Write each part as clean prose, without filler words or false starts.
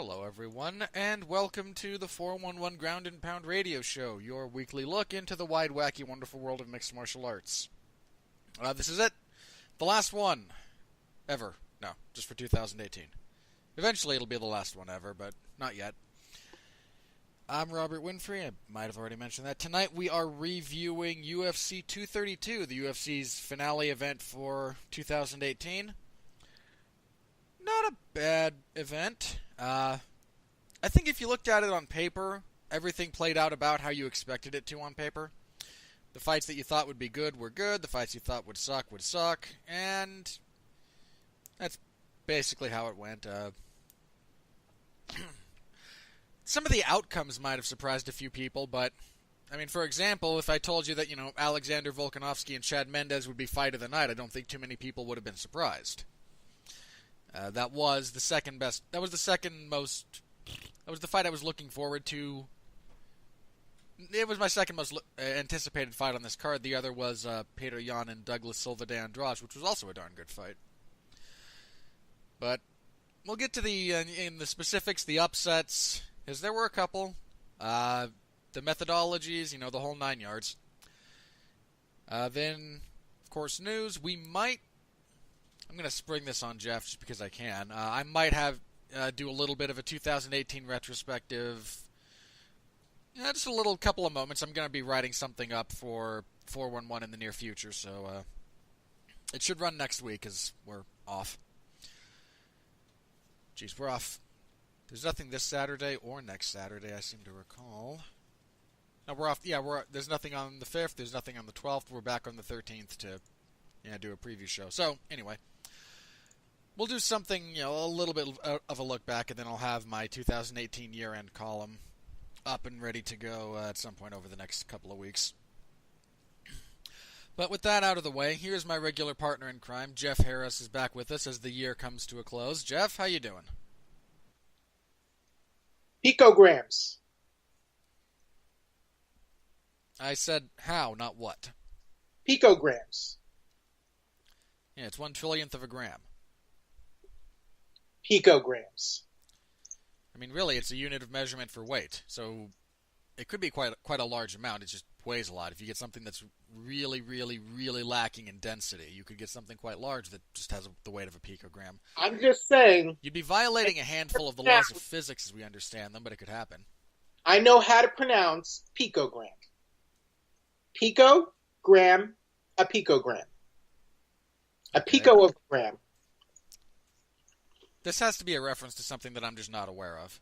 Hello, everyone, and welcome to the 411 Ground and Pound Radio Show, your weekly look into the wide, wacky, wonderful world of mixed martial arts. This is it. The last one. Ever. No, just for 2018. Eventually it'll be the last one ever, but not yet. I'm Robert Winfrey. I might have already mentioned that. Tonight we are reviewing UFC 232, the UFC's finale event for 2018. Not a bad event. I think if you looked at it on paper, everything played out about how you expected it to on paper. The fights that you thought would be good were good. The fights you thought would suck. And that's basically how it went. Some of the outcomes might have surprised a few people, but, I mean, for example, if I told you that, Alexander Volkanovski and Chad Mendes would be fight of the night, I don't think too many people would have been surprised. That was the second best. That was the second most. That was the fight I was looking forward to. It was my second most anticipated fight on this card. The other was Petr Yan and Douglas Silva de Andrade, which was also a darn good fight. But we'll get to in the specifics, the upsets, because there were a couple. The methodologies, the whole 9 yards. Then, of course, news. I'm going to spring this on Jeff just because I can. I might have do a little bit of a 2018 retrospective. Just a little couple of moments. I'm going to be writing something up for 411 in the near future, so it should run next week because we're off. Jeez, we're off. There's nothing this Saturday or next Saturday, I seem to recall. No, we're off. Yeah, there's nothing on the 5th. There's nothing on the 12th. We're back on the 13th to do a preview show. So, anyway. We'll do something, a little bit of a look back, and then I'll have my 2018 year-end column up and ready to go at some point over the next couple of weeks. But with that out of the way, here's my regular partner in crime. Jeff Harris is back with us as the year comes to a close. Jeff, how you doing? Picograms. I said how, not what. Picograms. Yeah, it's 1/1,000,000th of a gram. Picograms. I mean, really, it's a unit of measurement for weight, so it could be quite a large amount. It just weighs a lot. If you get something that's really, really, really lacking in density, you could get something quite large that just has the weight of a picogram. I'm just saying. You'd be violating a handful of the laws of physics as we understand them, but it could happen. I know how to pronounce picogram. Picogram, a picogram. A pico of a gram. This has to be a reference to something that I'm just not aware of.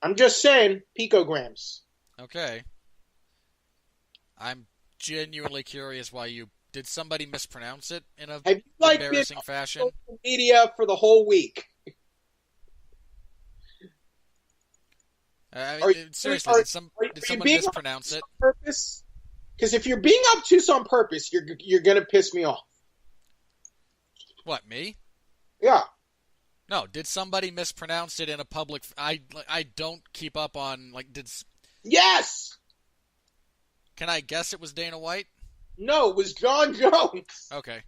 I'm just saying, picograms. Okay. I'm genuinely curious why you... Did somebody mispronounce it in a embarrassing fashion? Social media for the whole week. Seriously, did someone mispronounce it? Purpose? Because if you're being obtuse on purpose, you're going to piss me off. What, me? Yeah. No, did somebody mispronounce it in a public... I don't keep up on... Yes! Can I guess it was Dana White? No, it was Jon Jones. Okay.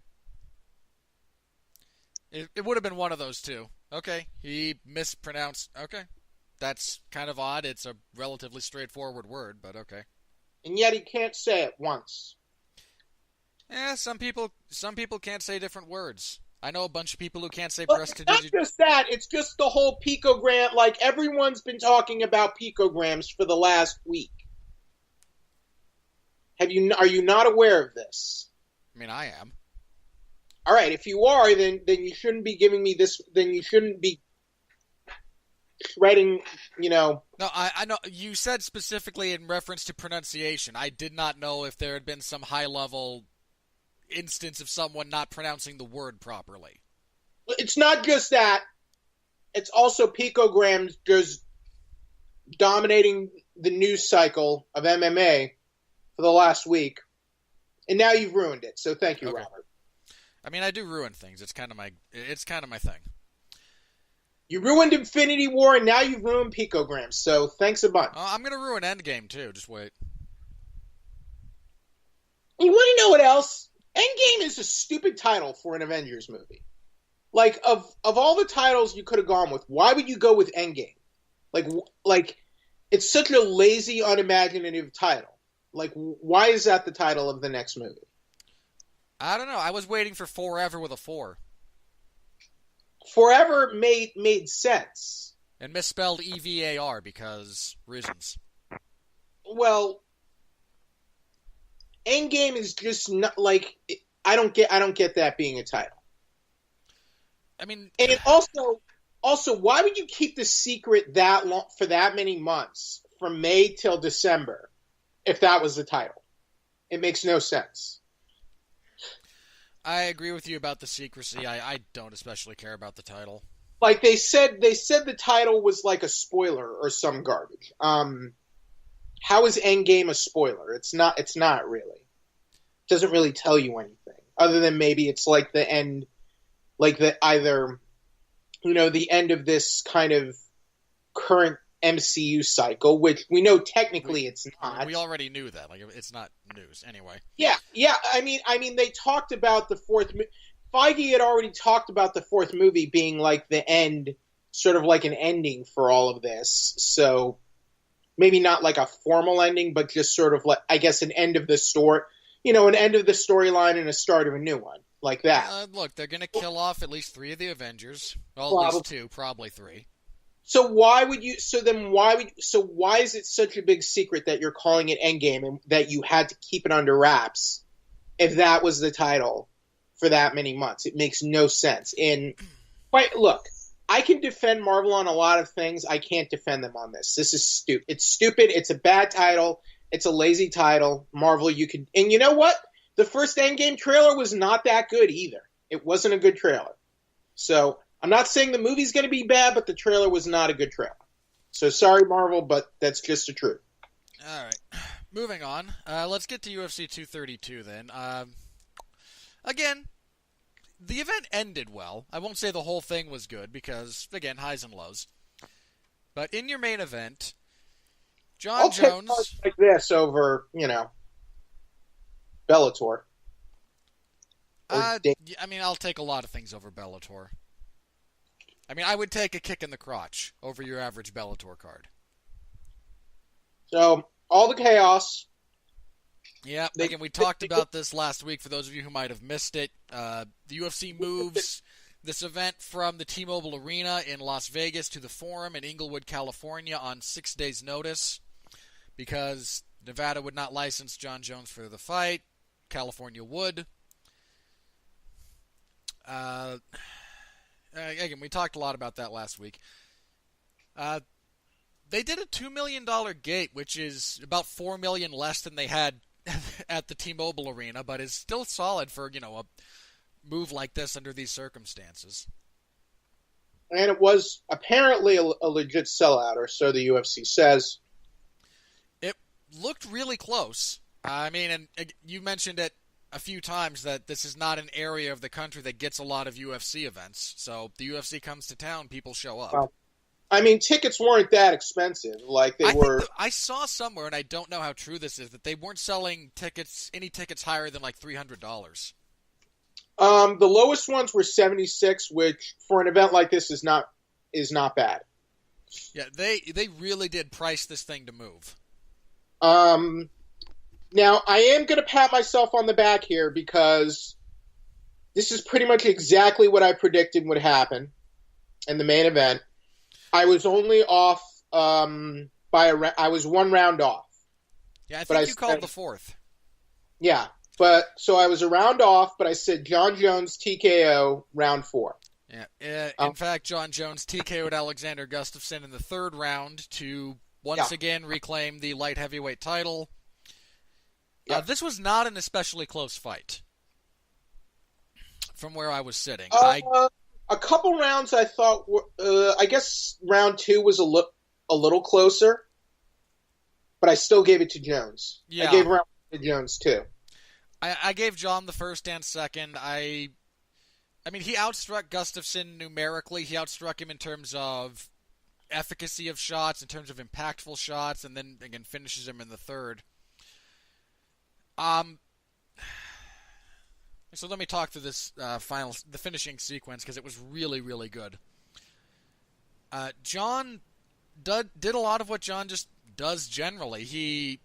It would have been one of those two. Okay, he mispronounced... Okay. That's kind of odd. It's a relatively straightforward word, but okay. And yet he can't say it once. Some people can't say different words. I know a bunch of people who can't say It's not just that. It's just the whole picogram. Like, everyone's been talking about picograms for the last week. Are you not aware of this? I mean, I am. All right. If you are, then you shouldn't be giving me this. Then you shouldn't be shredding. No, I know you said specifically in reference to pronunciation. I did not know if there had been some high-level instance of someone not pronouncing the word properly. It's not just that. It's also picograms just dominating the news cycle of MMA for the last week. And now you've ruined it. So thank you, okay. Robert. I mean, I do ruin things. It's kind of my thing. You ruined Infinity War, and now you've ruined picograms. So thanks a bunch. I'm going to ruin Endgame, too. Just wait. You want to know what else? Endgame is a stupid title for an Avengers movie. like of all the titles you could have gone with, why would you go with Endgame? Like it's such a lazy, unimaginative title. Like, why is that the title of the next movie? I don't know. I was waiting for Forever with a 4. Forever made sense. And misspelled EVAR because reasons. Well, Endgame is just not like I don't get that being a title. I mean, and also, why would you keep the secret that long for that many months, from May till December, if that was the title? It makes no sense. I agree with you about the secrecy. I don't especially care about the title. Like they said the title was like a spoiler or some garbage. How is Endgame a spoiler? It's not really. It doesn't really tell you anything other than maybe it's like the end, like the either, the end of this kind of current MCU cycle, which we know technically it's not. We already knew that. Like, it's not news anyway. Yeah. I mean, they talked about the fourth. Feige had already talked about the fourth movie being like the end, sort of like an ending for all of this. So maybe not like a formal ending, but just sort of like, I guess, an end of the story. An end of the storyline and a start of a new one, like that. Look, they're going to kill off at least 3 of the Avengers. Well, at least 2, probably 3. So why is it such a big secret that you're calling it Endgame and that you had to keep it under wraps if that was the title for that many months? It makes no sense. Look, I can defend Marvel on a lot of things. I can't defend them on this. This is stupid. It's stupid. It's a bad title. It's a lazy title. Marvel, and you know what? The first Endgame trailer was not that good either. It wasn't a good trailer. So I'm not saying the movie's going to be bad, but the trailer was not a good trailer. So sorry, Marvel, but that's just the truth. All right. Moving on. Let's get to UFC 232 then. Again, the event ended well. I won't say the whole thing was good because, again, highs and lows. But in your main event, Jon Jones... I'll take like this over, Bellator. I mean, I'll take a lot of things over Bellator. I mean, I would take a kick in the crotch over your average Bellator card. So, all the chaos. Yeah, again, we talked about this last week for those of you who might have missed it. The UFC moves this event from the T-Mobile Arena in Las Vegas to the Forum in Inglewood, California on 6 days' notice because Nevada would not license Jon Jones for the fight. California would. Again, we talked a lot about that last week. They did a $2 million gate, which is about $4 million less than they had at the T-Mobile Arena, but is still solid for, a move like this under these circumstances. And it was apparently a legit sellout, or so the UFC says. It looked really close. I mean, and you mentioned it a few times that this is not an area of the country that gets a lot of UFC events. So the UFC comes to town, people show up. Well, I mean, tickets weren't that expensive. Like they were. I saw somewhere, and I don't know how true this is, that they weren't selling any tickets higher than like $300. The lowest ones were 76, which for an event like this is not bad. Yeah, they really did price this thing to move. Now, I am going to pat myself on the back here because this is pretty much exactly what I predicted would happen in the main event. I was only off I was one round off. Yeah, I think you called the fourth. Yeah, so I was a round off, but I said Jon Jones TKO round 4. Yeah, in fact, Jon Jones TKO'd Alexander Gustafsson in the third round to once again reclaim the light heavyweight title. Yeah. This was not an especially close fight from where I was sitting. A couple rounds I thought I guess round 2 was a little closer, but I still gave it to Jones. Yeah. I gave round 1 to Jones too. I gave Jon the first and second. I mean, he outstruck Gustafsson numerically. He outstruck him in terms of efficacy of shots, in terms of impactful shots, and then again finishes him in the third. So let me talk through this the finishing sequence, because it was really, really good. Jon did a lot of what Jon just does generally. He's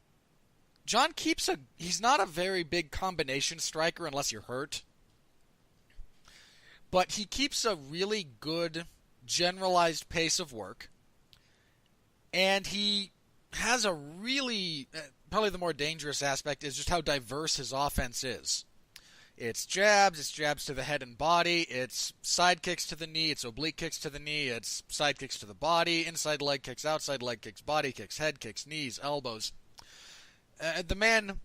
not a very big combination striker unless you're hurt. But he keeps a really good generalized pace of work. And he has a really, probably the more dangerous aspect is just how diverse his offense is. It's jabs to the head and body, it's side kicks to the knee, it's oblique kicks to the knee, it's side kicks to the body, inside leg kicks, outside leg kicks, body kicks, head kicks, knees, elbows. The man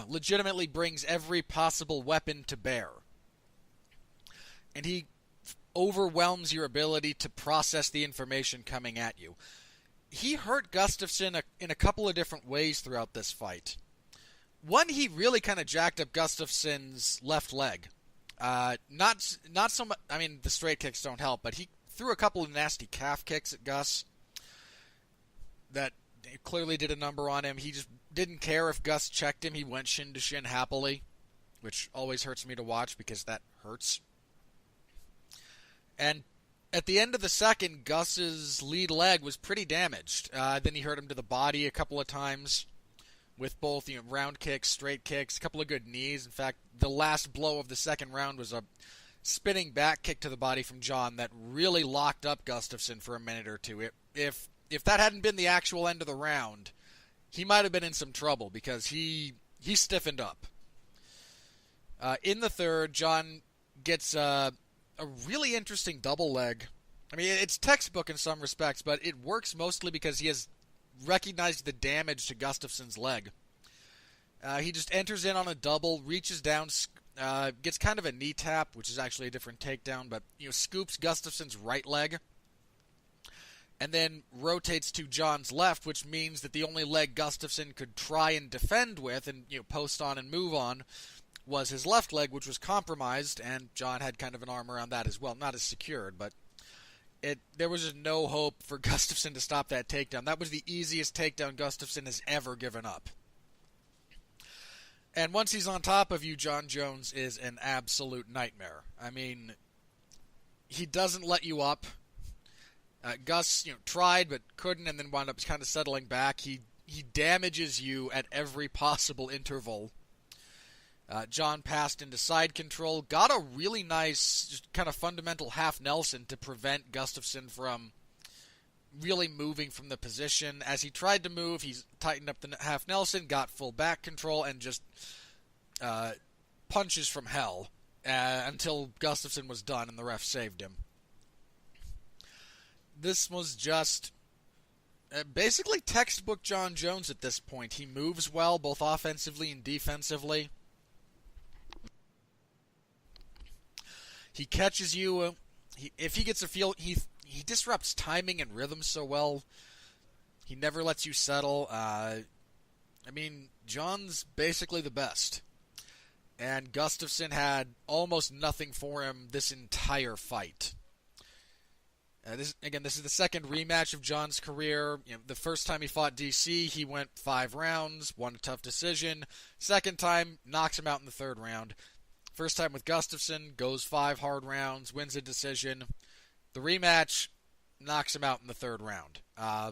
legitimately brings every possible weapon to bear. And he overwhelms your ability to process the information coming at you. He hurt Gustafsson in a couple of different ways throughout this fight. One, he really kind of jacked up Gustafsson's left leg. Not so much. I mean, the straight kicks don't help, but he threw a couple of nasty calf kicks at Gus that clearly did a number on him. He just didn't care if Gus checked him. He went shin to shin happily, which always hurts me to watch because that hurts. And at the end of the second, Gus's lead leg was pretty damaged. Then he hurt him to the body a couple of times with both round kicks, straight kicks, a couple of good knees. In fact, the last blow of the second round was a spinning back kick to the body from Jon that really locked up Gustafsson for a minute or two. If that hadn't been the actual end of the round, he might have been in some trouble because he stiffened up. In the third, Jon gets a really interesting double leg. I mean, it's textbook in some respects, but it works mostly because he has recognized the damage to Gustafsson's leg. He just enters in on a double, reaches down, gets kind of a knee tap, which is actually a different takedown, but scoops Gustafsson's right leg, and then rotates to Jon's left, which means that the only leg Gustafsson could try and defend with and post on and move on was his left leg, which was compromised, and Jon had kind of an arm around that as well. Not as secured, but there was just no hope for Gustafsson to stop that takedown. That was the easiest takedown Gustafsson has ever given up. And once he's on top of you, Jon Jones is an absolute nightmare. I mean, he doesn't let you up. Gus, tried but couldn't, and then wound up kind of settling back. He damages you at every possible interval. Jon passed into side control, got a really nice, just kind of fundamental half Nelson to prevent Gustafsson from really moving from the position. As he tried to move, he tightened up the half Nelson, got full back control, and just punches from hell until Gustafsson was done and the ref saved him. This was just basically textbook Jon Jones at this point. He moves well, both offensively and defensively. He catches you. If he gets a feel, he disrupts timing and rhythm so well. He never lets you settle. I mean, Jon's basically the best. And Gustafsson had almost nothing for him this entire fight. This is the second rematch of Jon's career. The first time he fought DC, he went 5 rounds, won a tough decision. Second time, knocks him out in the third round. First time with Gustafsson, goes 5 hard rounds, wins a decision. The rematch knocks him out in the third round. I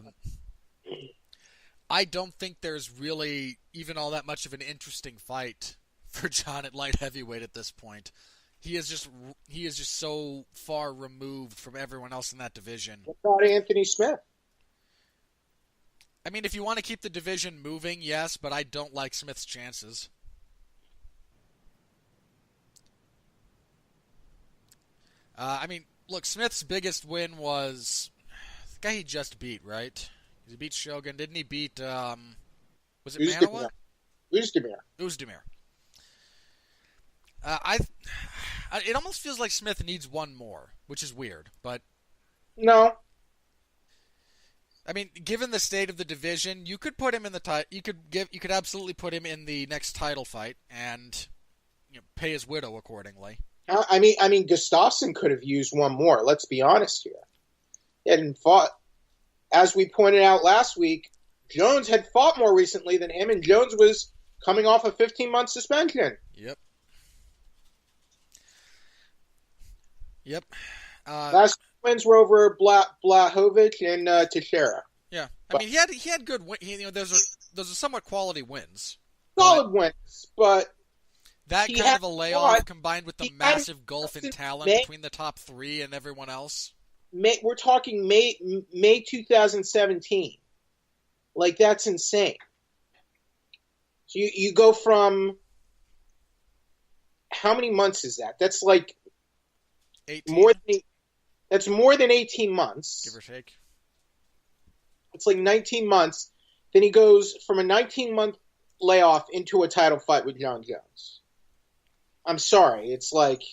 don't think there's really even all that much of an interesting fight for Jon at light heavyweight at this point. He is just so far removed from everyone else in that division. What about Anthony Smith? I mean, if you want to keep the division moving, yes, but I don't like Smith's chances. I mean, look, Smith's biggest win was the guy he just beat, right? He beat Shogun. Didn't he beat, was it Manawa? Uzdemir. It almost feels like Smith needs one more, which is weird, but... No. I mean, given the state of the division, you could put him in the you could absolutely put him in the next title fight and pay his widow accordingly. I mean, Gustafsson could have used one more. Let's be honest here. He hadn't fought, as we pointed out last week. Jones had fought more recently than him, and Jones was coming off a 15-month suspension. Yep. Yep. Last wins were over Blachowicz and Teixeira. Yeah. I mean, he had good those are somewhat quality wins. Solid wins, but that kind of a layoff combined with the massive gulf in talent between the top three and everyone else. We're talking May 2017. Like, that's insane. So you go from, how many months is that? That's like 18. That's more than 18 months. Give or take. It's like 19 months. Then he goes from a 19-month layoff into a title fight with Jon Jones. I'm sorry. It's like,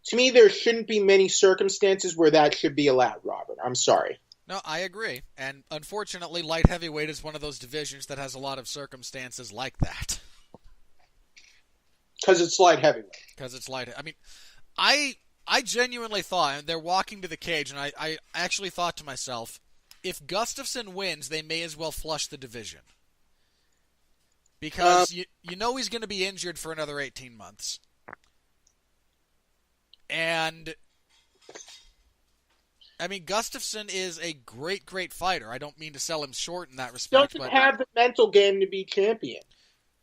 to me, there shouldn't be many circumstances where that should be allowed, Robert. I'm sorry. No, I agree. And unfortunately, light heavyweight is one of those divisions that has a lot of circumstances like that. Because it's light heavyweight. I mean, I genuinely thought, and they're walking to the cage, and I actually thought to myself, if Gustafsson wins, they may as well flush the division. Because you know he's going to be injured for another 18 months. And, I mean, Gustafsson is a great, great fighter. I don't mean to sell him short in that respect. He doesn't have the mental game to be champion.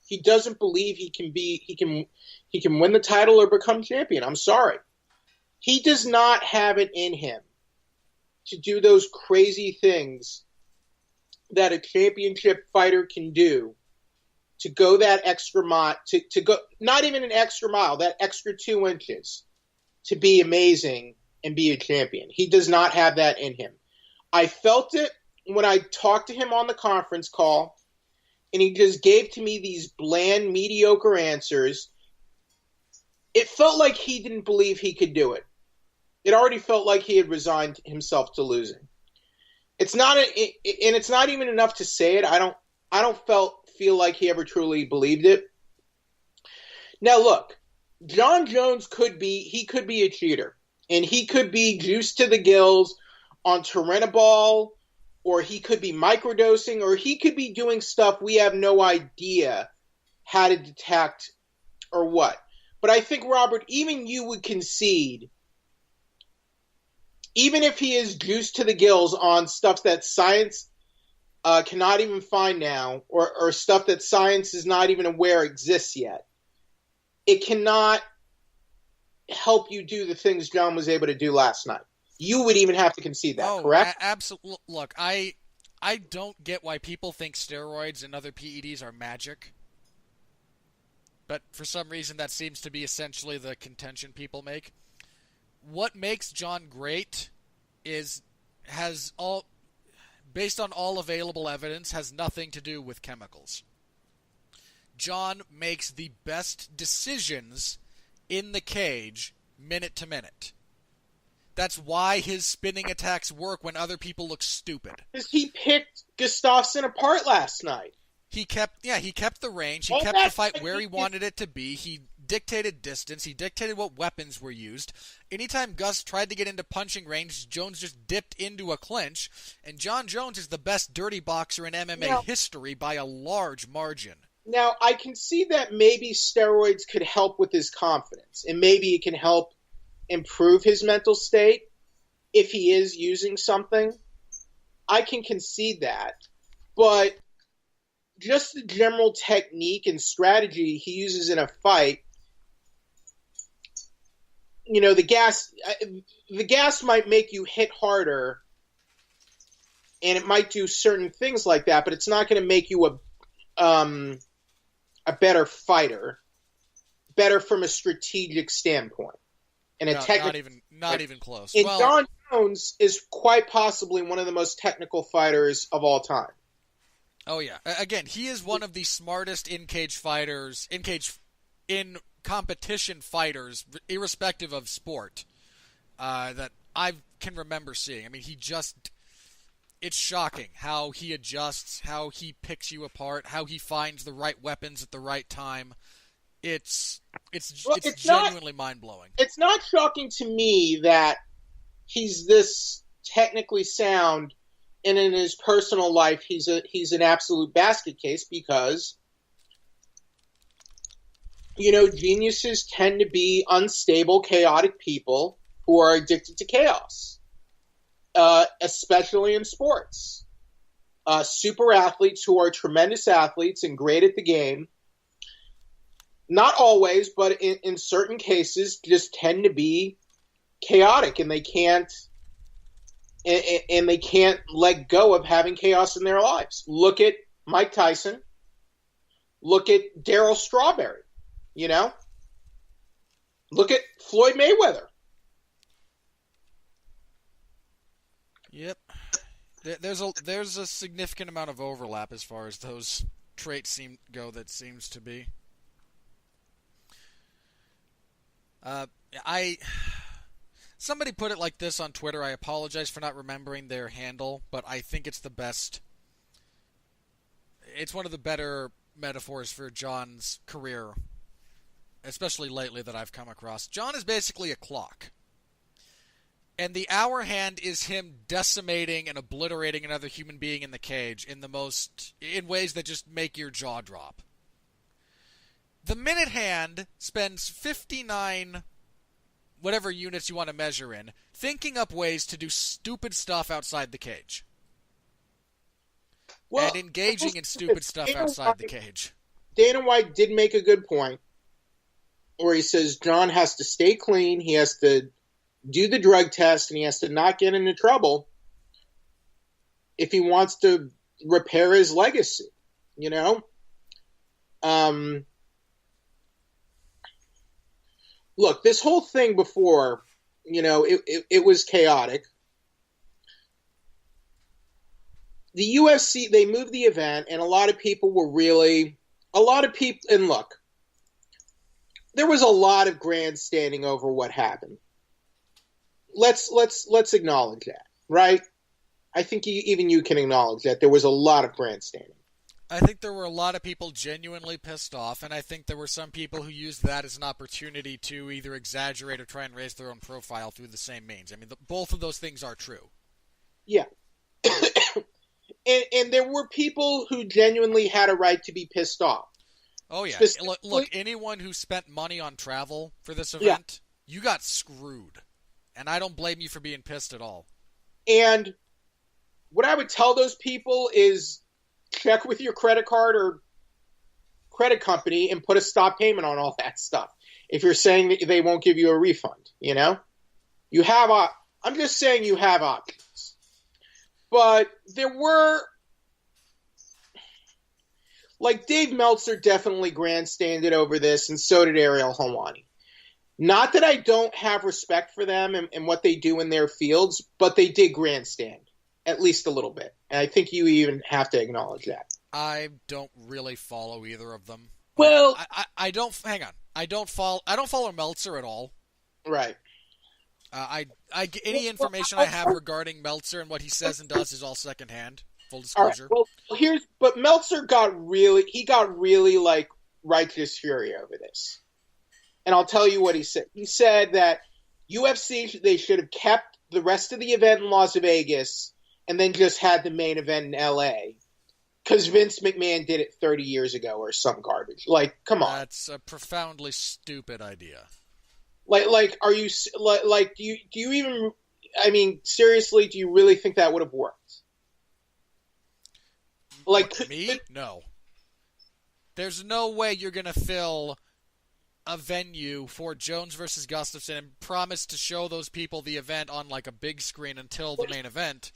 He doesn't believe he can win the title or become champion. I'm sorry. He does not have it in him to do those crazy things that a championship fighter can do, to go that extra mile, to go, not even an extra mile, that extra 2 inches, to be amazing and be a champion. He does not have that in him. I felt it when I talked to him on the conference call, and he just gave to me these bland, mediocre answers. It felt like he didn't believe he could do it. It already felt like he had resigned himself to losing. It's not, and it's not even enough to say it. I don't feel like he ever truly believed it. Now look, Jon Jones could be a cheater, and he could be juiced to the gills on Turinabol, or he could be microdosing, or he could be doing stuff we have no idea how to detect or what. But I think, Robert, even you would concede, even if he is juiced to the gills on stuff that science cannot even find now, or stuff that science is not even aware exists yet, it cannot help you do the things Jon was able to do last night. You would even have to concede that, correct? Absolutely. Look, I don't get why people think steroids and other PEDs are magic. But for some reason, that seems to be essentially the contention people make. What makes Jon great based on all available evidence, has nothing to do with chemicals. Jon makes the best decisions in the cage minute to minute. That's why his spinning attacks work when other people look stupid. Because he picked Gustafsson apart last night. He kept the range. He kept the fight where he wanted it to be. He dictated distance. He dictated what weapons were used. Anytime Gus tried to get into punching range, Jones just dipped into a clinch. And Jon Jones is the best dirty boxer in MMA history by a large margin. Now, I can see that maybe steroids could help with his confidence, and maybe it can help improve his mental state if he is using something. I can concede that. But just the general technique and strategy he uses in a fight, the gas might make you hit harder, and it might do certain things like that, but it's not going to make you a better fighter, better from a strategic standpoint. And not even close. And Jon Jones is quite possibly one of the most technical fighters of all time. Oh yeah. Again, he is one of the smartest in-cage fighters, in competition fighters, irrespective of sport, that I can remember seeing. I mean, it's shocking how he adjusts, how he picks you apart, how he finds the right weapons at the right time. It's genuinely mind-blowing. It's not shocking to me that he's this technically sound, and in his personal life he's an absolute basket case, because geniuses tend to be unstable, chaotic people who are addicted to chaos, especially in sports. Super athletes who are tremendous athletes and great at the game, not always, but in certain cases, just tend to be chaotic, and they can't let go of having chaos in their lives. Look at Mike Tyson. Look at Darryl Strawberry. Look at Floyd Mayweather. Yep. There's a significant amount of overlap as far as those traits go. That seems to be. Somebody put it like this on Twitter. I apologize for not remembering their handle, but I think it's the best. It's one of the better metaphors for Jon's career, especially lately, that I've come across. Jon is basically a clock. And the hour hand is him decimating and obliterating another human being in the cage in ways that just make your jaw drop. The minute hand spends 59 whatever units you want to measure in, thinking up ways to do stupid stuff outside the cage. And engaging in stupid stuff outside the cage. Dana White did make a good point where he says Jon has to stay clean, he has to do the drug test, and he has to not get into trouble if he wants to repair his legacy, Look, this whole thing before, it was chaotic. The UFC, they moved the event, and a lot of people, and look, there was a lot of grandstanding over what happened. Let's acknowledge that, right? I think even you can acknowledge that there was a lot of grandstanding. I think there were a lot of people genuinely pissed off, and I think there were some people who used that as an opportunity to either exaggerate or try and raise their own profile through the same means. I mean, both of those things are true. Yeah. and there were people who genuinely had a right to be pissed off. Oh, yeah. Look, anyone who spent money on travel for this event, you got screwed. And I don't blame you for being pissed at all. And what I would tell those people is check with your credit card or credit company and put a stop payment on all that stuff. If you're saying that they won't give you a refund, you have I'm just saying you have options. But there were, Dave Meltzer definitely grandstanded over this, and so did Ariel Helwani. Not that I don't have respect for them and what they do in their fields, but they did grandstand. At least a little bit. And I think you even have to acknowledge that. I don't really follow either of them. Well, I don't. Hang on. I don't follow Meltzer at all. Right. Any information I have regarding Meltzer and what he says and does is all secondhand. Full disclosure. All right, but Meltzer got really righteous fury over this. And I'll tell you what he said. He said that UFC, they should have kept the rest of the event in Las Vegas and then just had the main event in L.A. because Vince McMahon did it 30 years ago or some garbage. Come on. That's a profoundly stupid idea. Are you do you even? I mean, seriously, do you really think that would have worked? Me? No. There's no way you're gonna fill a venue for Jones versus Gustafsson and promise to show those people the event on a big screen until the main event.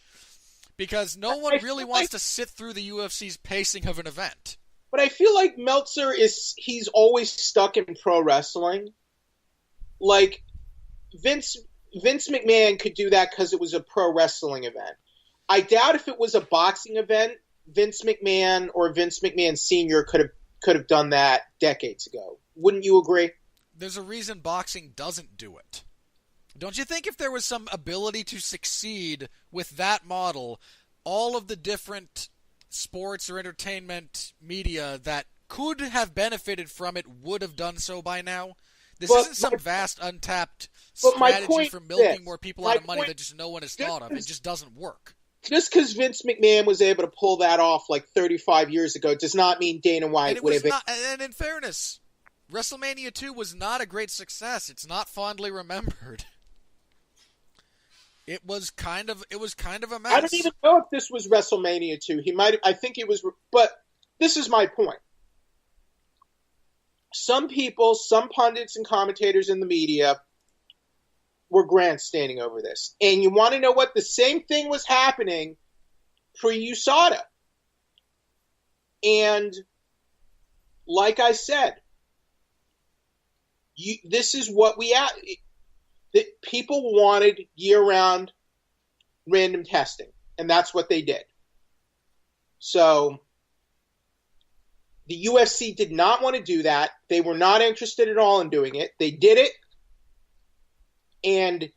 Because no one really wants to sit through the UFC's pacing of an event. But I feel like Meltzer he's always stuck in pro wrestling. Vince McMahon could do that because it was a pro wrestling event. I doubt if it was a boxing event, Vince McMahon or Vince McMahon Sr. could have done that decades ago. Wouldn't you agree? There's a reason boxing doesn't do it. Don't you think if there was some ability to succeed with that model, all of the different sports or entertainment media that could have benefited from it would have done so by now? This isn't some vast, untapped strategy for milking more people out of money that just no one has thought of. It just doesn't work. Just because Vince McMahon was able to pull that off 35 years ago does not mean Dana White would have... And in fairness, WrestleMania 2 was not a great success. It's not fondly remembered. It was kind of a mess. I don't even know if this was WrestleMania 2. I think it was, but this is my point. Some people, some pundits and commentators in the media were grandstanding over this. And you want to know what? The same thing was happening pre-USADA. And like I said, this is what that people wanted year-round random testing, and that's what they did. So the UFC did not want to do that. They were not interested at all in doing it. They did it, and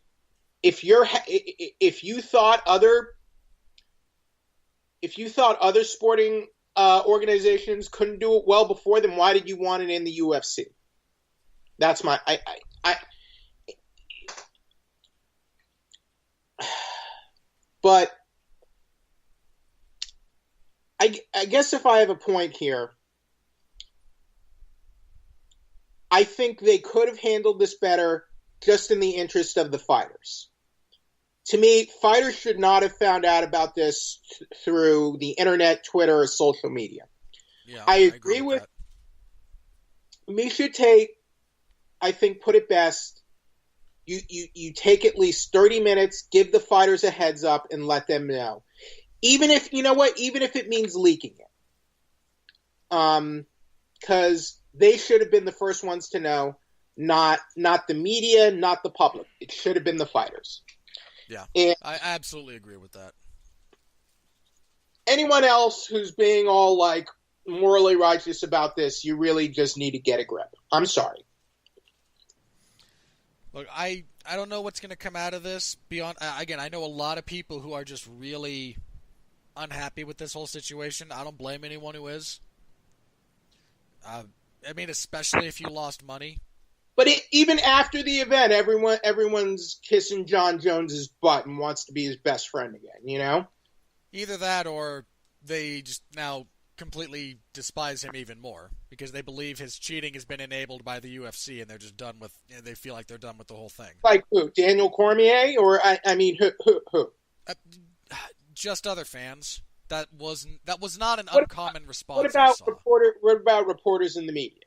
if you thought other sporting organizations couldn't do it well before, then why did you want it in the UFC? That's my But I guess if I have a point here, I think they could have handled this better just in the interest of the fighters. To me, fighters should not have found out about this through the internet, Twitter, or social media. Yeah, I agree with Misha Tate. I think put it best. You take at least 30 minutes, give the fighters a heads up, and let them know. Even if, you know what, even if it means leaking it. Because they should have been the first ones to know, not the media, not the public. It should have been the fighters. Yeah, and I absolutely agree with that. Anyone else who's being all, like, morally righteous about this, you really just need to get a grip. I'm sorry. Look, I don't know what's going to come out of this. Beyond, again, I know a lot of people who are just really unhappy with this whole situation. I don't blame anyone who is. I mean, especially if you lost money. But even after the event, everyone's kissing Jon Jones's butt and wants to be his best friend again, you know? Either that or they just now completely despise him even more because they believe his cheating has been enabled by the UFC and they're just done with, they feel like they're done with the whole thing. Like who? Daniel Cormier? Or, I mean, who? Just other fans. That was not an uncommon response. What about reporters in the media?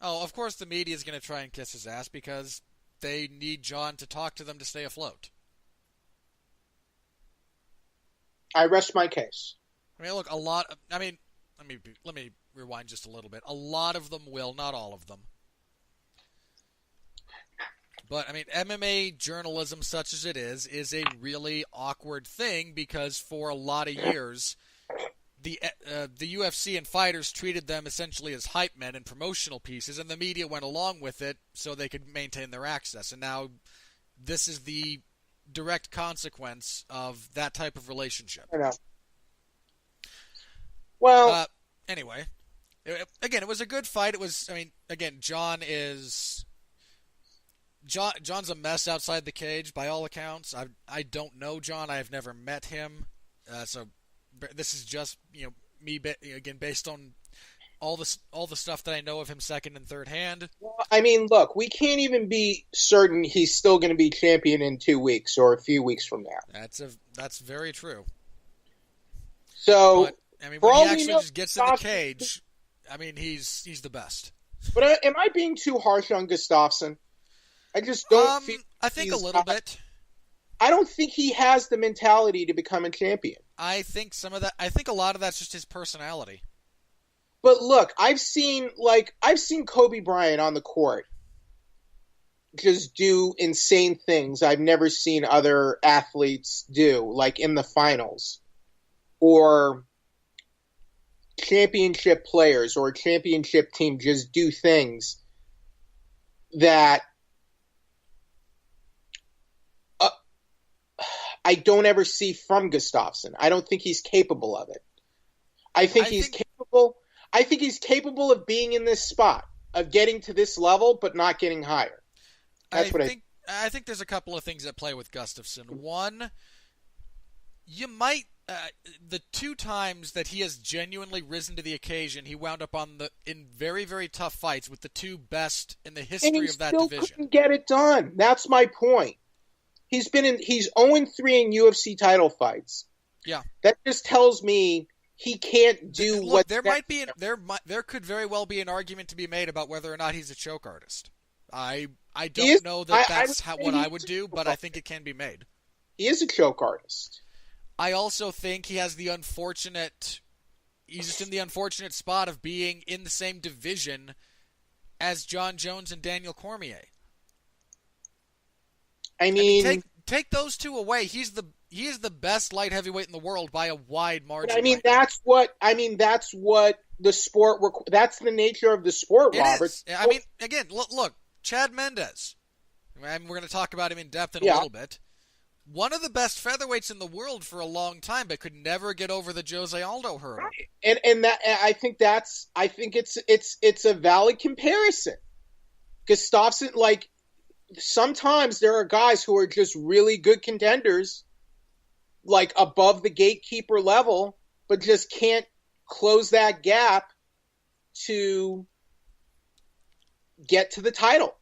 Oh, of course the media is going to try and kiss his ass because they need Jon to talk to them to stay afloat. I rest my case. I mean, look, let me rewind just a little bit. A lot of them will, not all of them. But, I mean, MMA journalism, such as it is a really awkward thing because for a lot of years, the UFC and fighters treated them essentially as hype men and promotional pieces, and the media went along with it so they could maintain their access. And now this is the direct consequence of that type of relationship. I know. Well, anyway, it was a good fight. It was, I mean, again, Jon's a mess outside the cage by all accounts. I don't know Jon. I have never met him. So this is just, me again based on all the stuff that I know of him second and third hand. Well, I mean, look, we can't even be certain he's still going to be champion in 2 weeks or a few weeks from now. That's very true. So, but, I mean, when he actually just gets in the cage, I mean, he's the best. But am I being too harsh on Gustafsson? I just don't feel. I think a little bit. I don't think he has the mentality to become a champion. I think a lot of that's just his personality. But look, I've seen Kobe Bryant on the court just do insane things I've never seen other athletes do, like in the finals, or championship players or a championship team just do things that I don't ever see from Gustafsson. I don't think he's capable of it. I think he's capable of being in this spot, of getting to this level, but not getting higher. I think there's a couple of things that play with Gustafsson. One, you might the 2 times that he has genuinely risen to the occasion, he wound up in very, very tough fights with the 2 best in the history of that division. Couldn't get it done. That's my point. He's 0-3 in UFC title fights. Yeah. That just tells me he can't do what there could very well be an argument to be made about whether or not he's a choke artist. I don't know that that's what I would do, but I think it can be made. He is a choke artist. I also think he has he's just in the unfortunate spot of being in the same division as Jon Jones and Daniel Cormier. I mean take those two away. He is the best light heavyweight in the world by a wide margin. But that's what the sport. That's the nature of the sport, Robert. I mean, again, look, Chad Mendes. I mean, we're going to talk about him in depth in a little bit. One of the best featherweights in the world for a long time, but could never get over the Jose Aldo hurdle. Right. And that I think it's a valid comparison. Gustafsson, like, sometimes there are guys who are just really good contenders, like above the gatekeeper level, but just can't close that gap to get to the title.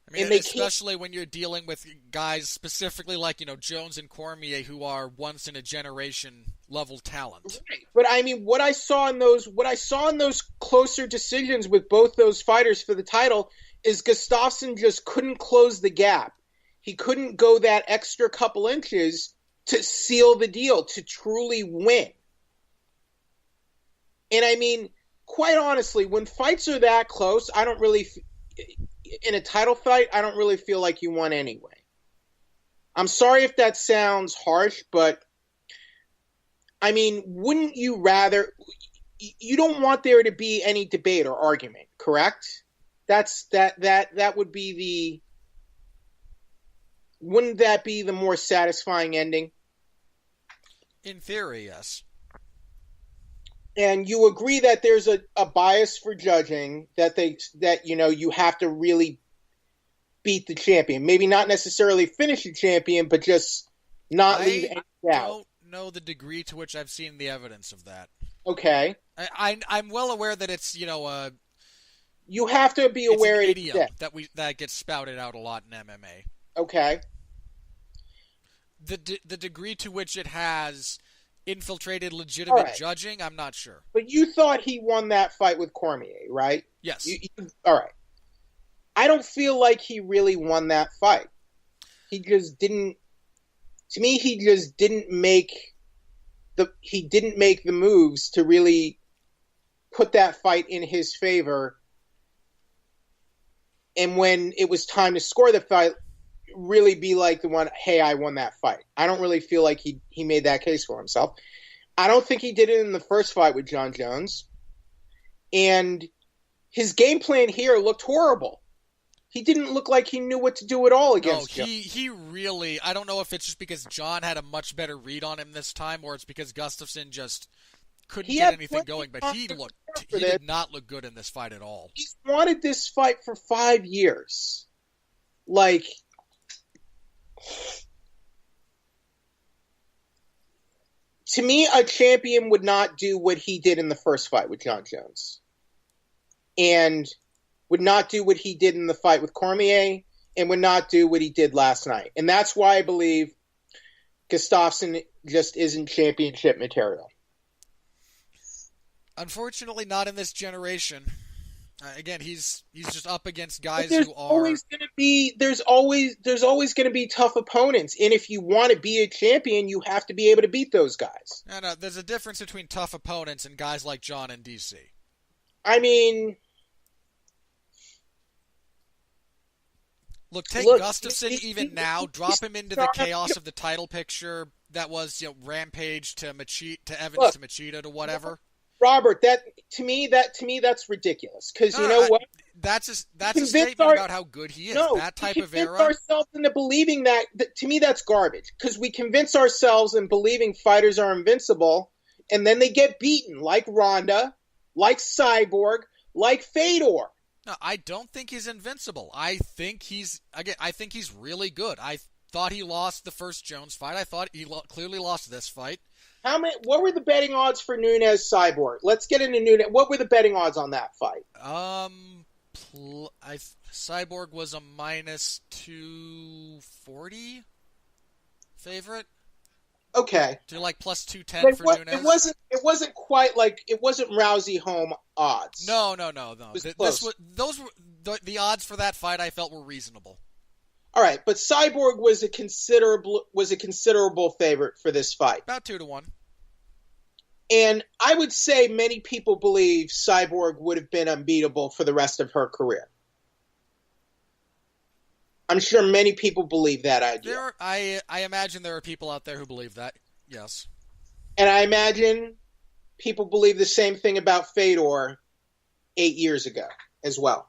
I mean, especially when you're dealing with guys specifically like, Jones and Cormier, who are once in a generation level talent. Right. But I mean, what I saw in those closer decisions with both those fighters for the title is Gustafsson just couldn't close the gap. He couldn't go that extra couple inches to seal the deal, to truly win. And I mean, quite honestly, when fights are that close, in a title fight, I don't really feel like you won anyway. I'm sorry if that sounds harsh, but I mean, wouldn't you rather? You don't want there to be any debate or argument, correct? That would be wouldn't that be the more satisfying ending? In theory, yes. And you agree that there's a bias for judging, that you have to really beat the champion. Maybe not necessarily finish the champion, but just not leave any doubt. I don't know the degree to which I've seen the evidence of that. Okay. I'm well aware that it's, you have to be aware it's an idiom that gets spouted out a lot in MMA. Okay. The degree to which it has infiltrated legitimate judging, I'm not sure. But you thought he won that fight with Cormier, right? Yes. All right. I don't feel like he really won that fight. He just didn't. To me, he just didn't make the moves to really put that fight in his favor. And when it was time to score the fight, really be like the one, hey, I won that fight. I don't really feel like he made that case for himself. I don't think he did it in the first fight with Jon Jones. And his game plan here looked horrible. He didn't look like he knew what to do at all against Jones. He really, I don't know if it's just because Jon had a much better read on him this time, or it's because Gustafsson just couldn't get anything going, but he did not look good in this fight at all. He's wanted this fight for 5 years. Like, to me, a champion would not do what he did in the first fight with Jon Jones. And would not do what he did in the fight with Cormier, and would not do what he did last night. And that's why I believe Gustafsson just isn't championship material. Unfortunately, not in this generation. Again, he's just up against guys who are. There's always going to be tough opponents, and if you want to be a champion, you have to be able to beat those guys. No, there's a difference between tough opponents and guys like Jon and DC. I mean, look, Gustafsson even now, drop him into the chaos of the title picture that was, Rampage to Evans to Machida to whatever. Robert, to me that's ridiculous. Because what? That's a statement about how good he is. That type of era. We convince ourselves into believing that. To me, that's garbage. Because we convince ourselves in believing fighters are invincible, and then they get beaten, like Ronda, like Cyborg, like Fedor. No, I don't think he's invincible. I think he's really good. I thought he lost the first Jones fight. I thought he clearly lost this fight. What were the betting odds for Nunes Cyborg? Let's get into Nunes. What were the betting odds on that fight? Cyborg was a minus 240 favorite. Okay. Do you like plus 210 for Nunes? It wasn't quite like it wasn't Rousey home odds. No. It was close. Those were the odds for that fight. I felt were reasonable. All right, but Cyborg was a considerable favorite for this fight. About 2-1. And I would say many people believe Cyborg would have been unbeatable for the rest of her career. I'm sure many people believe that idea. I imagine there are people out there who believe that. Yes. And I imagine people believe the same thing about Fedor 8 years ago as well.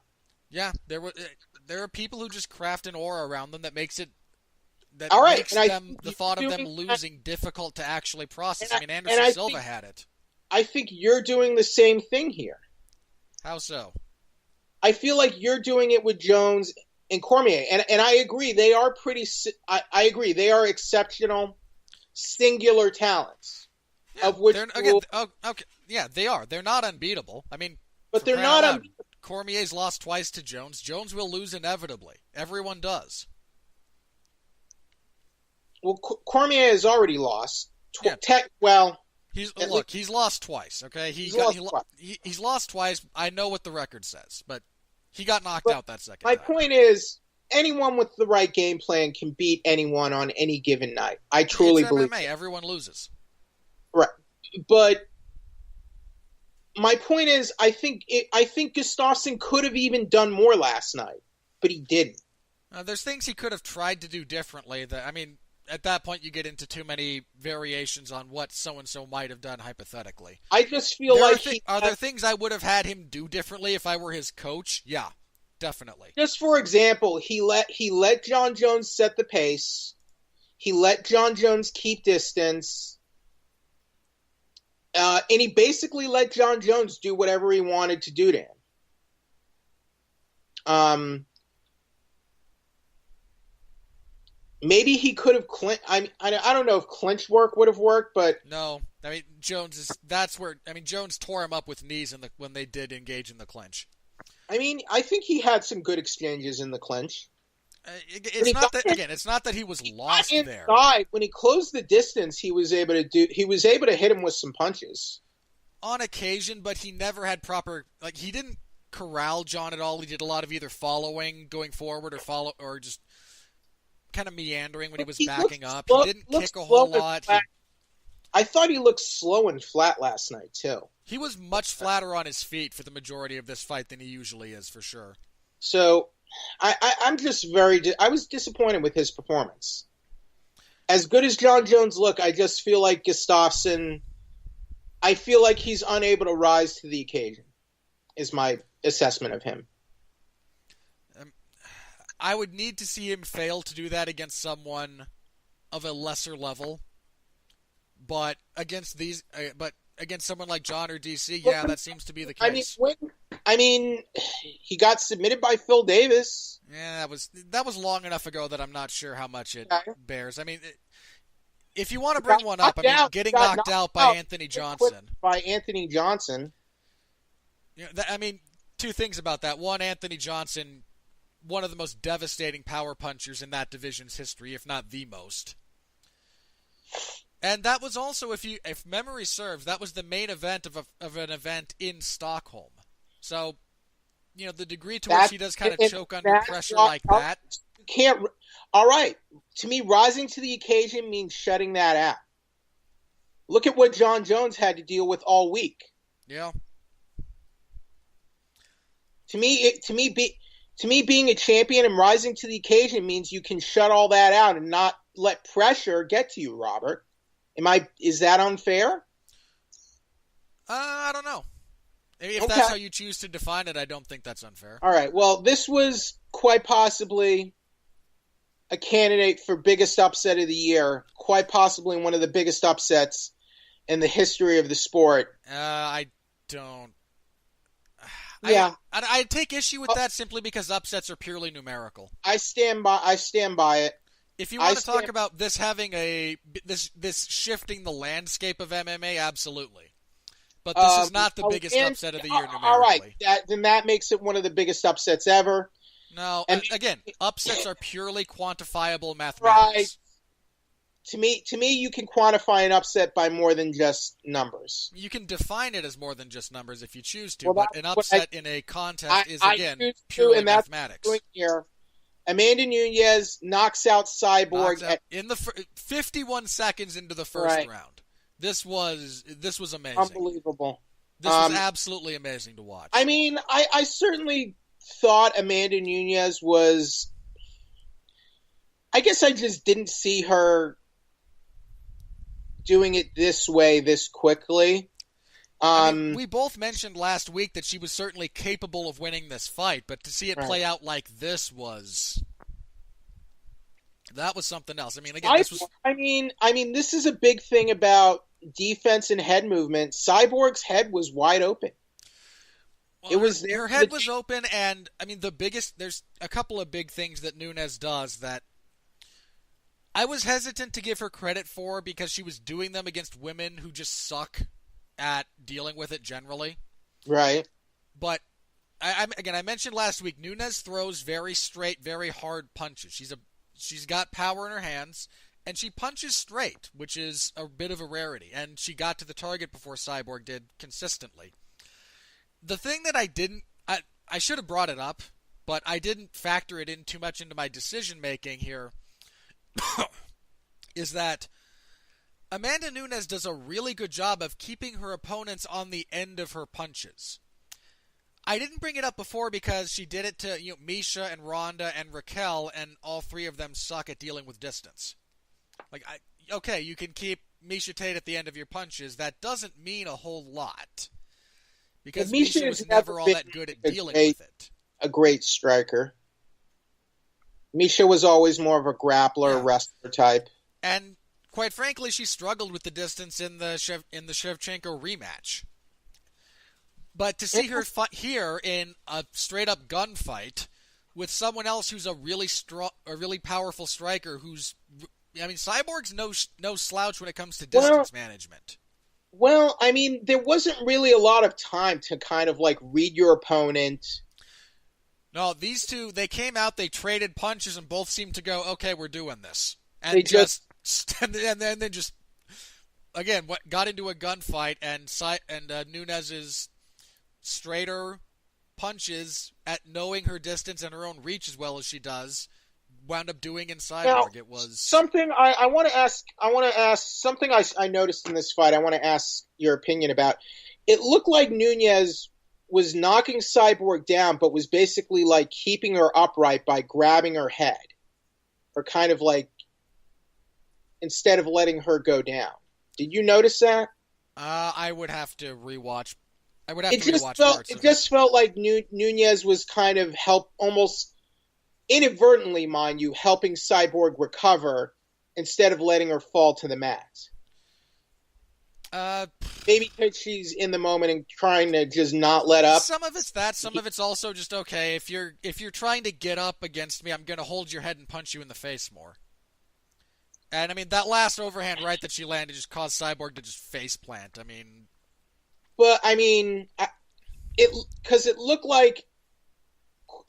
Yeah, there are people who just craft an aura around them that makes it the thought of them losing difficult to actually process. I mean, Anderson Silva had it. I think you're doing the same thing here. How so? I feel like you're doing it with Jones and Cormier, and I agree. They are I agree. They are exceptional, singular talents. Yeah, of which okay, yeah, they are. They're not unbeatable. I mean, but they're not unbeatable. Cormier's lost twice to Jones. Jones will lose inevitably. Everyone does. Well, Cormier has already lost. He's lost twice. Okay, he's lost twice. I know what the record says, but he got knocked out that second time. My point is, anyone with the right game plan can beat anyone on any given night. I truly believe MMA. Everyone loses. Right, but my point is, I think Gustafsson could have even done more last night, but he didn't. There's things he could have tried to do differently. At that point, you get into too many variations on what so-and-so might have done hypothetically. I just feel are there things I would have had him do differently if I were his coach? Yeah, definitely. Just for example, he let Jon Jones set the pace. He let Jon Jones keep distance. And he basically let Jon Jones do whatever he wanted to do to him. Maybe he could have I don't know if clinch work would have worked, but no. I mean, Jones tore him up with knees when they did engage in the clinch. I mean, I think he had some good exchanges in the clinch. It's not that he was lost there. When he closed the distance, he was able to hit him with some punches on occasion, but he never had proper he didn't corral John at all. He did a lot of either following, going forward, or just kind of meandering when he was backing up. He didn't kick a whole lot. I thought he looked slow and flat last night too. He was much flatter on his feet for the majority of this fight than he usually is, for sure. So I was disappointed with his performance. As good as Jon Jones looked, I just feel like Gustafsson, I feel like he's unable to rise to the occasion, is my assessment of him. I would need to see him fail to do that against someone of a lesser level, but against someone like John or DC, yeah, that seems to be the case. He got submitted by Phil Davis. Yeah, that was long enough ago that I'm not sure how much it bears. I mean, if you want to bring one up, getting knocked out by Anthony Johnson. You know, two things about that. One, Anthony Johnson, one of the most devastating power punchers in that division's history, if not the most. And that was also, if memory serves, that was the main event of an event in Stockholm. So, you know, the degree to which he does kind of choke under pressure like that. All right. To me, rising to the occasion means shutting that out. Look at what Jon Jones had to deal with all week. Yeah. To me, being a champion and rising to the occasion means you can shut all that out and not let pressure get to you, Robert. Is that unfair? I don't know. If that's how you choose to define it, I don't think that's unfair. All right. Well, this was quite possibly a candidate for biggest upset of the year, quite possibly one of the biggest upsets in the history of the sport. I don't. Yeah. I take issue with that simply because upsets are purely numerical. I stand by it. If you want to talk about this having this shifting the landscape of MMA, absolutely. But this is not the biggest upset of the year numerically. All right, then that makes it one of the biggest upsets ever. No, and again, upsets are purely quantifiable mathematics. Right. To me, you can quantify an upset by more than just numbers. You can define it as more than just numbers if you choose to, but an upset in a contest is, again, purely mathematics. Here. Amanda Nunes knocks out Cyborg in the 51 seconds into the first round. This was amazing. Unbelievable. This was absolutely amazing to watch. I mean, I certainly thought Amanda Nunes was... I guess I just didn't see her doing it this way, this quickly. We both mentioned last week that she was certainly capable of winning this fight, but to see it play out like this that was something else. I mean, again, this was... I mean, this is a big thing about defense and head movement. Cyborg's head was wide open. Well, her head was open, and I mean, there's a couple of big things that Nunes does that I was hesitant to give her credit for because she was doing them against women who just suck at dealing with it generally. Right. But I mentioned last week, Nunes throws very straight, very hard punches. She's got power in her hands, and she punches straight, which is a bit of a rarity. And she got to the target before Cyborg did consistently. The thing that I should have brought it up, but I didn't factor it in too much into my decision making here, is that Amanda Nunes does a really good job of keeping her opponents on the end of her punches. I didn't bring it up before because she did it to Misha and Ronda and Raquel, and all three of them suck at dealing with distance. Okay, you can keep Misha Tate at the end of your punches. That doesn't mean a whole lot. Because Misha was never all that good at dealing with it. A great striker. Misha was always more of a grappler, wrestler type. And quite frankly, she struggled with the distance in the Shevchenko rematch. But to see her fight here in a straight-up gunfight with someone else who's a really powerful striker Cyborg's no slouch when it comes to distance management. Well, I mean, there wasn't really a lot of time to kind of read your opponent. No, these two, they came out, they traded punches, and both seemed to go, okay, we're doing this. And then they just, again, got into a gunfight, and Nunes's straighter punches at knowing her distance and her own reach as well as she does wound up doing in Cyborg. Now, it was something I want to ask. I want to ask something I noticed in this fight. I want to ask your opinion about. It looked like Nunes was knocking Cyborg down, but was basically keeping her upright by grabbing her head, or kind of instead of letting her go down. Did you notice that? I would have to rewatch. It just felt like Nunes was kind of almost inadvertently, mind you, helping Cyborg recover instead of letting her fall to the mat. Maybe because she's in the moment and trying to just not let up. Some of it's that. Some of it's also just, okay, if you're trying to get up against me, I'm going to hold your head and punch you in the face more. And, I mean, that last overhand right that she landed just caused Cyborg to just face plant. I mean... But, I mean, because it looked like...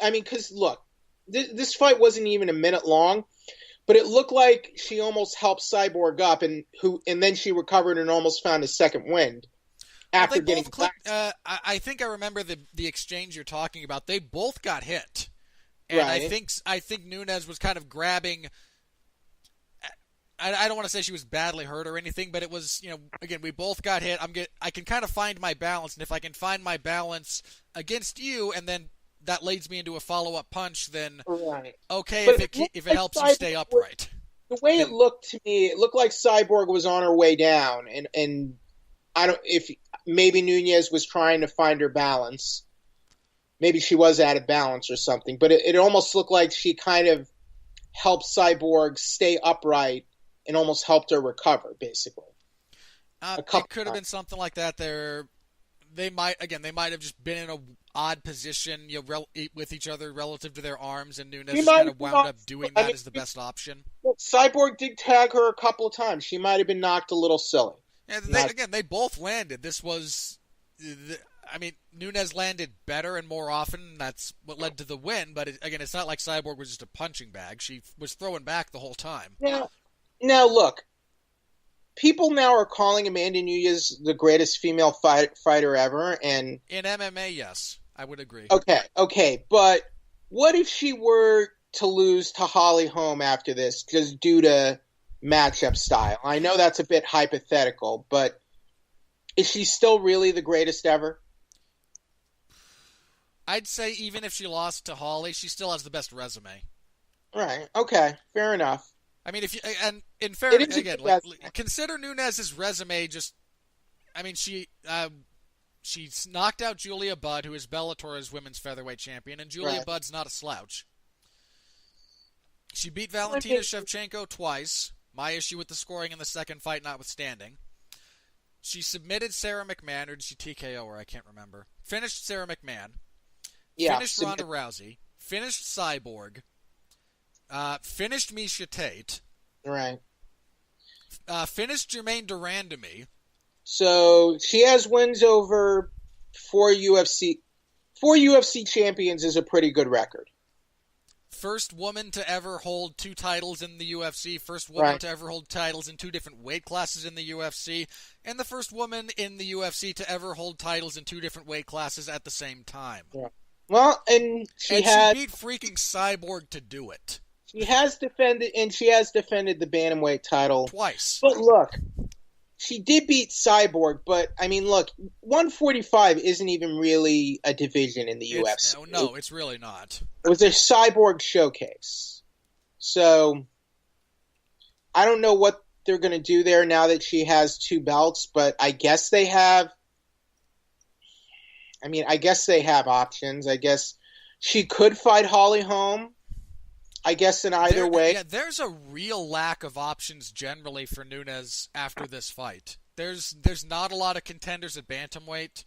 I mean, because, look, this fight wasn't even a minute long, but it looked like she almost helped Cyborg up, and then she recovered and almost found a second wind after getting I think I remember the exchange you're talking about. They both got hit, and right. I think Nunes was kind of grabbing. I don't want to say she was badly hurt or anything, but it was, again, we both got hit. I can kind of find my balance, and if I can find my balance against you, and then that leads me into a follow-up punch, then right. Okay, if it helps you stay upright. The way it looked to me, it looked like Cyborg was on her way down, and if maybe Nunes was trying to find her balance. Maybe she was out of balance or something, but it almost looked like she kind of helped Cyborg stay upright and almost helped her recover, basically. It could have been something like that. They might have just been in an odd position, with each other relative to their arms, and Nunes kind of wound up doing that as the best option. Cyborg did tag her a couple of times. She might have been knocked a little silly. Yeah, they both landed. This was I mean, Nunes landed better and more often. That's what led to the win. But again, it's not like Cyborg was just a punching bag. She was throwing back the whole time. Now look, people now are calling Amanda Nunes the greatest female fighter ever, and in MMA, yes, I would agree. Okay, but what if she were to lose to Holly Holm after this, just due to matchup style? I know that's a bit hypothetical, but is she still really the greatest ever? I'd say even if she lost to Holly, she still has the best resume. Right. Okay. Fair enough. I mean, if you and in fairness, again, consider Nunes' resume. Just, I mean, she's knocked out Julia Budd, who is Bellator's women's featherweight champion, and Julia Budd's not a slouch. She beat Valentina Shevchenko twice. My issue with the scoring in the second fight notwithstanding. She submitted Sarah McMahon, or did she TKO her? I can't remember. Finished Sarah McMahon. Yeah, finished Ronda Rousey. Finished Cyborg. Finished Miesha Tate. Right. Finished Jermaine Durandamy. So she has wins over four UFC champions is a pretty good record. First woman to ever hold 2 titles in the UFC. First woman to ever hold titles in 2 different weight classes in the UFC. And the first woman in the UFC to ever hold titles in 2 different weight classes at the same time. Yeah. Well, and she beat freaking Cyborg to do it. She has defended the bantamweight title twice. But look, she did beat Cyborg, but I mean, look, 145 isn't even really a division in the UFC. No, it's really not. It was a Cyborg showcase. So I don't know what they're going to do there now that she has 2 belts, but I guess they have options. I guess she could fight Holly Holm. I guess in either way. Yeah, there's a real lack of options generally for Nunes after this fight. There's not a lot of contenders at bantamweight.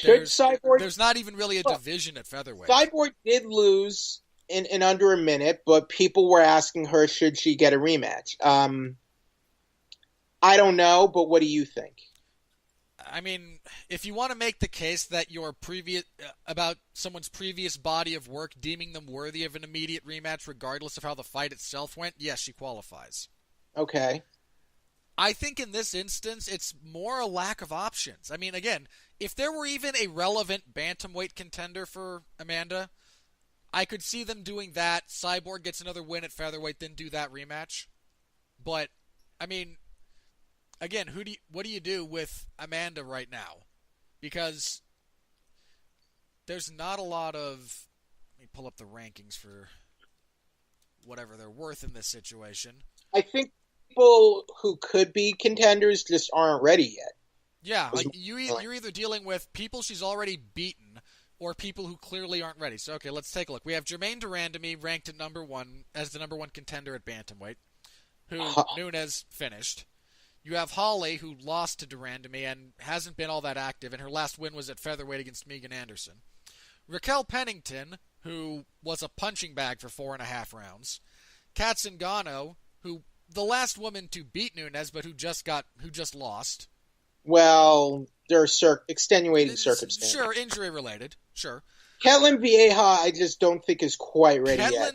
There's not even really a division at featherweight. Cyborg did lose in under a minute, but people were asking her, should she get a rematch? I don't know, but what do you think? I mean, if you want to make the case that about someone's previous body of work, deeming them worthy of an immediate rematch regardless of how the fight itself went, yes, she qualifies. Okay. I think in this instance, it's more a lack of options. I mean, again, if there were even a relevant bantamweight contender for Amanda, I could see them doing that. Cyborg gets another win at featherweight, then do that rematch. But, I mean, again, what do you do with Amanda right now? Because there's not a lot of... Let me pull up the rankings for whatever they're worth in this situation. I think people who could be contenders just aren't ready yet. Yeah, like you're either dealing with people she's already beaten or people who clearly aren't ready. So, okay, let's take a look. We have Jermaine Durandamy ranked at number 1 as the number 1 contender at bantamweight, who Nunes finished. You have Holly, who lost to Durandamy and hasn't been all that active, and her last win was at featherweight against Megan Anderson. Raquel Pennington, who was a punching bag for 4.5 rounds. Kat Zingano, who the last woman to beat Nunes, but who just lost. Well, there are extenuating circumstances. Sure, injury related. Sure. Ketlin Vieja, I just don't think is quite ready yet.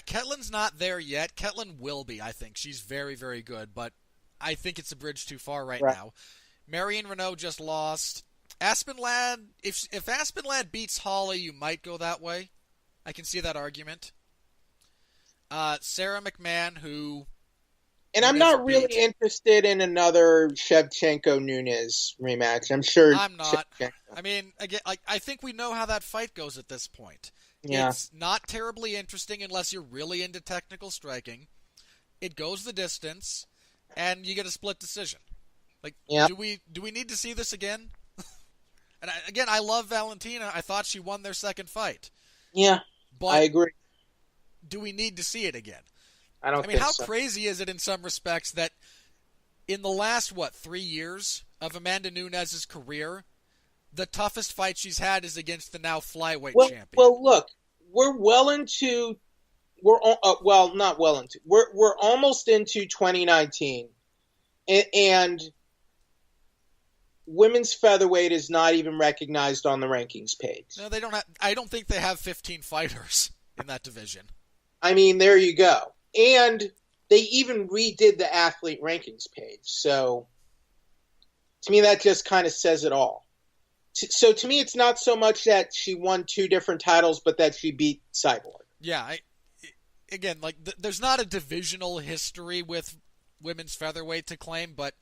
Ketlin's not there yet. Ketlin will be, I think. She's very, very good, but I think it's a bridge too far right now. Marion Renault just lost. Aspen Ladd, if Aspen Ladd beats Holly, you might go that way. I can see that argument. Sarah McMahon, who... And I'm not really interested in another Shevchenko-Nunes rematch. I'm sure... I'm not. I mean, again, I think we know how that fight goes at this point. Yeah. It's not terribly interesting unless you're really into technical striking. It goes the distance, and you get a split decision. Do we need to see this again? And I love Valentina. I thought she won their second fight. Yeah, but I agree. Do we need to see it again? I mean, how crazy is it in some respects that in the last, 3 years of Amanda Nunes' career, the toughest fight she's had is against the now flyweight champion? Well, look, we're almost into 2019, and women's featherweight is not even recognized on the rankings page. No, they don't have. I don't think they have 15 fighters in that division. I mean, there you go. And they even redid the athlete rankings page. So, to me, that just kind of says it all. So, to me, it's not so much that she won 2 different titles, but that she beat Cyborg. Yeah, there's not a divisional history with women's featherweight to claim, but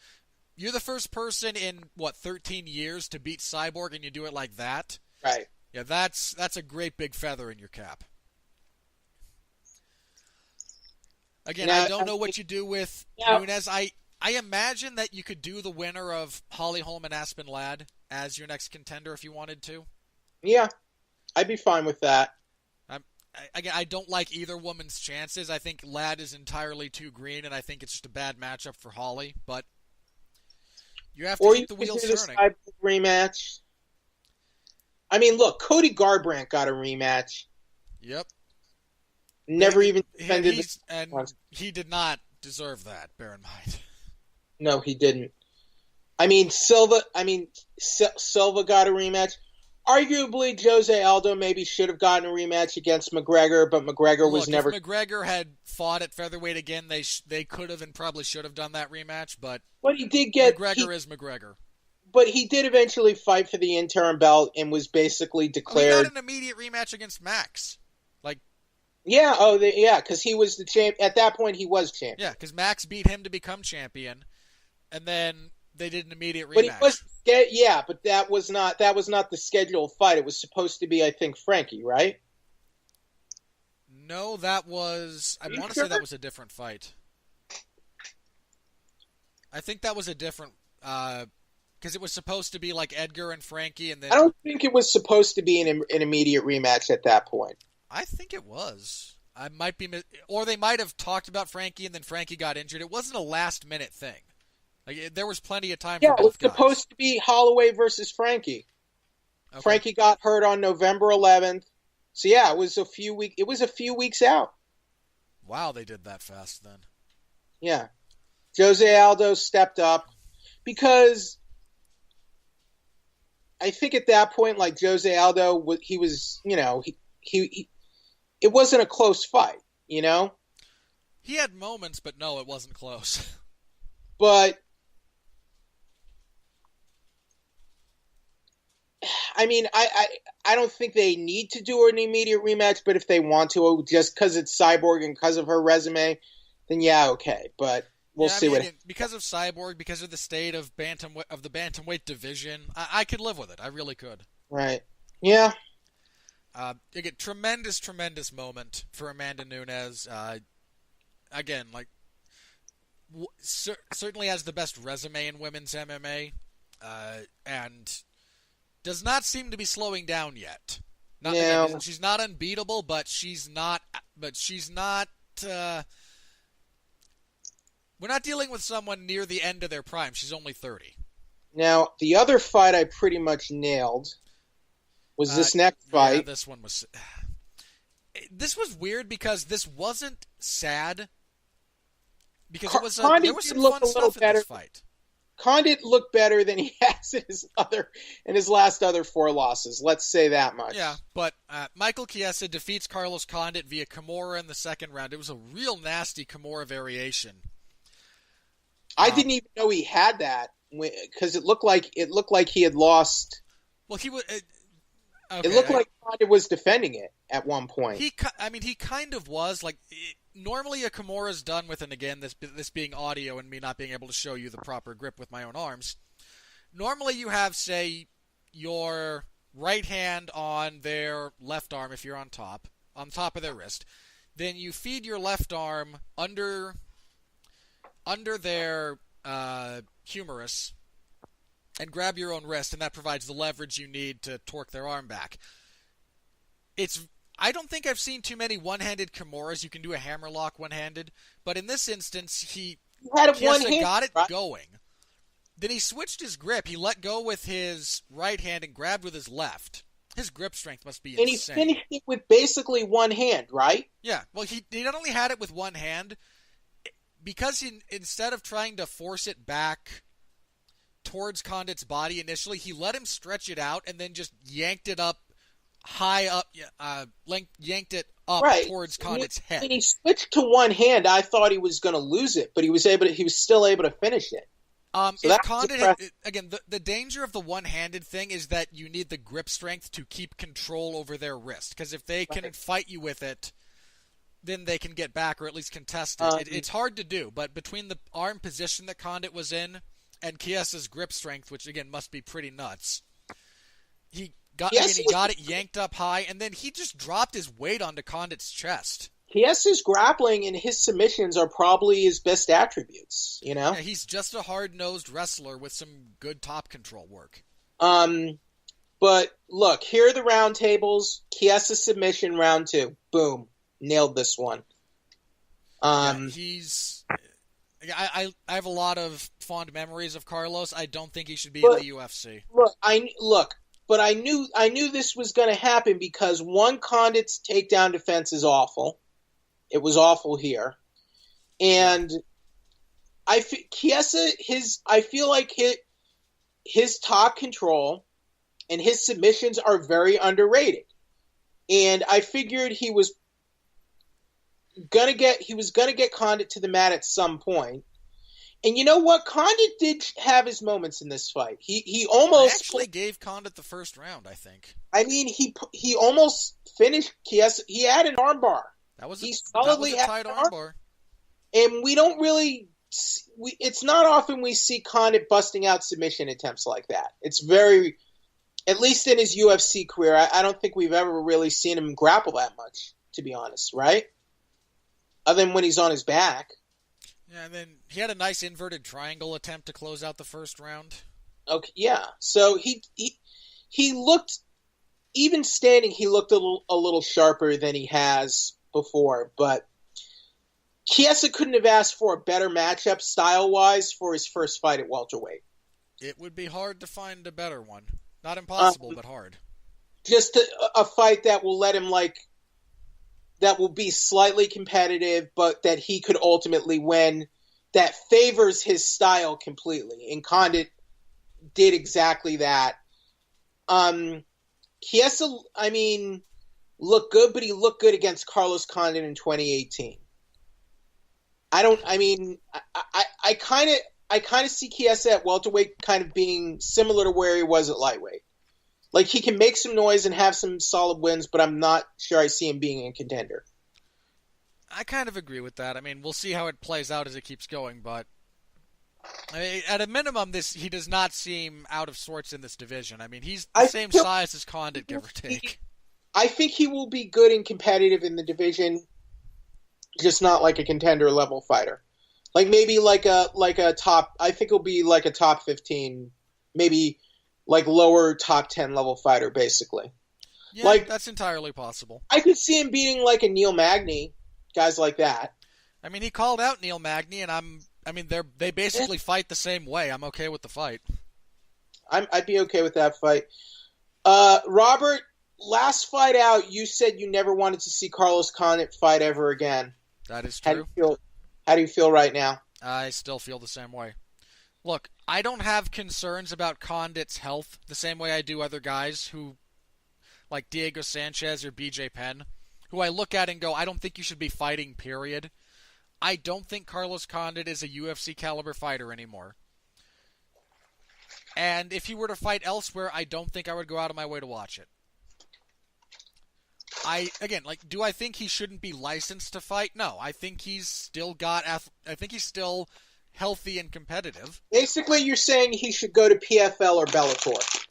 you're the first person in, 13 years to beat Cyborg, and you do it like that? Right. Yeah, that's a great big feather in your cap. Again, I don't know what you do with Nunes. I imagine that you could do the winner of Holly Holm and Aspen Ladd as your next contender if you wanted to. Yeah, I'd be fine with that. I don't like either woman's chances. I think Ladd is entirely too green, and I think it's just a bad matchup for Holly. But you have to keep the wheels turning. Rematch. I mean, look, Cody Garbrandt got a rematch. Yep. Never even defended and he did not deserve that, bear in mind. No, he didn't. I mean, Silva got a rematch. Arguably, Jose Aldo maybe should have gotten a rematch against McGregor, but McGregor was never... If McGregor had fought at featherweight again, they could have and probably should have done that rematch, but he did get... McGregor is McGregor. But he did eventually fight for the interim belt and was basically declared... He got an immediate rematch against Max. Because he was the champ. At that point, he was champion. Yeah, because Max beat him to become champion, and then they did an immediate rematch. But that was not the scheduled fight. It was supposed to be, I think, Frankie, right? No, that was... I want to say that was a different fight. I think that was a different... because it was supposed to be like Edgar and Frankie, and then... I don't think it was supposed to be an immediate rematch at that point. I think it was. I might be... Or they might have talked about Frankie, and then Frankie got injured. It wasn't a last-minute thing. There was plenty of time for both guys. Yeah, it was supposed to be Holloway versus Frankie. Okay. Frankie got hurt on November 11th. So, yeah, it was a few weeks out. Wow, they did that fast then. Yeah. Jose Aldo stepped up because I think at that point, like Jose Aldo, he was, it wasn't a close fight, He had moments, but no, it wasn't close. But, I mean, I don't think they need to do an immediate rematch, but if they want to, just because it's Cyborg and because of her resume, then yeah, okay. But we'll see what... Because of Cyborg, because of the state of the bantamweight division, I could live with it. I really could. Right. Yeah. Again, tremendous moment for Amanda Nunes. Again, certainly has the best resume in women's MMA, and does not seem to be slowing down yet. Again, she's not unbeatable, but she's not. We're not dealing with someone near the end of their prime. She's only 30. Now, the other fight I pretty much nailed was this next fight. Yeah, this one was... This was weird because this wasn't sad. Because there was some fun stuff in this fight. Condit looked better than he has in his last 4 losses. Let's say that much. Yeah, but Michael Chiesa defeats Carlos Condit via Kimura in the second round. It was a real nasty Kimura variation. I didn't even know he had that because it looked like he had lost. Well, he was. Okay, it looked like Condit was defending it at one point. He kind of was. Normally a Kimura is done with, and again, this being audio and me not being able to show you the proper grip with my own arms. Normally you have, say, your right hand on their left arm if you're on top of their wrist. Then you feed your left arm under their humerus and grab your own wrist, and that provides the leverage you need to torque their arm back. I don't think I've seen too many one-handed Kimuras. You can do a hammerlock one-handed, but in this instance, he got it going. Then he switched his grip. He let go with his right hand and grabbed with his left. His grip strength must be insane. And he finished it with basically one hand, right? Yeah. Well, he not only had it with one hand, because instead of trying to force it back towards Condit's body initially. He let him stretch it out and then just yanked it up high up, yanked it up towards Condit's head. When he switched to one hand, I thought he was going to lose it, but he was still able to finish it. If Condit, again, the danger of the one-handed thing is that you need the grip strength to keep control over their wrist. Because if they can fight you with it, then they can get back or at least contest it. It's hard to do, but between the arm position that Condit was in and Chiesa's grip strength, which again must be pretty nuts, he got it yanked up high, and then he just dropped his weight onto Condit's chest. Chiesa's grappling and his submissions are probably his best attributes, you know? Yeah, he's just a hard-nosed wrestler with some good top control work. But look, here are the round tables. Chiesa submission round 2. Boom. Nailed this one. I have a lot of fond memories of Carlos. I don't think he should be in the UFC. But I knew this was going to happen because one, Condit's takedown defense is awful. It was awful here, and I feel like his top control and his submissions are very underrated. And I figured he was gonna get Condit to the mat at some point. And you know what? Condit did have his moments in this fight. He almost actually gave Condit the first round, I think. I mean, he almost finished Chiesa. He had an armbar. That was a tight armbar. And we don't really... it's not often we see Condit busting out submission attempts like that. It's very... At least in his UFC career, I don't think we've ever really seen him grapple that much, to be honest, right? Other than when he's on his back. Yeah, and then he had a nice inverted triangle attempt to close out the first round. Okay, yeah. So he looked... Even standing, he looked a little sharper than he has before, but Chiesa couldn't have asked for a better matchup style-wise for his first fight at welterweight. It would be hard to find a better one. Not impossible, but hard. Just a fight that will let him, that will be slightly competitive, but that he could ultimately win, that favors his style completely. And Condit did exactly that. Chiesa, I mean... looked good, but he looked good against Carlos Condit in 2018. I kind of see Chiesa at welterweight kind of being similar to where he was at lightweight. Like, he can make some noise and have some solid wins, but I'm not sure I see him being a contender. I kind of agree with that. I mean, we'll see how it plays out as it keeps going, but at a minimum, he does not seem out of sorts in this division. I mean, he's the same size as Condit, give or take. I think he will be good and competitive in the division, just not like a contender level fighter. Like maybe like a top. I think he'll be like a top 15, maybe like lower top 10 level fighter, basically. Yeah, that's entirely possible. I could see him beating like a Neil Magny, guys like that. I mean, he called out Neil Magny, and they basically fight the same way. I'm okay with the fight. I'd be okay with that fight. Robert. Last fight out, you said you never wanted to see Carlos Condit fight ever again. That is true. How do you feel right now? I still feel the same way. Look, I don't have concerns about Condit's health the same way I do other guys who, like Diego Sanchez or BJ Penn, who I look at and go, I don't think you should be fighting, period. I don't think Carlos Condit is a UFC caliber fighter anymore. And if he were to fight elsewhere, I don't think I would go out of my way to watch it. Do I think he shouldn't be licensed to fight? No, I think he's still healthy and competitive. Basically, you're saying he should go to PFL or Bellator.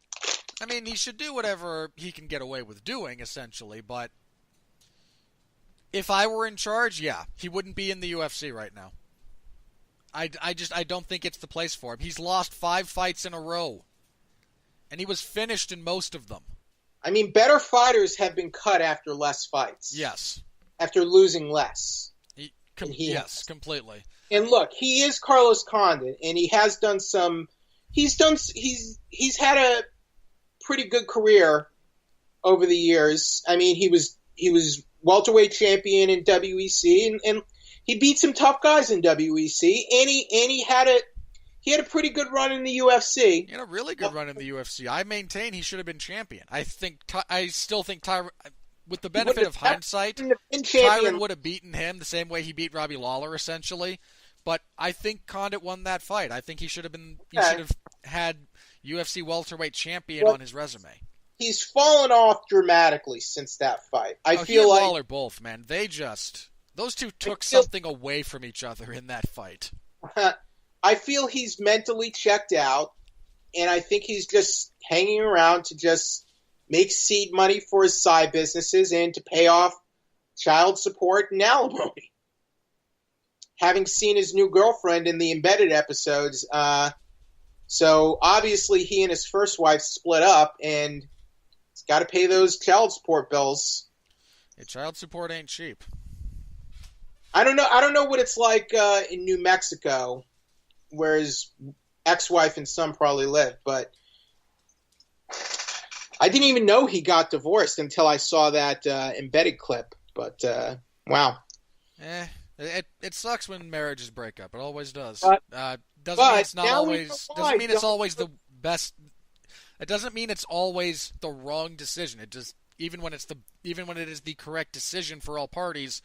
I mean, he should do whatever he can get away with doing, essentially, but if I were in charge, yeah, he wouldn't be in the UFC right now. I don't think it's the place for him. He's lost 5 fights in a row, and he was finished in most of them. I mean, better fighters have been cut after less fights. Yes. After losing less. Yes, completely. And look, he is Carlos Condit, and he has done some. He's had a pretty good career over the years. I mean, he was welterweight champion in WEC, and he beat some tough guys in WEC, and he He had a pretty good run in the UFC. He had a really good run in the UFC. I maintain he should have been champion. I still think Tyron, with the benefit of hindsight, Tyron would have beaten him the same way he beat Robbie Lawler, essentially. But I think Condit won that fight. I think he should have been. He should have had UFC welterweight champion on his resume. He's fallen off dramatically since that fight. I feel he like and Lawler both, man. Those two took something away from each other in that fight. I feel he's mentally checked out, and I think he's just hanging around to just make seed money for his side businesses and to pay off child support and alimony. Having seen his new girlfriend in the Embedded episodes, so obviously he and his first wife split up, and he's got to pay those child support bills. Yeah, child support ain't cheap. I don't know what it's like in New Mexico, where his ex-wife and son probably live, but I didn't even know he got divorced until I saw that Embedded clip. But wow. It sucks when marriages break up. It always does. Doesn't mean it's always the best. It doesn't mean it's always the wrong decision. It just even when it is the correct decision for all parties,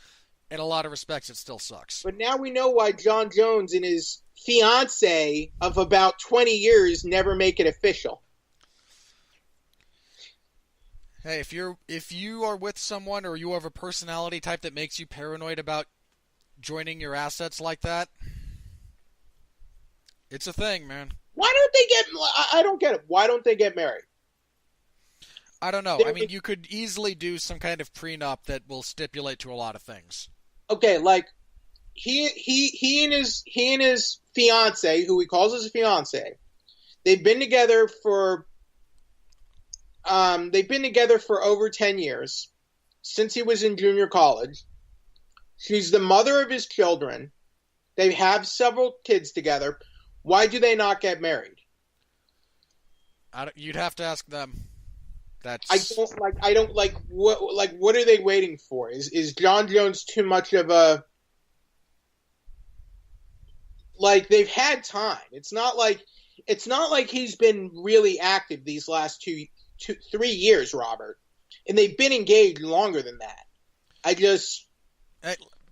in a lot of respects, it still sucks. But now we know why Jon Jones and his fiance of about 20 years never make it official. Hey, if you are with someone or you have a personality type that makes you paranoid about joining your assets like that, it's a thing, man. Why don't they get... I don't get it. Why don't they get married? I don't know. I mean, you could easily do some kind of prenup that will stipulate to a lot of things. Okay, like he and his fiance, who he calls his fiance, they've been together for over 10 years, since he was in junior college. She's the mother of his children. They have several kids together. Why do they not get married? You'd have to ask them. What are they waiting for? Is Jon Jones too much of a... Like, they've had time. It's not like he's been really active these last 3 years, Robert. And they've been engaged longer than that.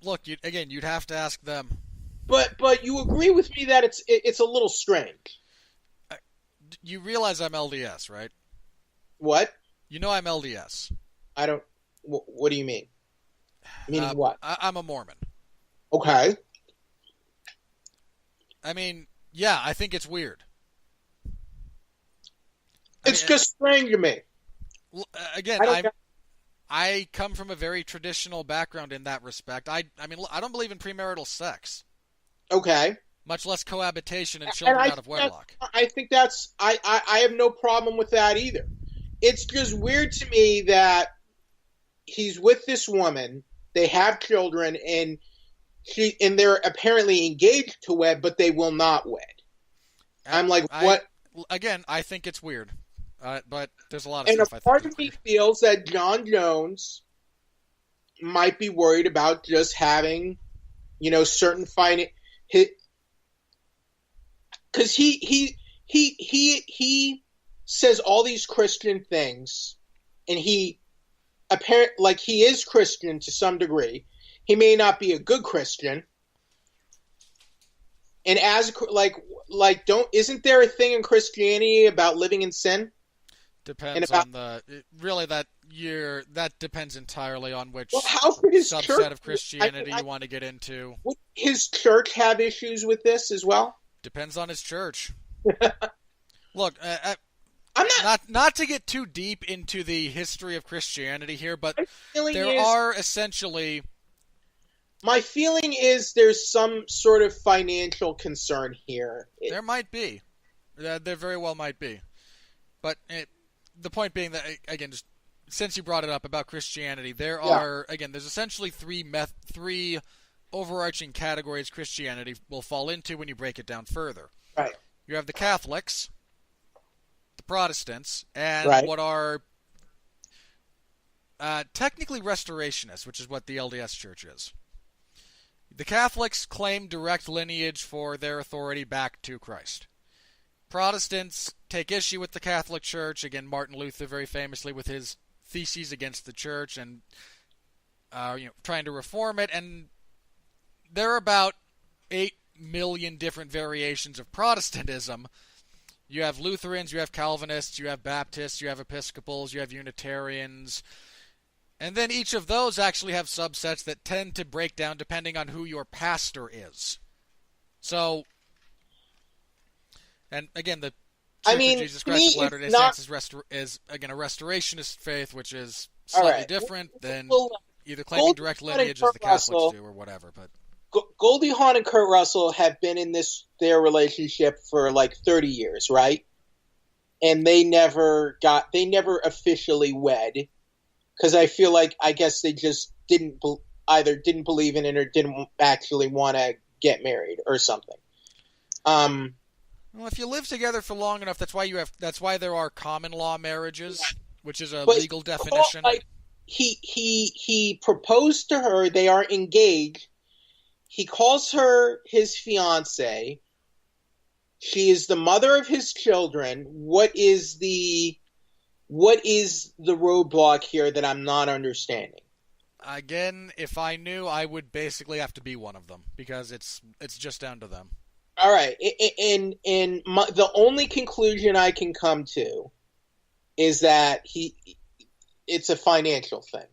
Look, you'd have to ask them. But you agree with me that it's a little strange. You realize I'm LDS, right? What? You know I'm LDS. I don't... What do you mean? Meaning what? I'm a Mormon. Okay. I mean, yeah, I think it's weird. It's just strange to me. Again, I come from a very traditional background in that respect. I mean, I don't believe in premarital sex. Okay. Much less cohabitation and children out of wedlock. I think that's... I have no problem with that either. It's just weird to me that he's with this woman, they have children, and they're apparently engaged to wed, but they will not wed. I'm like, what? Again, I think it's weird. But there's a lot of stuff I think. And a part of me feels that Jon Jones might be worried about just having, certain finance... Because he says all these Christian things, and he is Christian to some degree. He may not be a good Christian, and isn't there a thing in Christianity about living in sin? Depends on that depends entirely on which subset of Christianity you want to get into. Would his church have issues with this as well? Depends on his church. Look, I'm not to get too deep into the history of Christianity here, but are essentially... My feeling is there's some sort of financial concern here. There might be. There very well might be. But the point being that, again, just since you brought it up about Christianity, there's essentially three overarching categories Christianity will fall into when you break it down further. Right. You have the Catholics, the Protestants, and what are technically restorationists, which is what the LDS Church is. The Catholics claim direct lineage for their authority back to Christ. Protestants take issue with the Catholic Church. Again, Martin Luther very famously with his theses against the Church and trying to reform it. And there are about 8 million different variations of Protestantism. You have Lutherans, you have Calvinists, you have Baptists, you have Episcopals, you have Unitarians. And then each of those actually have subsets that tend to break down depending on who your pastor is. So, and again, the Church of Jesus Christ of Latter-day Saints is again a restorationist faith, which is slightly different than either claiming direct lineage as the Catholics do or whatever. But Goldie Hawn and Kurt Russell have been in their relationship for like 30 years, right? And they never officially wed because I guess they just either didn't believe in it or didn't actually want to get married or something. Well, if you live together for long enough, that's why there are common law marriages, which is a legal definition. Like he proposed to her, they are engaged. He calls her his fiancée. She is the mother of his children. What is the roadblock here that I'm not understanding? Again, if I knew, I would basically have to be one of them because it's just down to them. All right, the only conclusion I can come to is that it's a financial thing.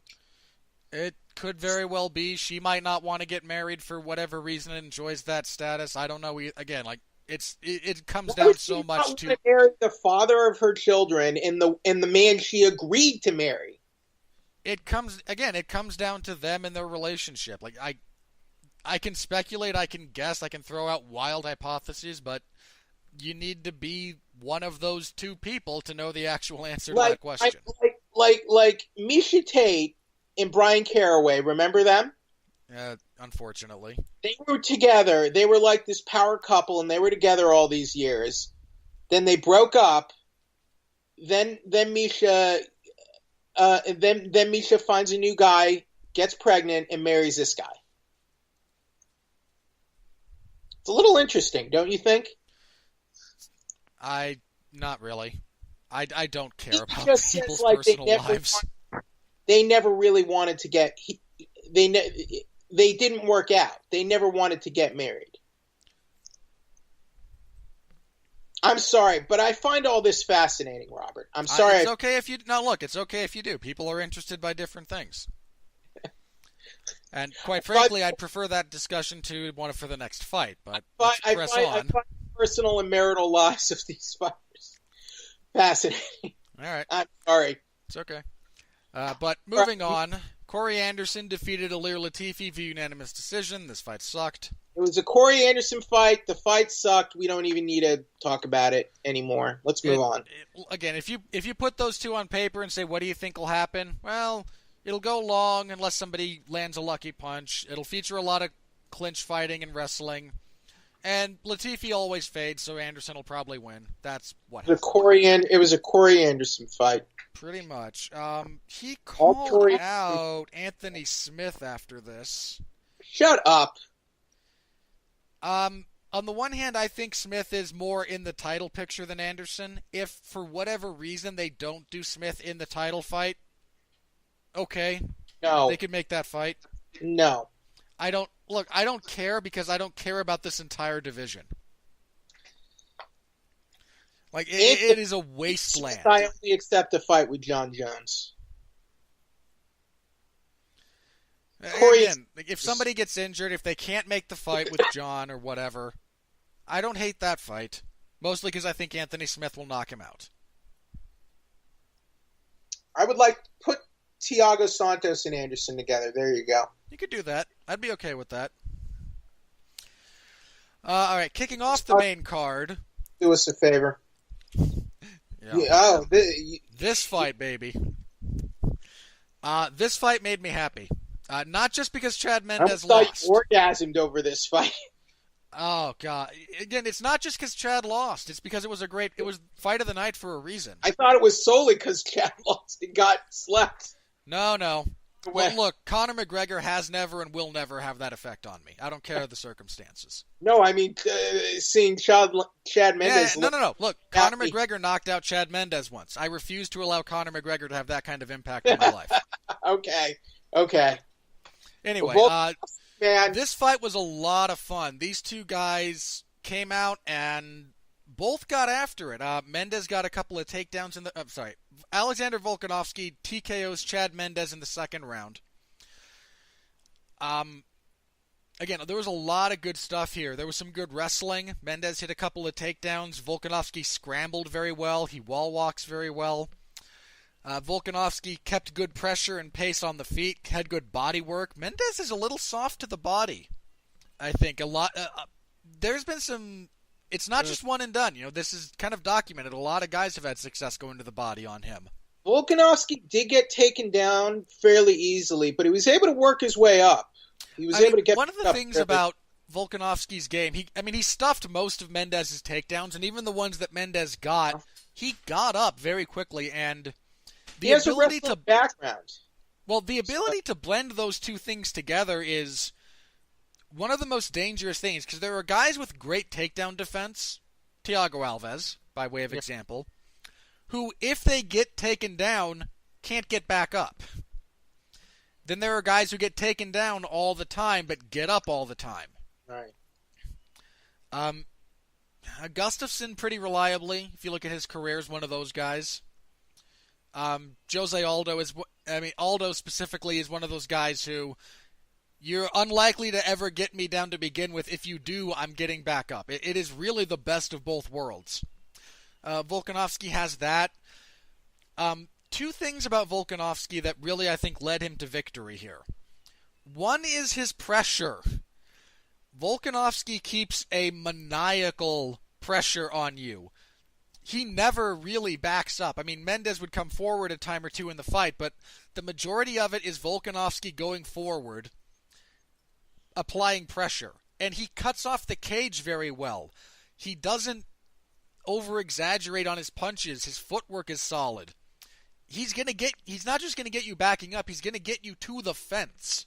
It could very well be. She might not want to get married for whatever reason and enjoys that status. I don't know. Again, like it comes down so much to marry the father of her children and the man she agreed to marry. It comes down to them and their relationship. Like I can speculate, I can guess, I can throw out wild hypotheses, but you need to be one of those two people to know the actual answer to that question. Like Misha Tate and Brian Caraway, remember them? Unfortunately. They were together. They were like this power couple, and they were together all these years. Then they broke up. Then Misha finds a new guy, gets pregnant, and marries this guy. It's a little interesting, don't you think? Not really. I don't care about people's personal lives. They never really wanted to get. They didn't work out. They never wanted to get married. I'm sorry, but I find all this fascinating, Robert. I'm sorry. It's okay if you look. It's okay if you do. People are interested by different things. And quite frankly, I'd prefer that discussion to one for the next fight. But I find the personal and marital lives of these fighters fascinating. All right. I'm sorry. It's okay. But moving on, Corey Anderson defeated Ilir Latifi via unanimous decision. This fight sucked. It was a Corey Anderson fight. The fight sucked. We don't even need to talk about it anymore. Let's move on. Again, if you put those two on paper and say, what do you think will happen? Well, it'll go long unless somebody lands a lucky punch. It'll feature a lot of clinch fighting and wrestling. And Latifi always fades, so Anderson will probably win. That's what happened. It was a Corey Anderson fight. Pretty much. He called out Anthony Smith after this. Shut up. On the one hand, I think Smith is more in the title picture than Anderson. If, for whatever reason, they don't do Smith in the title fight, okay. No. They could make that fight. No. I don't care because I don't care about this entire division. Like, it is a wasteland. I only accept a fight with Jon Jones. Again, if somebody gets injured, if they can't make the fight with Jon or whatever, I don't hate that fight. Mostly because I think Anthony Smith will knock him out. I would like to put Thiago Santos and Anderson together. There you go. You could do that. I'd be okay with that. All right, kicking off the main card. Do us a favor. Yeah. This fight, baby. This fight made me happy. Not just because Chad Mendes lost. I orgasmed over this fight. Oh, God. Again, it's not just because Chad lost. It's because it was fight of the night for a reason. I thought it was solely because Chad lost and got slept. No. Well, look, Conor McGregor has never and will never have that effect on me. I don't care the circumstances. No, I mean, seeing Chad Mendes. Yeah, no. Look, Conor McGregor knocked out Chad Mendes once. I refuse to allow Conor McGregor to have that kind of impact on my life. Okay. Anyway, man, this fight was a lot of fun. These two guys came out and both got after it. Mendes got a couple of takedowns in the... Alexander Volkanovski TKOs Chad Mendes in the second round. Again, there was a lot of good stuff here. There was some good wrestling. Mendes hit a couple of takedowns. Volkanovski scrambled very well. He wall walks very well. Volkanovski kept good pressure and pace on the feet, had good body work. Mendes is a little soft to the body, I think. A lot. There's been some... It's not just one and done. This is kind of documented. A lot of guys have had success going to the body on him. Volkanovski did get taken down fairly easily, but he was able to work his way up. He was able to get one of the things about Volkanovski's game, he stuffed most of Mendes' takedowns, and even the ones that Mendes got, he got up very quickly, and he has ability a background. Well, the ability to blend those two things together is one of the most dangerous things, because there are guys with great takedown defense, Thiago Alves, by way of example, who, if they get taken down, can't get back up. Then there are guys who get taken down all the time, but get up all the time. Right. Gustafsson, pretty reliably, if you look at his career, is one of those guys. Jose Aldo Aldo specifically is one of those guys who you're unlikely to ever get me down to begin with. If you do, I'm getting back up. It is really the best of both worlds. Volkanovski has that. Two things about Volkanovski that really, I think, led him to victory here. One is his pressure. Volkanovski keeps a maniacal pressure on you. He never really backs up. Mendes would come forward a time or two in the fight, but the majority of it is Volkanovski going forward, applying pressure. And he cuts off the cage very well. He doesn't over-exaggerate on his punches. His footwork is solid. He's not just going to get you backing up, he's going to get you to the fence,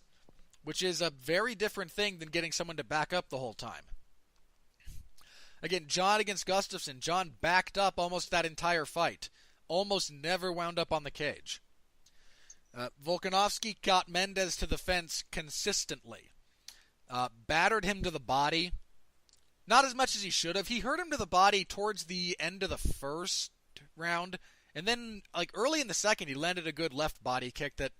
which is a very different thing than getting someone to back up the whole time. Again, Jon against Gustafsson. Jon backed up almost that entire fight. Almost never wound up on the cage. Volkanovski got Mendes to the fence consistently. Battered him to the body. Not as much as he should have. He hurt him to the body towards the end of the first round. And then, early in the second, he landed a good left body kick that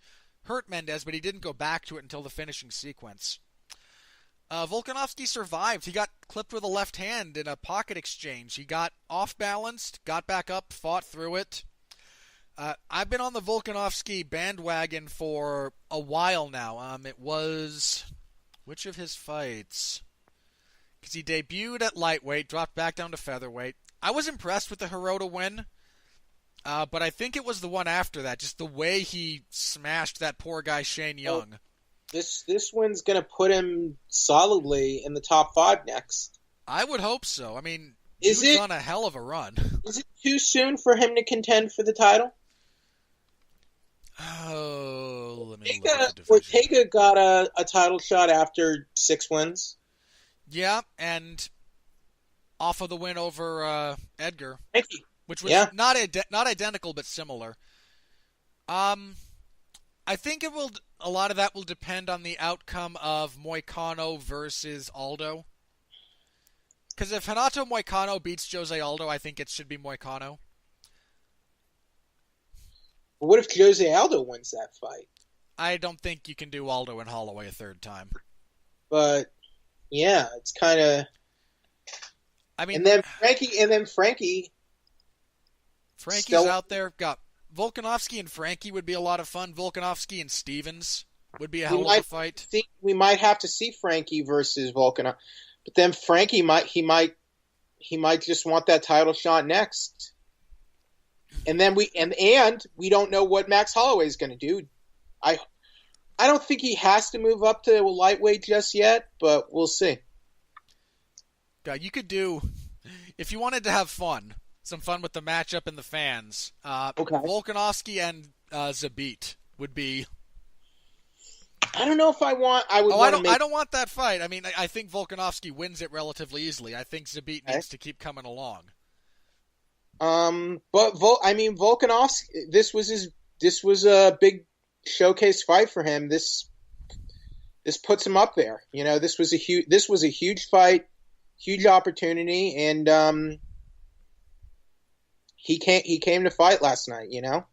hurt Mendes, but he didn't go back to it until the finishing sequence. Volkanovski survived. He got clipped with a left hand in a pocket exchange. He got off-balanced, got back up, fought through it. I've been on the Volkanovski bandwagon for a while now. It was... Which of his fights? Because he debuted at lightweight, dropped back down to featherweight. I was impressed with the Hirota win. But I think it was the one after that, just the way he smashed that poor guy Shane Young. This win's going to put him solidly in the top 5 next. I would hope so. He's on a hell of a run. Is it too soon for him to contend for the title? Oh, let me look at the division. Ortega got a title shot after 6 wins. Yeah, and off of the win over Edgar. Frankie. Which was not identical, but similar. I think a lot of that will depend on the outcome of Moicano versus Aldo. Because if Renato Moicano beats Jose Aldo, I think it should be Moicano. But what if Jose Aldo wins that fight? I don't think you can do Aldo and Holloway a third time. But yeah, it's kind of. And then Frankie. Frankie's out there. Got Volkanovski and Frankie would be a lot of fun. Volkanovski and Stevens would be a hell of a fight. We might have to see Frankie versus Volkanovski, but then Frankie might just want that title shot next. And then we don't know what Max Holloway is going to do. I don't think he has to move up to lightweight just yet, but we'll see. God, you could do, if you wanted to have fun, some fun with the matchup and the fans. Okay. Volkanovski and Zabit would be I don't know if I want. I would. I don't want that fight. I mean, I think Volkanovski wins it relatively easily. I think Zabit needs to keep coming along. But Volkanovski. This was a big showcase fight for him. This puts him up there. You know, this was a huge fight, huge opportunity, and he came to fight last night. You know.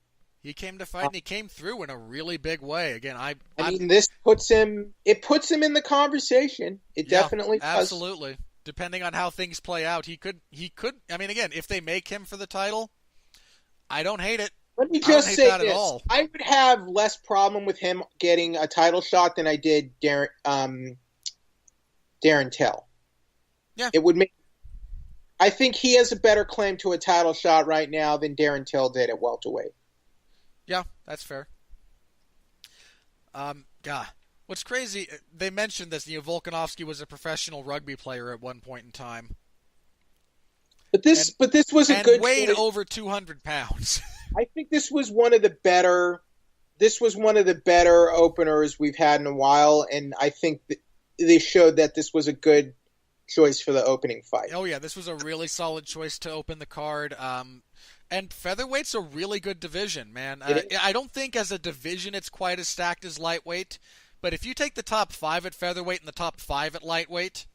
He came to fight, and he came through in a really big way. Again, I mean, this puts him in the conversation. It definitely does. Absolutely. Depending on how things play out, he could. I mean, again, if they make him for the title, I don't hate it. Let me just say this: at all. I would have less problem with him getting a title shot than I did Darren Till. Yeah, it would make. I think he has a better claim to a title shot right now than Darren Till did at welterweight. Yeah, that's fair. God, what's crazy? They mentioned this. You know, Volkanovski was a professional rugby player at one point in time. But this was a good. Weighed over 200 pounds. I think this was one of the better. This was one of the better openers we've had in a while, and I think they showed that this was a good choice for the opening fight. Oh yeah, this was a really solid choice to open the card. And featherweight's a really good division, man. I don't think as a division it's quite as stacked as lightweight, but if you take the top 5 at featherweight and the top 5 at lightweight,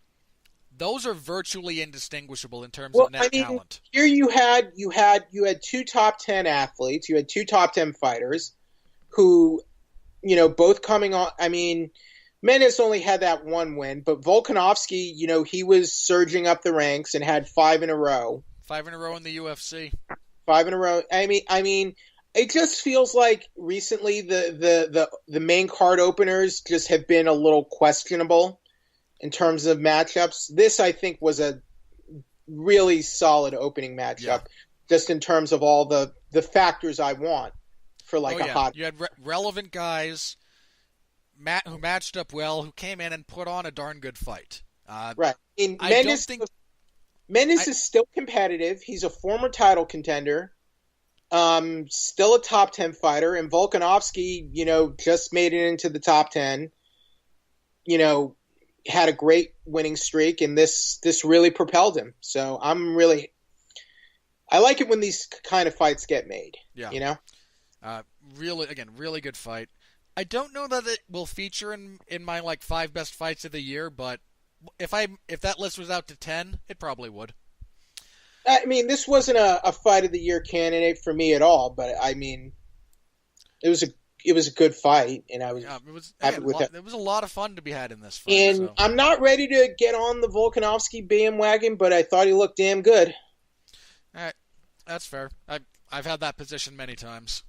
those are virtually indistinguishable in terms of net talent. Here you had 2 top 10 athletes, you had 2 top 10 fighters who, you know, both coming on. I mean, Menace only had that one win, but Volkanovski, you know, he was surging up the ranks and had 5 in a row. 5 in a row in the UFC. 5 in a row. I mean, it just feels like recently the main card openers just have been a little questionable in terms of matchups. This, I think, was a really solid opening matchup, just in terms of all the factors I want for hot. You had relevant guys who matched up well, who came in and put on a darn good fight. Right. Menace is still competitive. He's a former title contender, still a top 10 fighter, and Volkanovski, you know, just made it into the top 10. You know, had a great winning streak, and this really propelled him. So I like it when these kind of fights get made. Yeah. You know, really good fight. I don't know that it will feature in my 5 best fights of the year, but if that list was out to 10, it probably would. I mean, this wasn't a fight of the year candidate for me at all, but I mean, it was a good fight, and I was happy with it. There was a lot of fun to be had in this fight. And so. I'm not ready to get on the Volkanovski bandwagon, but I thought he looked damn good. All right, that's fair. I've had that position many times.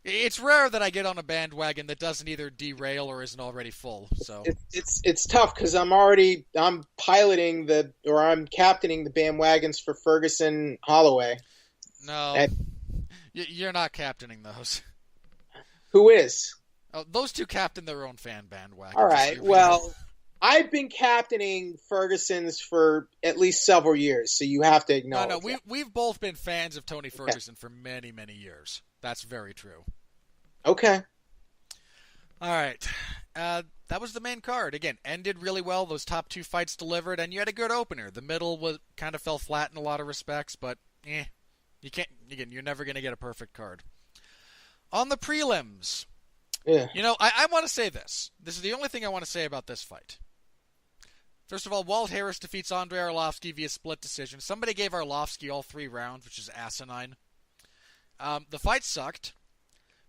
It's rare that I get on a bandwagon that doesn't either derail or isn't already full. So it's tough because I'm captaining the bandwagons for Ferguson Holloway. No, you're not captaining those. Who is? Oh, those two captain their own fan bandwagon. All right. Well, I've been captaining Ferguson's for at least several years, so you have to acknowledge. No, we've both been fans of Tony Ferguson for many, many years. That's very true. Okay. All right. That was the main card. Again, ended really well. Those top 2 fights delivered, and you had a good opener. The middle kind of fell flat in a lot of respects, but you can't. Again, you're never going to get a perfect card. On the prelims, you know, I want to say this. This is the only thing I want to say about this fight. First of all, Walt Harris defeats Andrei Arlovsky via split decision. Somebody gave Arlovsky all 3 rounds, which is asinine. The fight sucked,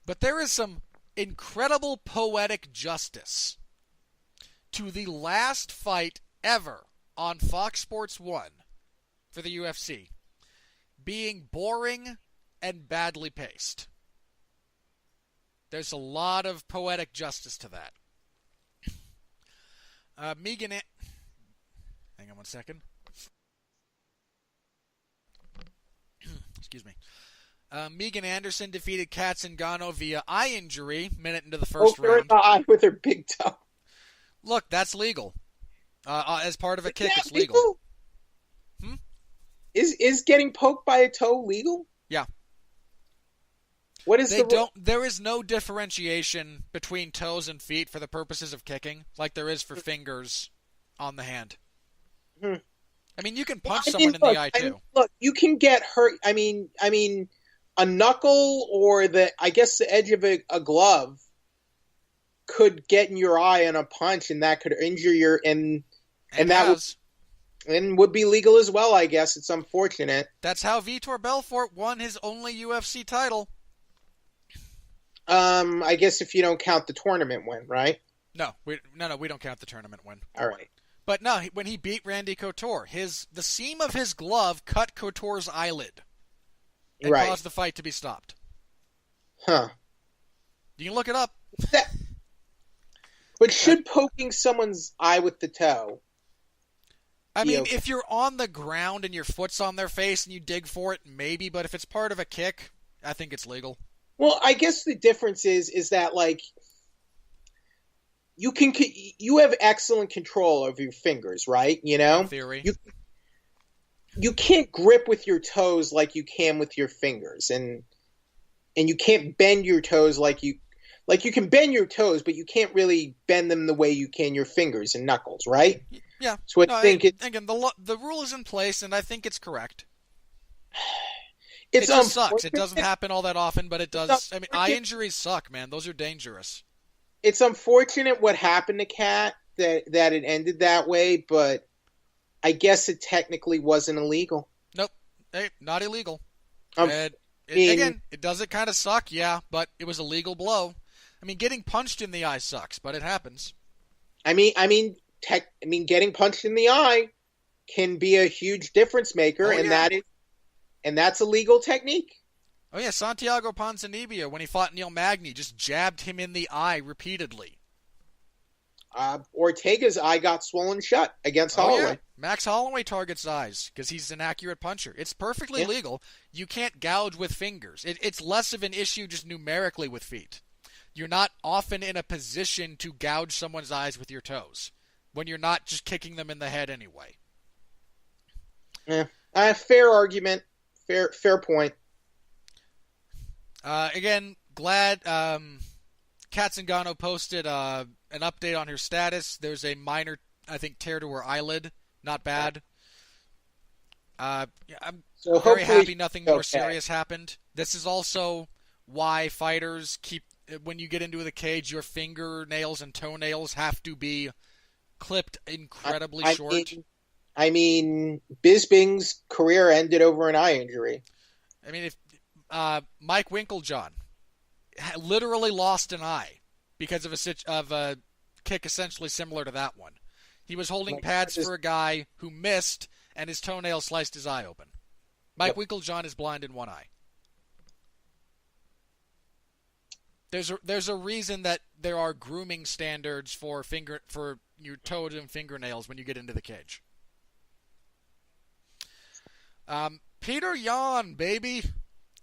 but there is some incredible poetic justice to the last fight ever on Fox Sports 1 for the UFC being boring and badly paced. There's a lot of poetic justice to that. Hang on one second. Excuse me. Megan Anderson defeated Kat Zingano via eye injury minute into the first round. In the eye with her big toe. Look, that's legal. As part of a kick, it's legal. Is getting poked by a toe legal? Yeah. What is There is no differentiation between toes and feet for the purposes of kicking, like there is for fingers on the hand. Hmm. I mean, you can punch someone in the eye too. Look, you can get hurt. I mean, a knuckle or the edge of a glove could get in your eye on a punch, and that could injure your and that would be legal as well. I guess it's unfortunate. That's how Vitor Belfort won his only UFC title. I guess if you don't count the tournament win, right? No, we don't count the tournament win. All right. But no, when he beat Randy Couture, the seam of his glove cut Couture's eyelid and caused the fight to be stopped. Huh. You can look it up. But should poking someone's eye with the toe? I mean, if you're on the ground and your foot's on their face and you dig for it, maybe. But if it's part of a kick, I think it's legal. Well, I guess the difference is that, like, you have excellent control over your fingers, right? You know? In theory. You can't grip with your toes like you can with your fingers, and you can't bend your toes like you can bend your toes, but you can't really bend them the way you can your fingers and knuckles, right? Yeah. So I think again, the rule is in place, and I think it's correct. It just sucks. It doesn't happen all that often, but it does. I mean, eye injuries suck, man. Those are dangerous. It's unfortunate what happened to Kat, that it ended that way, but I guess it technically wasn't illegal. Nope. Hey, not illegal. Again, it does kind of suck, yeah, but it was a legal blow. I mean, getting punched in the eye sucks, but it happens. I mean, getting punched in the eye can be a huge difference maker, and that's a legal technique. Oh yeah, Santiago Ponzinibbio, when he fought Neil Magny, just jabbed him in the eye repeatedly. Ortega's eye got swollen shut against Holloway. Yeah. Max Holloway targets eyes because he's an accurate puncher. It's perfectly legal. You can't gouge with fingers. It's less of an issue just numerically with feet. You're not often in a position to gouge someone's eyes with your toes when you're not just kicking them in the head anyway. Yeah, fair argument. Fair point. Again, glad Kat Zingano posted an update on her status. There's a minor, I think, tear to her eyelid. Not bad. I'm very happy nothing more serious happened. This is also why fighters keep, when you get into the cage, your fingernails and toenails have to be clipped incredibly short. I mean, Bisping's career ended over an eye injury. I mean, if Mike Winklejohn literally lost an eye because of a kick essentially similar to that one. He was holding pads for a guy who missed, and his toenail sliced his eye open. Mike Winklejohn is blind in one eye. There's a reason that there are grooming standards for your toes and fingernails when you get into the cage. Peter Yan, baby.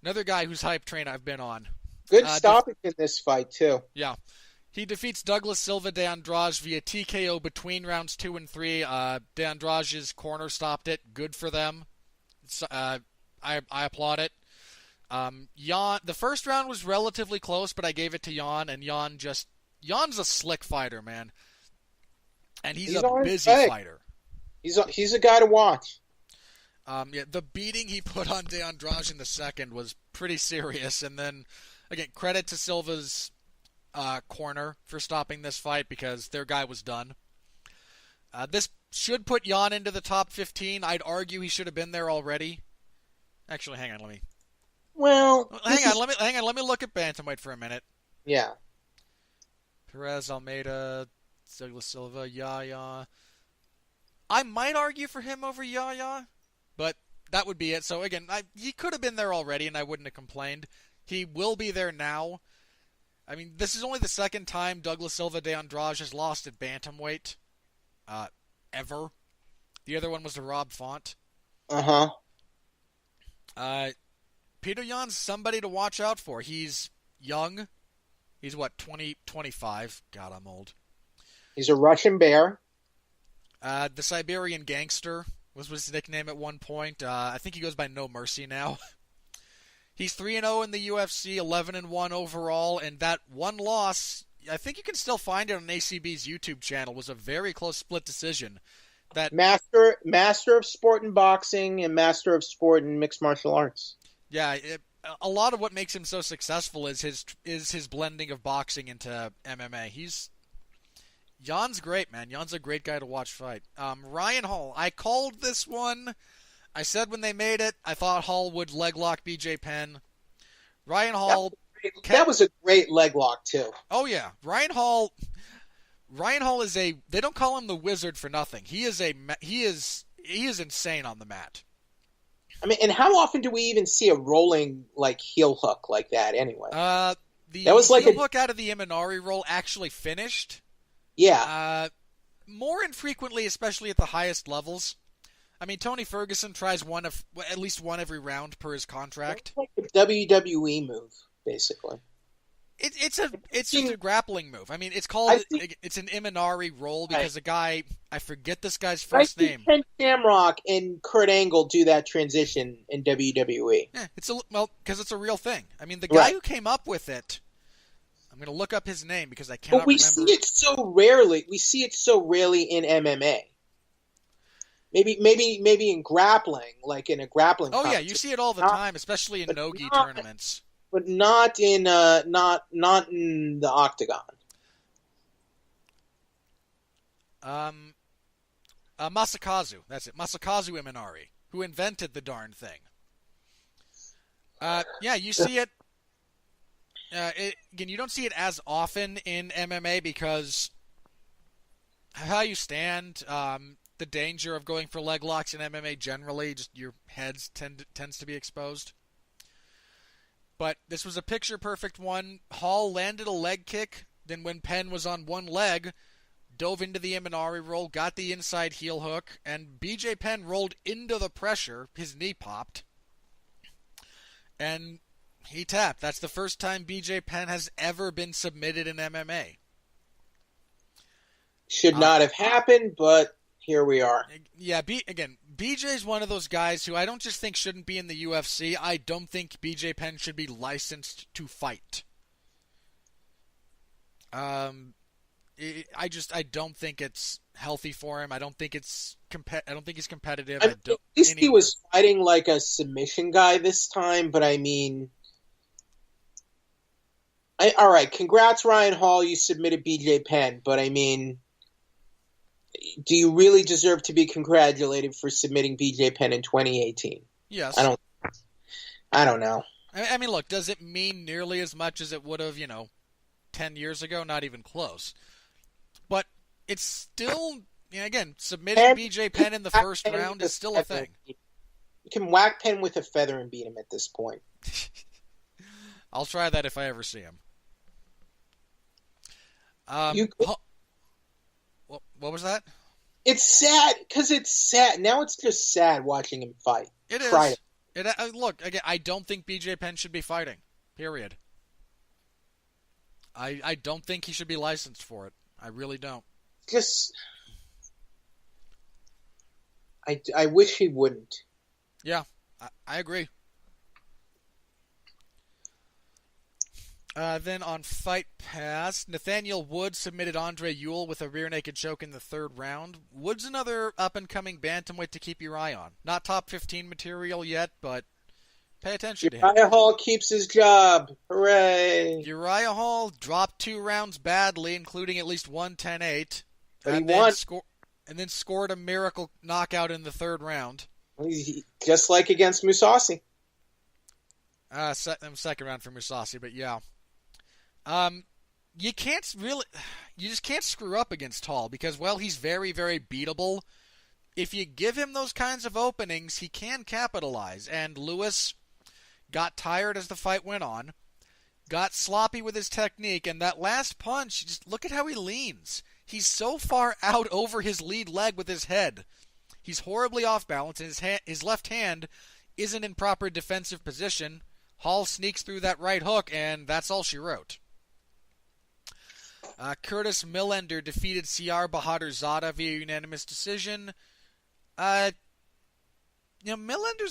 Another guy whose hype train I've been on. Good stoppage in this fight, too. Yeah. He defeats Douglas Silva de Andrade via TKO between rounds 2 and 3. De Andrade's corner stopped it. Good for them. I applaud it. Yan, the first round was relatively close, but I gave it to Yan, and Yan's a slick fighter, man. And he's a busy fighter. He's a guy to watch. The beating he put on De Andrade in the second was pretty serious. And then, again, credit to Silva's corner for stopping this fight because their guy was done. This should put Yan into the top 15. I'd argue he should have been there already. Actually, hang on, let me look at bantamweight for a minute. Yeah. Perez, Almeida, Douglas Silva, Yaya. I might argue for him over Yaya. But that would be it. So, again, he could have been there already, and I wouldn't have complained. He will be there now. I mean, this is only the second time Douglas Silva de Andrade has lost at bantamweight ever. The other one was to Rob Font. Uh-huh. Peter Yan's somebody to watch out for. He's young. He's, 25? God, I'm old. He's a Russian bear. The Siberian Gangster was his nickname at one point. I think he goes by No Mercy now. He's 3-0 in the UFC, 11-1 overall, and that one loss, I think you can still find it on ACB's YouTube channel, was a very close split decision. That master of sport and boxing and master of sport and mixed martial arts. Yeah, a lot of what makes him so successful is his blending of boxing into MMA. Jan's great, man. Jan's a great guy to watch fight. Ryan Hall, I called this one. I said when they made it, I thought Hall would leg lock BJ Penn. Ryan Hall. That was a great leg lock too. Oh yeah, Ryan Hall is a. They don't call him the Wizard for nothing. He is insane on the mat. I mean, and how often do we even see a rolling like heel hook like that anyway? That was like heel hook out of the Imanari roll actually finished. Yeah. More infrequently, especially at the highest levels. I mean, Tony Ferguson tries at least one every round per his contract. It's like a WWE move, basically. It's just a grappling move. I mean, it's an Imanari roll because a guy, I forget this guy's first name. Ken Shamrock and Kurt Angle do that transition in WWE. Yeah, because it's a real thing. I mean, the guy who came up with it. I'm going to look up his name because I cannot remember. See it so rarely. We see it so rarely in MMA. Maybe in grappling, like in a grappling. Oh yeah, you see it all the time, especially in no-gi tournaments. But not in the octagon. Masakazu, that's it. Masakazu Imanari, who invented the darn thing. Yeah, you see it. Again, you don't see it as often in MMA because how you stand, the danger of going for leg locks in MMA generally, just your heads tends to be exposed. But this was a picture-perfect one. Hall landed a leg kick, then when Penn was on one leg, dove into the Imanari roll, got the inside heel hook, and BJ Penn rolled into the pressure. His knee popped. And he tapped. That's the first time BJ Penn has ever been submitted in MMA. Should not have happened, but here we are. Yeah, BJ's one of those guys who I don't just think shouldn't be in the UFC. I don't think BJ Penn should be licensed to fight. I don't think it's healthy for him. I don't think he's competitive. At least he was fighting like a submission guy this time, but I mean, all right, congrats Ryan Hall, you submitted BJ Penn, but I mean, do you really deserve to be congratulated for submitting BJ Penn in 2018? Yes. I don't know. I mean, look, does it mean nearly as much as it would have, 10 years ago? Not even close. But it's still, again, submitting BJ Penn in the first round is still a thing. You can whack Penn with a feather and beat him at this point. I'll try that if I ever see him. What was that? It's sad because it's sad. Now it's just sad watching him fight. It is. Look, again, I don't think BJ Penn should be fighting. Period. I don't think he should be licensed for it. I really don't. I wish he wouldn't. Yeah, I agree. Then on Fight Pass, Nathaniel Wood submitted Andre Ewell with a rear naked choke in the third round. Wood's another up-and-coming bantamweight to keep your eye on. Not top 15 material yet, but pay attention to him. Uriah Hall keeps his job. Hooray! Uriah Hall dropped 2 rounds badly, including at least one 10-8. But he won. And then scored a miracle knockout in the third round. Just like against Mousasi. Second round for Mousasi, but yeah. You just can't screw up against Hall because, well, he's very, very beatable. If you give him those kinds of openings, he can capitalize. And Lewis got tired as the fight went on, got sloppy with his technique, and that last punch, just look at how he leans. He's so far out over his lead leg with his head. He's horribly off balance, and his left hand isn't in proper defensive position. Hall sneaks through that right hook, and that's all she wrote. Curtis Millender defeated Siar Bahadur Zada via unanimous decision. Millender's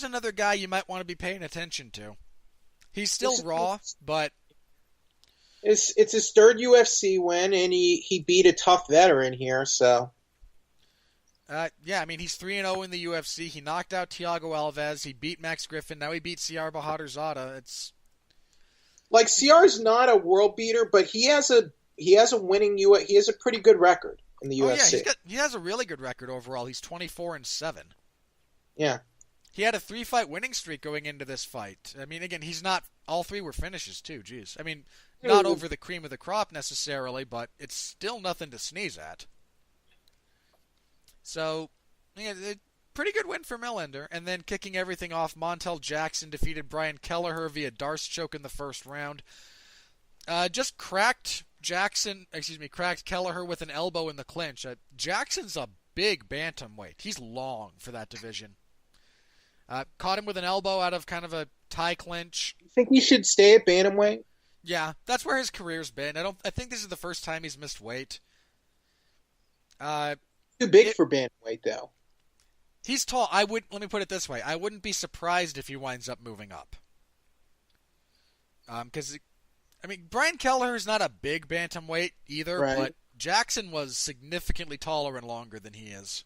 another guy you might want to be paying attention to. He's still raw, but it's his third UFC win, and he beat a tough veteran here. So yeah, I mean he's 3-0 in the UFC. He knocked out Thiago Alves. He beat Max Griffin. Now he beat Siar Bahadurzada. It's like CR's not a world beater, but he has a winning he has a pretty good record in the UFC. Yeah, he has a really good record overall. He's 24-7. Yeah. He had a 3-fight winning streak going into this fight. I mean, again, he's not. All 3 were finishes too. Jeez, I mean, not over the cream of the crop necessarily, but it's still nothing to sneeze at. So, yeah, pretty good win for Millender. And then kicking everything off, Montel Jackson defeated Brian Kelleher via Darce choke in the first round. Just cracked Kelleher with an elbow in the clinch. Jackson's a big bantamweight. He's long for that division. Caught him with an elbow out of kind of a tie clinch. You think he should stay at bantamweight? Yeah, that's where his career's been. I think this is the first time he's missed weight. Too big for bantamweight, though. He's tall. Let me put it this way. I wouldn't be surprised if he winds up moving up. Because, I mean, Brian Kelleher is not a big bantamweight either, right. But Jackson was significantly taller and longer than he is.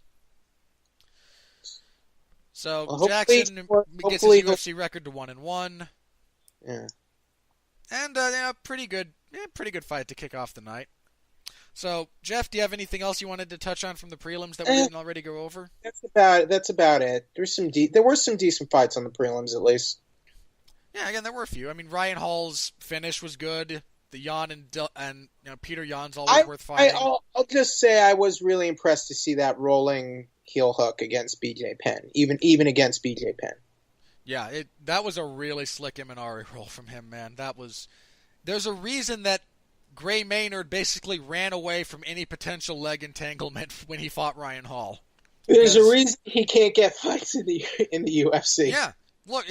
So Jackson gets his UFC record to 1-1. Yeah. And pretty good fight to kick off the night. So, Jeff, do you have anything else you wanted to touch on from the prelims that we didn't already go over? That's about it. There were some decent fights on the prelims, at least. Yeah, again, there were a few. I mean, Ryan Hall's finish was good. The Jan and Peter Yan's always worth fighting. I'll just say I was really impressed to see that rolling heel hook against BJ Penn, even against BJ Penn. Yeah, that was a really slick Imanari roll from him, man. There's a reason that Gray Maynard basically ran away from any potential leg entanglement when he fought Ryan Hall. There's a reason he can't get fights in the UFC. Yeah, look,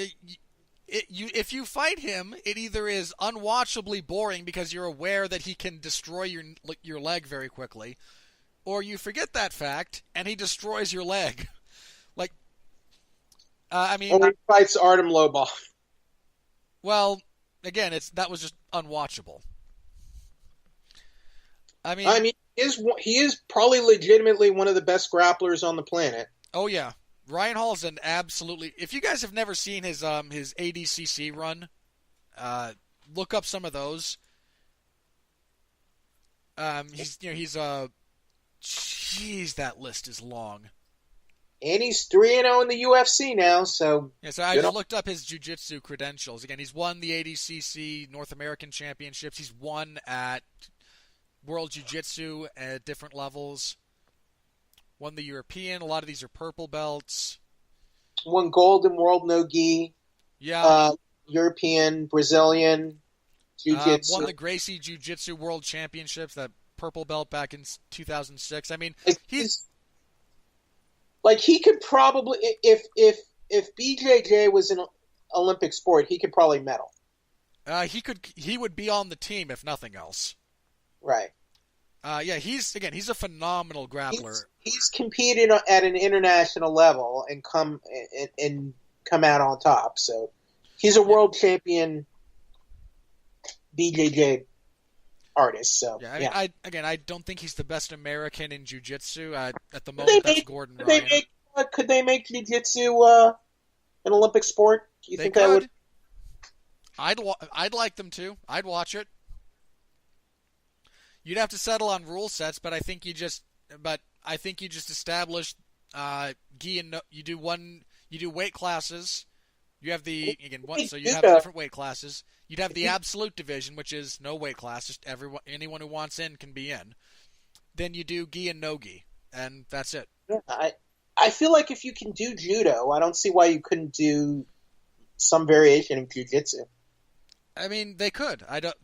if you fight him, it either is unwatchably boring because you're aware that he can destroy your leg very quickly, or you forget that fact and he destroys your leg. I mean, or he fights Artem Lobov. Well, again, that was just unwatchable. I mean, he is probably legitimately one of the best grapplers on the planet. Oh yeah, Ryan Hall is an absolutely. If you guys have never seen his ADCC run, look up some of those. Jeez, that list is long. And he's 3-0 in the UFC now, so... Yeah, so I just looked up his jiu-jitsu credentials. Again, he's won the ADCC North American Championships. He's won at World Jiu-Jitsu at different levels. Won the European. A lot of these are purple belts. Won gold in World No-Gi. Yeah. European, Brazilian, Jiu-Jitsu. Won the Gracie Jiu-Jitsu World Championships, that purple belt back in 2006. I mean, he's... Like, he could probably, if BJJ was an Olympic sport, he could probably medal. He would be on the team if nothing else. Right. Yeah, he's a phenomenal grappler. He's competed at an international level and come out on top. So he's a world champion BJJ artist. So yeah, I mean, I don't think he's the best American in jiu-jitsu. At the moment, that's Gordon Ryan. Could they make jiu-jitsu an Olympic sport? Do you think that would? I'd like them to. I'd watch it. You'd have to settle on rule sets, but I think you just establish gi and you do weight classes. You have so you have different weight classes. You'd have the absolute division, which is no weight class, just anyone who wants in can be in. Then you do gi and no gi, and that's it. I feel like if you can do judo, I don't see why you couldn't do some variation of jiu-jitsu. I mean, they could. I don't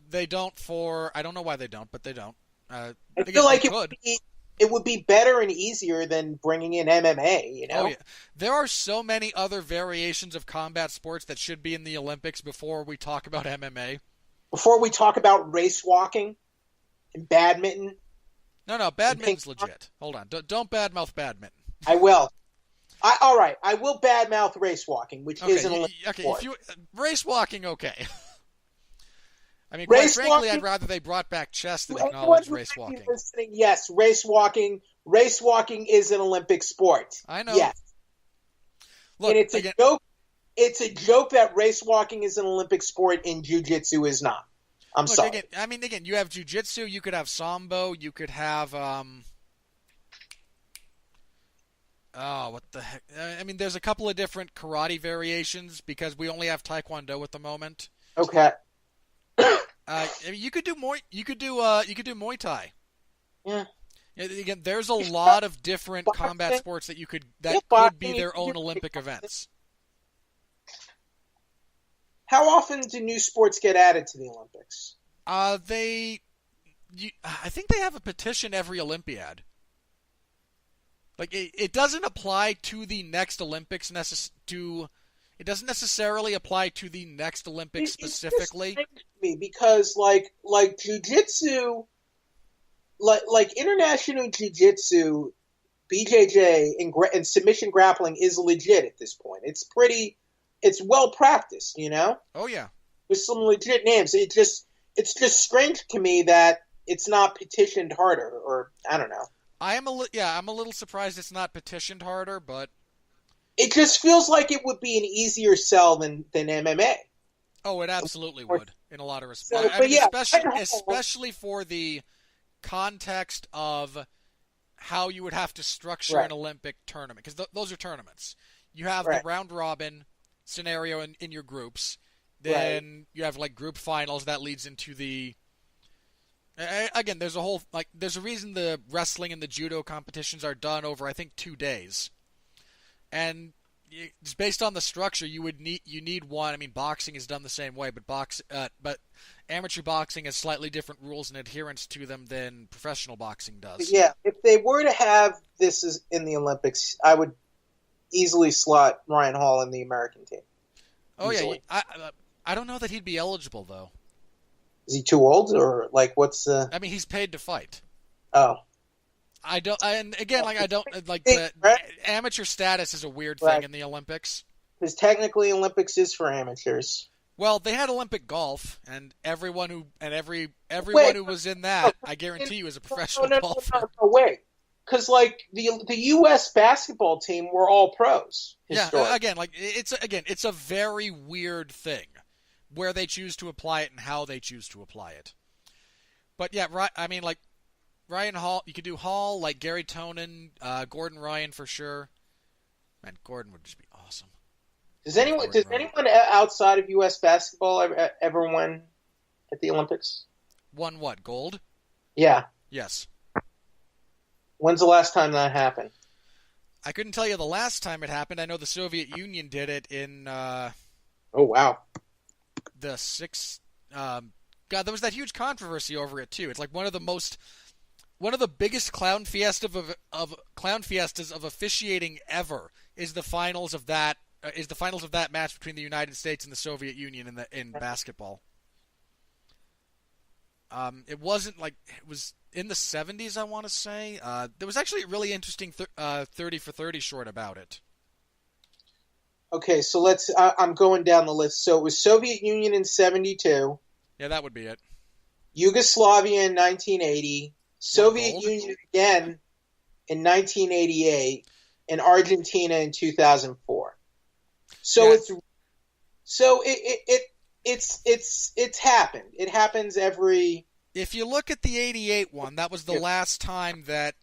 know why they don't, but they don't. I feel like it would be better and easier than bringing in MMA, you know? Oh, yeah. There are so many other variations of combat sports that should be in the Olympics before we talk about MMA. Before we talk about race walking and badminton. No, badminton's legit. Hold on. Don't badmouth badminton. I will. All right, I will badmouth race walking, which is an Olympic sport. Race walking, okay. I mean, quite frankly, walking, I'd rather they brought back chess than acknowledge anyone race walking. listening, yes, race walking is an Olympic sport. I know. Yes. Look, and it's a joke. It's a joke that race walking is an Olympic sport and jiu-jitsu is not. I'm sorry. Again, you have jiu-jitsu, you could have sambo, you could have what the heck? I mean, there's a couple of different karate variations because we only have taekwondo at the moment. Okay. You could do Muay Thai. Yeah. Again, there's a lot of different combat sports that could be their own Olympic events. How often do new sports get added to the Olympics? I think they have a petition every Olympiad. Like it doesn't apply to the next Olympics it doesn't necessarily apply to the next Olympics specifically. Because like jiu-jitsu, like international jiu-jitsu, BJJ and submission grappling is legit at this point. It's well practiced, you know? Oh yeah. With some legit names. It's just strange to me that it's not petitioned harder, or I don't know. I'm a little surprised it's not petitioned harder, but it just feels like it would be an easier sell than MMA. Oh, it absolutely would in a lot of respects. Especially for the context of how you would have to structure an Olympic tournament, because those are tournaments. You have the round robin scenario in your groups, then you have like group finals that leads into the. Again, there's a reason the wrestling and the judo competitions are done over, I think, 2 days, and it's based on the structure. You need one. I mean, boxing is done the same way, but amateur boxing has slightly different rules and adherence to them than professional boxing does. Yeah, if they were to have this in the Olympics, I would easily slot Ryan Hall in the American team. Oh easily. Yeah, I don't know that he'd be eligible though. Is he too old, or like what's the? I mean, he's paid to fight. Oh. I don't. And again, like I don't like the amateur status is a weird thing in the Olympics. Because technically, Olympics is for amateurs. Well, they had Olympic golf, and everyone who was in that, I guarantee you, is a professional golfer. No, wait. Because like the U.S. basketball team were all pros. Yeah, again, like it's a very weird thing where they choose to apply it and how they choose to apply it. But yeah, right. I mean, like Ryan Hall, you could do Hall, like Gary Tonin, Gordon Ryan for sure. Man, Gordon would just be awesome. Does anyone outside of U.S. basketball ever win at the Olympics? Won what? Gold? Yeah. Yes. When's the last time that happened? I couldn't tell you the last time it happened. I know the Soviet Union did it in. Oh wow. The six. God, there was that huge controversy over it too. It's like one of the biggest clown fiestas of officiating ever is the finals of that match between the United States and the Soviet Union in basketball. It wasn't like it was in the 70s, I want to say. There was actually a really interesting 30 for 30 short about it. Okay, so I'm going down the list. So it was Soviet Union in 72. Yeah, that would be it. Yugoslavia in 1980. Soviet Union again in 1988. And Argentina in 2004. So it's happened. It happens every. If you look at the 88 one, that was the last time that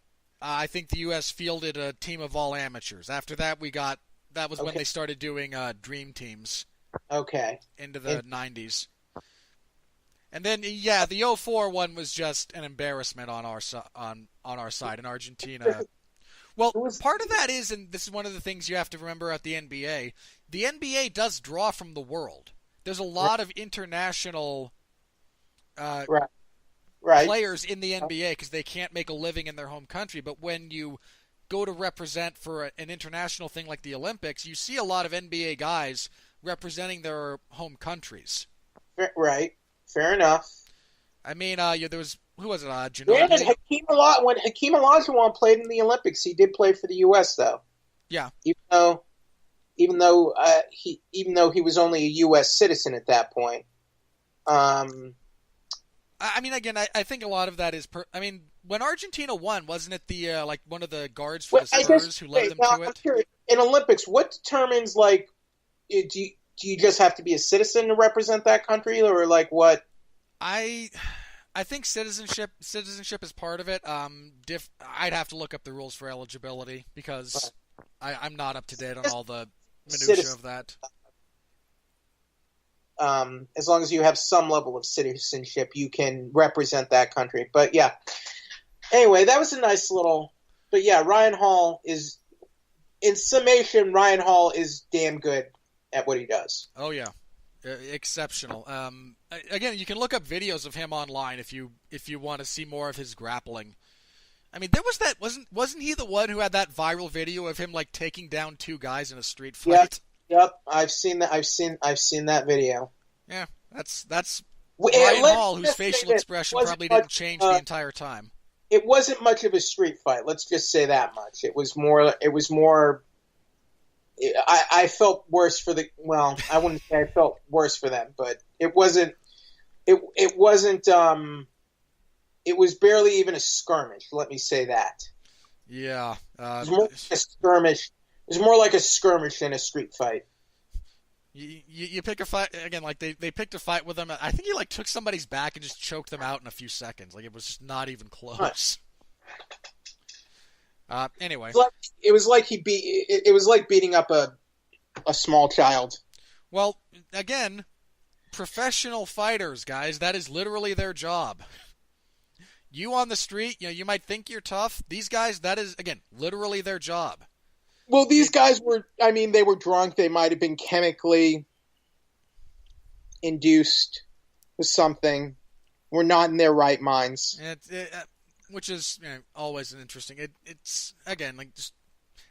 I think the U.S. fielded a team of all amateurs. After that, that was when they started doing dream teams. Okay. Into the 90s. And then, yeah, the 04 one was just an embarrassment on our side in Argentina. Well, part of that is, and this is one of the things you have to remember at the NBA, the NBA does draw from the world. There's a lot of international players in the NBA because they can't make a living in their home country. But when you go to represent for an international thing like the Olympics, you see a lot of NBA guys representing their home countries. Right. Fair enough. I mean, there was, who was it? Ginobili? When Hakeem Olajuwon played in the Olympics, he did play for the U.S. though. Yeah. Even though he was only a U.S. citizen at that point. I mean, again, I think a lot of that is. When Argentina won, wasn't it the one of the guards for the Spurs who led them to it? Curious, in Olympics, what determines do you just have to be a citizen to represent that country, or what? I think citizenship is part of it. I'd have to look up the rules for eligibility because I'm not up to date on all the minutiae of that. As long as you have some level of citizenship, you can represent that country. But yeah. Anyway, that was a nice little. But yeah, Ryan Hall is, in summation, Ryan Hall is damn good at what he does. Oh yeah, exceptional. Again, you can look up videos of him online if you want to see more of his grappling. I mean, there was that wasn't he the one who had that viral video of him taking down two guys in a street fight? Yep, I've seen that. I've seen that video. Yeah, that's Ryan Hall, whose facial expression probably didn't change the entire time. It wasn't much of a street fight. Let's just say that much. It was more. I felt worse for the. Well, I wouldn't say I felt worse for them, but it wasn't. It wasn't. It was barely even a skirmish. Let me say that. Yeah. It was more like a skirmish. It was more like a skirmish than a street fight. You pick a fight again, they picked a fight with him. I think he took somebody's back and just choked them out in a few seconds. It was just not even close. Anyway, it was like beating up a small child. Well, again, professional fighters, guys, that is literally their job. You on the street, you might think you're tough. These guys, that is, again, literally their job. Well, these guys they were drunk. They might have been chemically induced with something. We're not in their right minds. Which is always an interesting. It's again,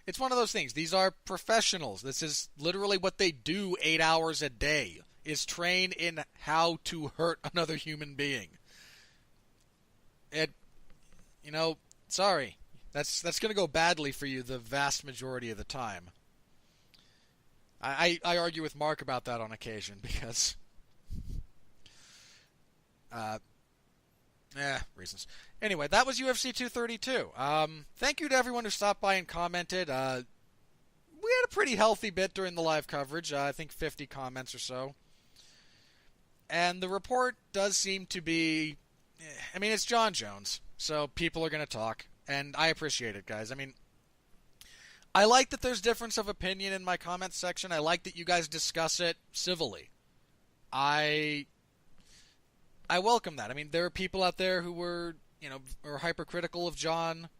it's one of those things. These are professionals. This is literally what they do 8 hours a day, is train in how to hurt another human being. Sorry. That's going to go badly for you the vast majority of the time. I argue with Mark about that on occasion because... reasons. Anyway, that was UFC 232. Thank you to everyone who stopped by and commented. We had a pretty healthy bit during the live coverage. I think 50 comments or so. And the report does seem to be... it's Jon Jones, so people are going to talk. And I appreciate it, guys. I like that there's difference of opinion in my comments section. I like that you guys discuss it civilly. I welcome that. There are people out there who are hypercritical of Jon.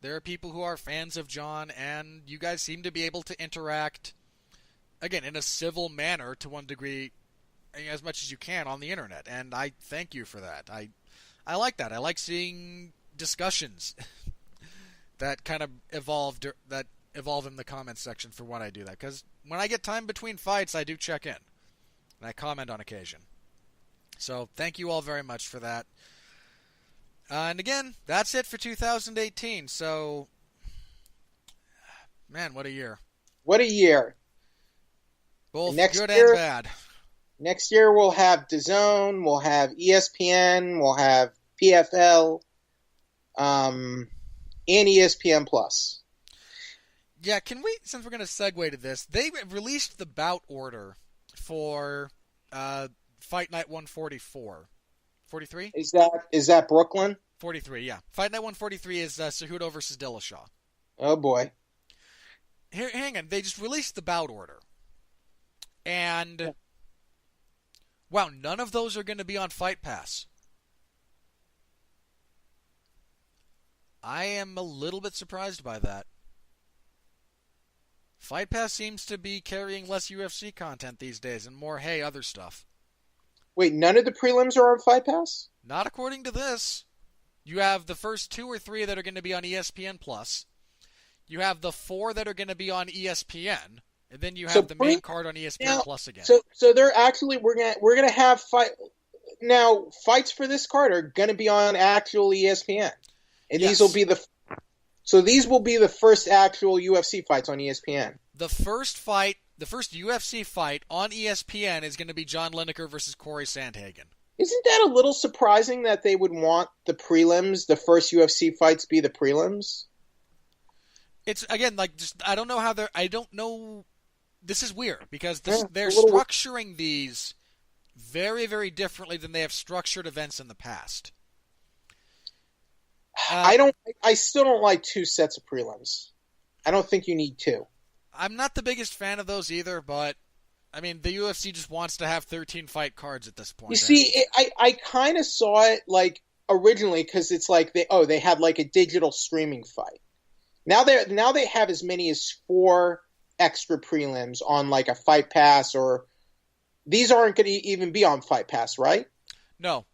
There are people who are fans of Jon, and you guys seem to be able to interact, again, in a civil manner to one degree, as much as you can on the internet. And I thank you for that. I like that. I like seeing discussions that kind of evolve in the comments section for when I do that. Because when I get time between fights, I do check in. And I comment on occasion. So thank you all very much for that. And again, that's it for 2018. So, man, what a year. What a year. Both good and bad. Next year we'll have DAZN, we'll have ESPN, we'll have PFL, and ESPN Plus. Yeah, can we, since we're going to segue to this, they released the bout order for Fight Night 144. 43? Is that Brooklyn? 43, yeah. Fight Night 143 is Cejudo versus Dillashaw. Oh, boy. Hang on, they just released the bout order. And, wow, none of those are going to be on Fight Pass. I am a little bit surprised by that. Fight Pass seems to be carrying less UFC content these days and more, other stuff. Wait, none of the prelims are on Fight Pass? Not according to this. You have the first 2 or 3 that are going to be on ESPN Plus. You have the 4 that are going to be on ESPN, and then you have the main card on ESPN Plus again. So they're actually we're gonna have fights for this card are going to be on actual ESPN. And yes. These will be the first actual UFC fights on ESPN. The first UFC fight on ESPN is going to be John Lineker versus Corey Sandhagen. Isn't that a little surprising that they would want the prelims, the first UFC fights, be the prelims? It's, again, like, just, I don't know how I don't know, this is weird, because they're little... structuring these very, very differently than they have structured events in the past. I still don't like 2 sets of prelims. I don't think you need 2. I'm not the biggest fan of those either, but I mean, the UFC just wants to have 13 fight cards at this point. You see, I kind of saw it like originally because it's like they had like a digital streaming fight. Now they have as many as 4 extra prelims on like a Fight Pass, or these aren't going to even be on Fight Pass, right? No,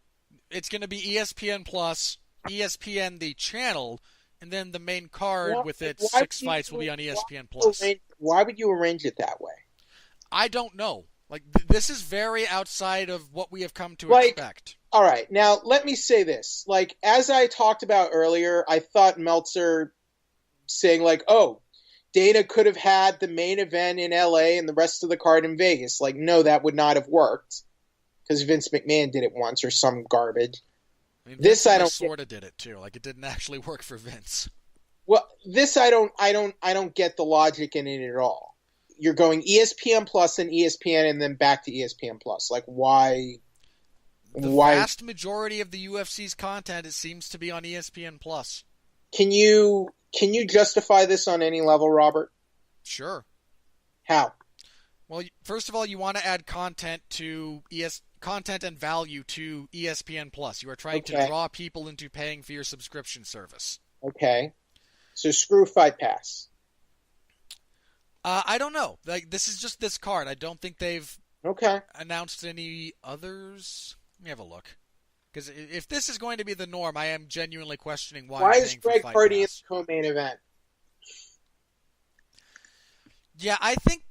it's going to be ESPN Plus, ESPN the channel, and then the main card with its 6 fights will be on ESPN Plus. Why would you arrange it that way? I don't know. Like, this is very outside of what we have come to expect. All right, now let me say this. Like, as I talked about earlier, I thought Meltzer saying like, "Oh, Dana could have had the main event in LA and the rest of the card in Vegas." Like, no, that would not have worked because Vince McMahon did it once or some garbage. I mean, this I don't sort of did it too. Like, it didn't actually work for Vince. Well, this I don't get the logic in it at all. You're going ESPN Plus and ESPN and then back to ESPN Plus. Like, why? The vast majority of the UFC's content, it seems to be on ESPN Plus. Can you justify this on any level, Robert? Sure. How? Well, first of all, you want to add content and value to ESPN Plus. You are trying to draw people into paying for your subscription service. Okay. So screw Fight Pass. I don't know. Like, this is just this card. I don't think they've announced any others. Let me have a look. Because if this is going to be the norm, I am genuinely questioning why is Greg Hardy in the co-main event? Yeah, I think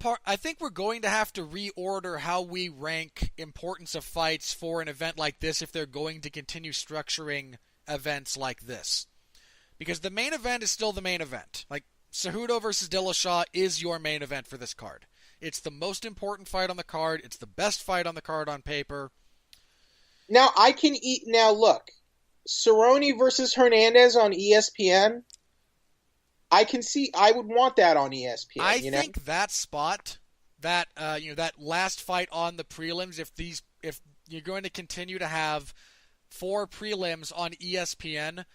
we're going to have to reorder how we rank importance of fights for an event like this if they're going to continue structuring events like this. Because the main event is still the main event. Like, Cejudo versus Dillashaw is your main event for this card. It's the most important fight on the card. It's the best fight on the card on paper. Now, look. Cerrone versus Hernandez on ESPN. I would want that on ESPN. I think that spot, that last fight on the prelims, if you're going to continue to have 4 prelims on ESPN,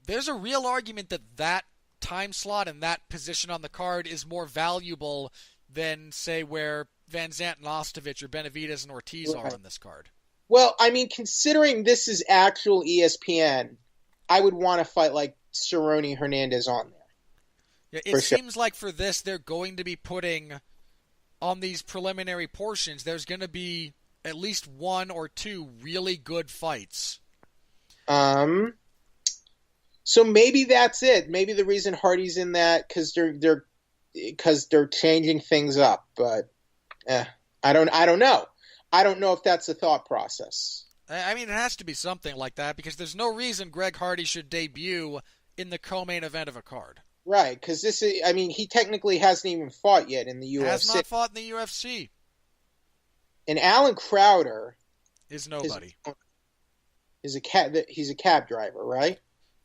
there's a real argument that time slot and that position on the card is more valuable than, say, where Van Zandt and Ostovich or Benavidez and Ortiz are on this card. Well, I mean, considering this is actual ESPN, I would want to fight like Cerrone Hernandez on there. Yeah, it seems like for this, they're going to be putting on these preliminary portions, there's going to be at least 1 or 2 really good fights. So maybe that's it. Maybe the reason Hardy's in that because they're changing things up. But I don't know. I don't know if that's the thought process. I mean, it has to be something like that because there's no reason Greg Hardy should debut in the co-main event of a card. Right, because he technically hasn't even fought yet in the UFC. Has not fought in the UFC. And Alan Crowder is nobody. He's a cab driver, right?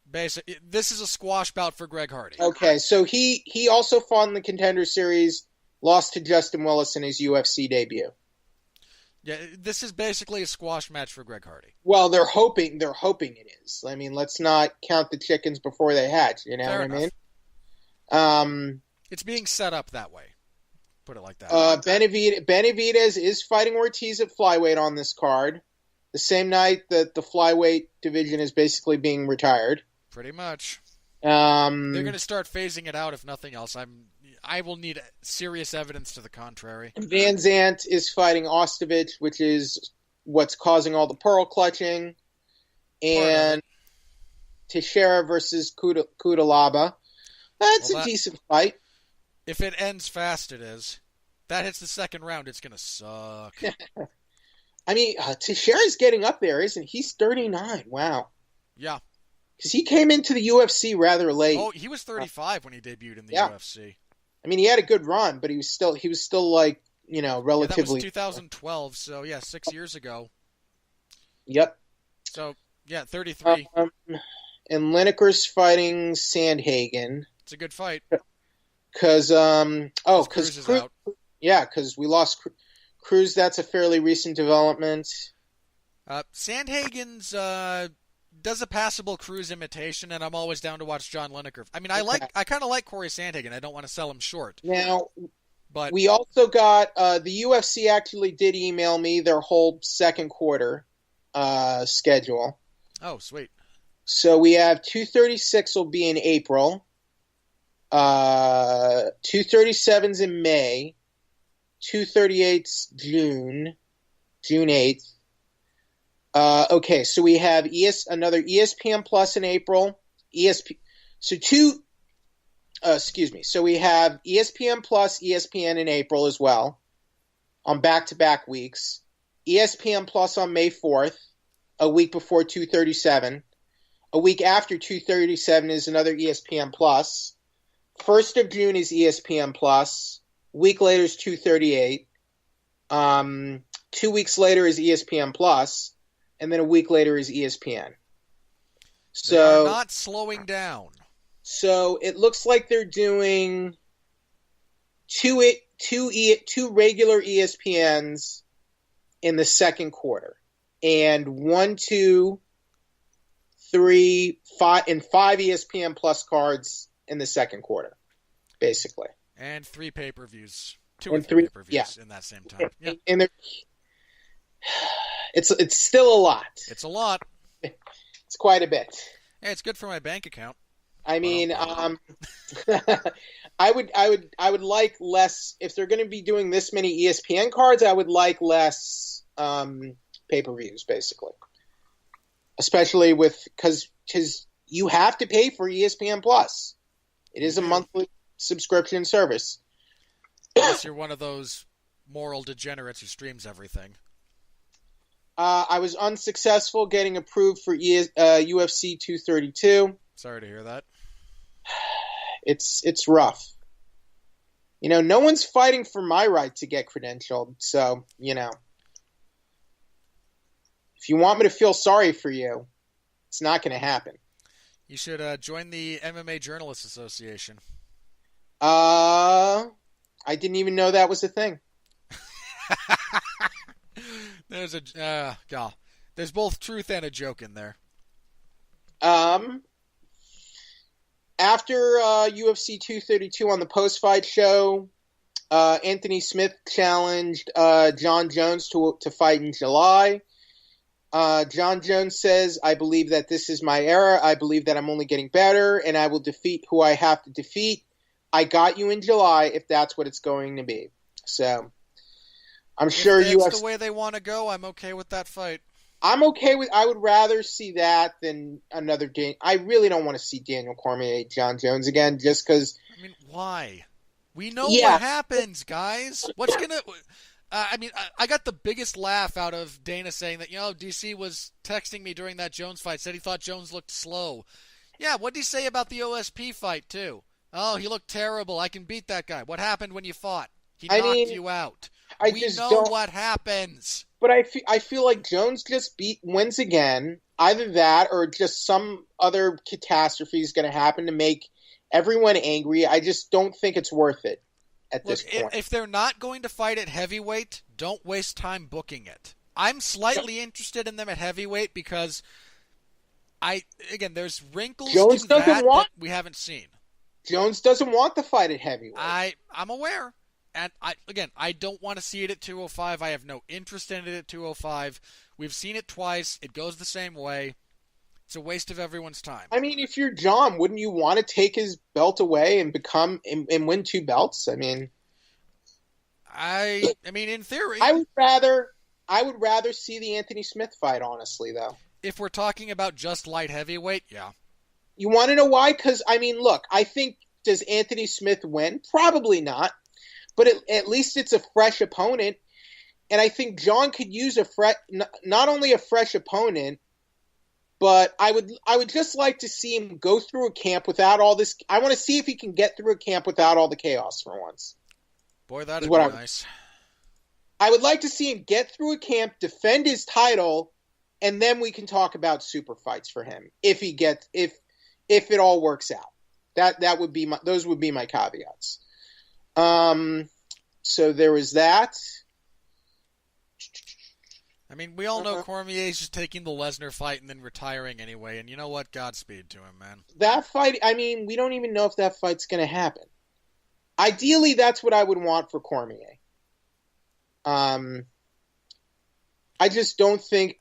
Basically, this is a squash bout for Greg Hardy. Okay, so he also fought in the Contender Series, lost to Justin Willis in his UFC debut. Yeah, this is basically a squash match for Greg Hardy. Well, they're hoping it is. I mean, let's not count the chickens before they hatch. You know Fair what enough. I mean? It's being set up that way. Put it like that. Benavidez is fighting Ortiz at flyweight on this card. The same night that the flyweight division is basically being retired. Pretty much. They're going to start phasing it out if nothing else. I will need serious evidence to the contrary. Van Zandt is fighting Ostovich, which is what's causing all the pearl clutching. And Teixeira versus Kudalaba. That's a decent fight. If it ends fast, it is. That hits the second round, it's going to suck. I mean, Teixeira's getting up there, isn't he? He's 39. Wow. Yeah. Because he came into the UFC rather late. Oh, he was 35 when he debuted in the UFC. I mean, he had a good run, but he was still like, relatively. That was 2012, so 6 years ago. Yep. So, yeah, 33. And Lineker's fighting Sandhagen. It's a good fight. Because Cruz is out. Yeah, because we lost Cruz. That's a fairly recent development. Sandhagen's does a passable Cruz imitation, and I'm always down to watch John Lineker. I mean, I kind of like Corey Sandhagen. I don't want to sell him short. Now, but we also got the UFC actually did email me their whole second quarter schedule. Oh, sweet. So we have 236 will be in April. 237's in May. 238's June 8th. Okay, so we have another ESPN Plus in April. So we have ESPN Plus, ESPN in April as well, on back-to-back weeks. ESPN Plus on May 4th, a week before 237. A week after 237 is another ESPN Plus. 1st of June is ESPN Plus. Week later is 238. 2 weeks later is ESPN Plus. And then a week later is ESPN. So they are not slowing down. So it looks like they're doing two regular ESPNs in the second quarter, and 1, 2, 3, 5, and 5 ESPN Plus cards in the second quarter, basically. And 3 pay-per-views. 2 and or 3 pay-per-views yeah. in that same time. Yeah. And it's still a lot. It's a lot. It's quite a bit. Hey, it's good for my bank account. I mean, I would like less if they're going to be doing this many ESPN cards. I would like less pay-per-views, basically, especially because you have to pay for ESPN Plus. It is a monthly subscription service. Unless you're one of those moral degenerates who streams everything. I was unsuccessful getting approved for UFC 232. Sorry to hear that. It's rough. No one's fighting for my right to get credentialed. So, if you want me to feel sorry for you, it's not going to happen. You should join the MMA Journalists Association. I didn't even know that was a thing. There's there's both truth and a joke in there. After UFC 232 on the post-fight show, Anthony Smith challenged Jon Jones to fight in July. Jon Jones says, "I believe that this is my era. I believe that I'm only getting better, and I will defeat who I have to defeat. I got you in July if that's what it's going to be." So I'm sure if that's the way they want to go, I'm okay with that fight. I'm okay with. I would rather see that than another. I really don't want to see Daniel Cormier, Jon Jones again, just because. I mean, why? We know what happens, guys. What's gonna? I got the biggest laugh out of Dana saying that DC was texting me during that Jones fight, said he thought Jones looked slow. Yeah, what did he say about the OSP fight too? Oh, he looked terrible. I can beat that guy. What happened when you fought? He knocked you out. We know what happens. But I feel like Jones just wins again. Either that or just some other catastrophe is going to happen to make everyone angry. I just don't think it's worth it at this point. If they're not going to fight at heavyweight, don't waste time booking it. I'm slightly interested in them at heavyweight because there's wrinkles Jones to that we haven't seen. Jones doesn't want the fight at heavyweight. I'm aware. And I don't want to see it at 205. I have no interest in it at 205. We've seen it twice. It goes the same way. It's a waste of everyone's time. I mean, if you're John, wouldn't you want to take his belt away and win 2 belts? I mean, in theory, I would rather see the Anthony Smith fight. Honestly, though, if we're talking about just light heavyweight, yeah. You want to know why? Because look, I think does Anthony Smith win? Probably not. But at least it's a fresh opponent, and I think John could use not only a fresh opponent, but I would just like to see him go through a camp without all this. I want to see if he can get through a camp without all the chaos for once. Boy, that'd be nice. I would like to see him get through a camp, defend his title, and then we can talk about super fights for him if it all works out. That would be those would be my caveats. So there was that. I mean, we all know Cormier's just taking the Lesnar fight and then retiring anyway, and you know what? Godspeed to him, man. That fight, I mean, we don't even know if that fight's going to happen. Ideally, that's what I would want for Cormier. I just don't think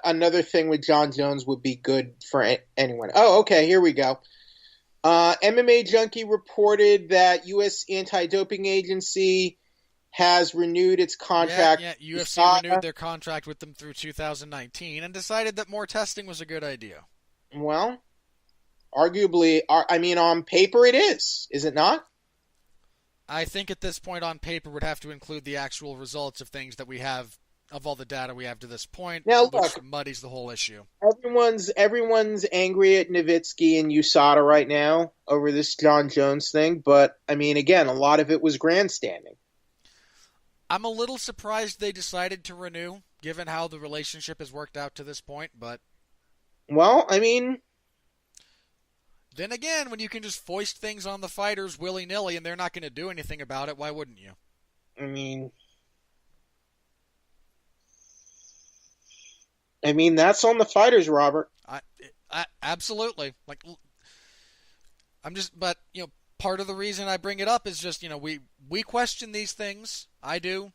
another thing with Jon Jones would be good for anyone. Oh, okay, here we go. MMA Junkie reported that U.S. Anti-Doping Agency has renewed its contract. Yeah, UFC renewed their contract with them through 2019 and decided that more testing was a good idea. Well, arguably, I mean, on paper it is it not? I think at this point on paper would have to include the actual results of things that we have, of all the data we have to this point, now, which muddies the whole issue. Everyone's angry at Nowitzki and USADA right now over this Jon Jones thing, but, I mean, again, a lot of it was grandstanding. I'm a little surprised they decided to renew, given how the relationship has worked out to this point, but... Well, I mean... Then again, when you can just foist things on the fighters willy-nilly and they're not going to do anything about it, why wouldn't you? I mean, that's on the fighters, Robert. Absolutely. But, part of the reason I bring it up is just, we question these things. I do.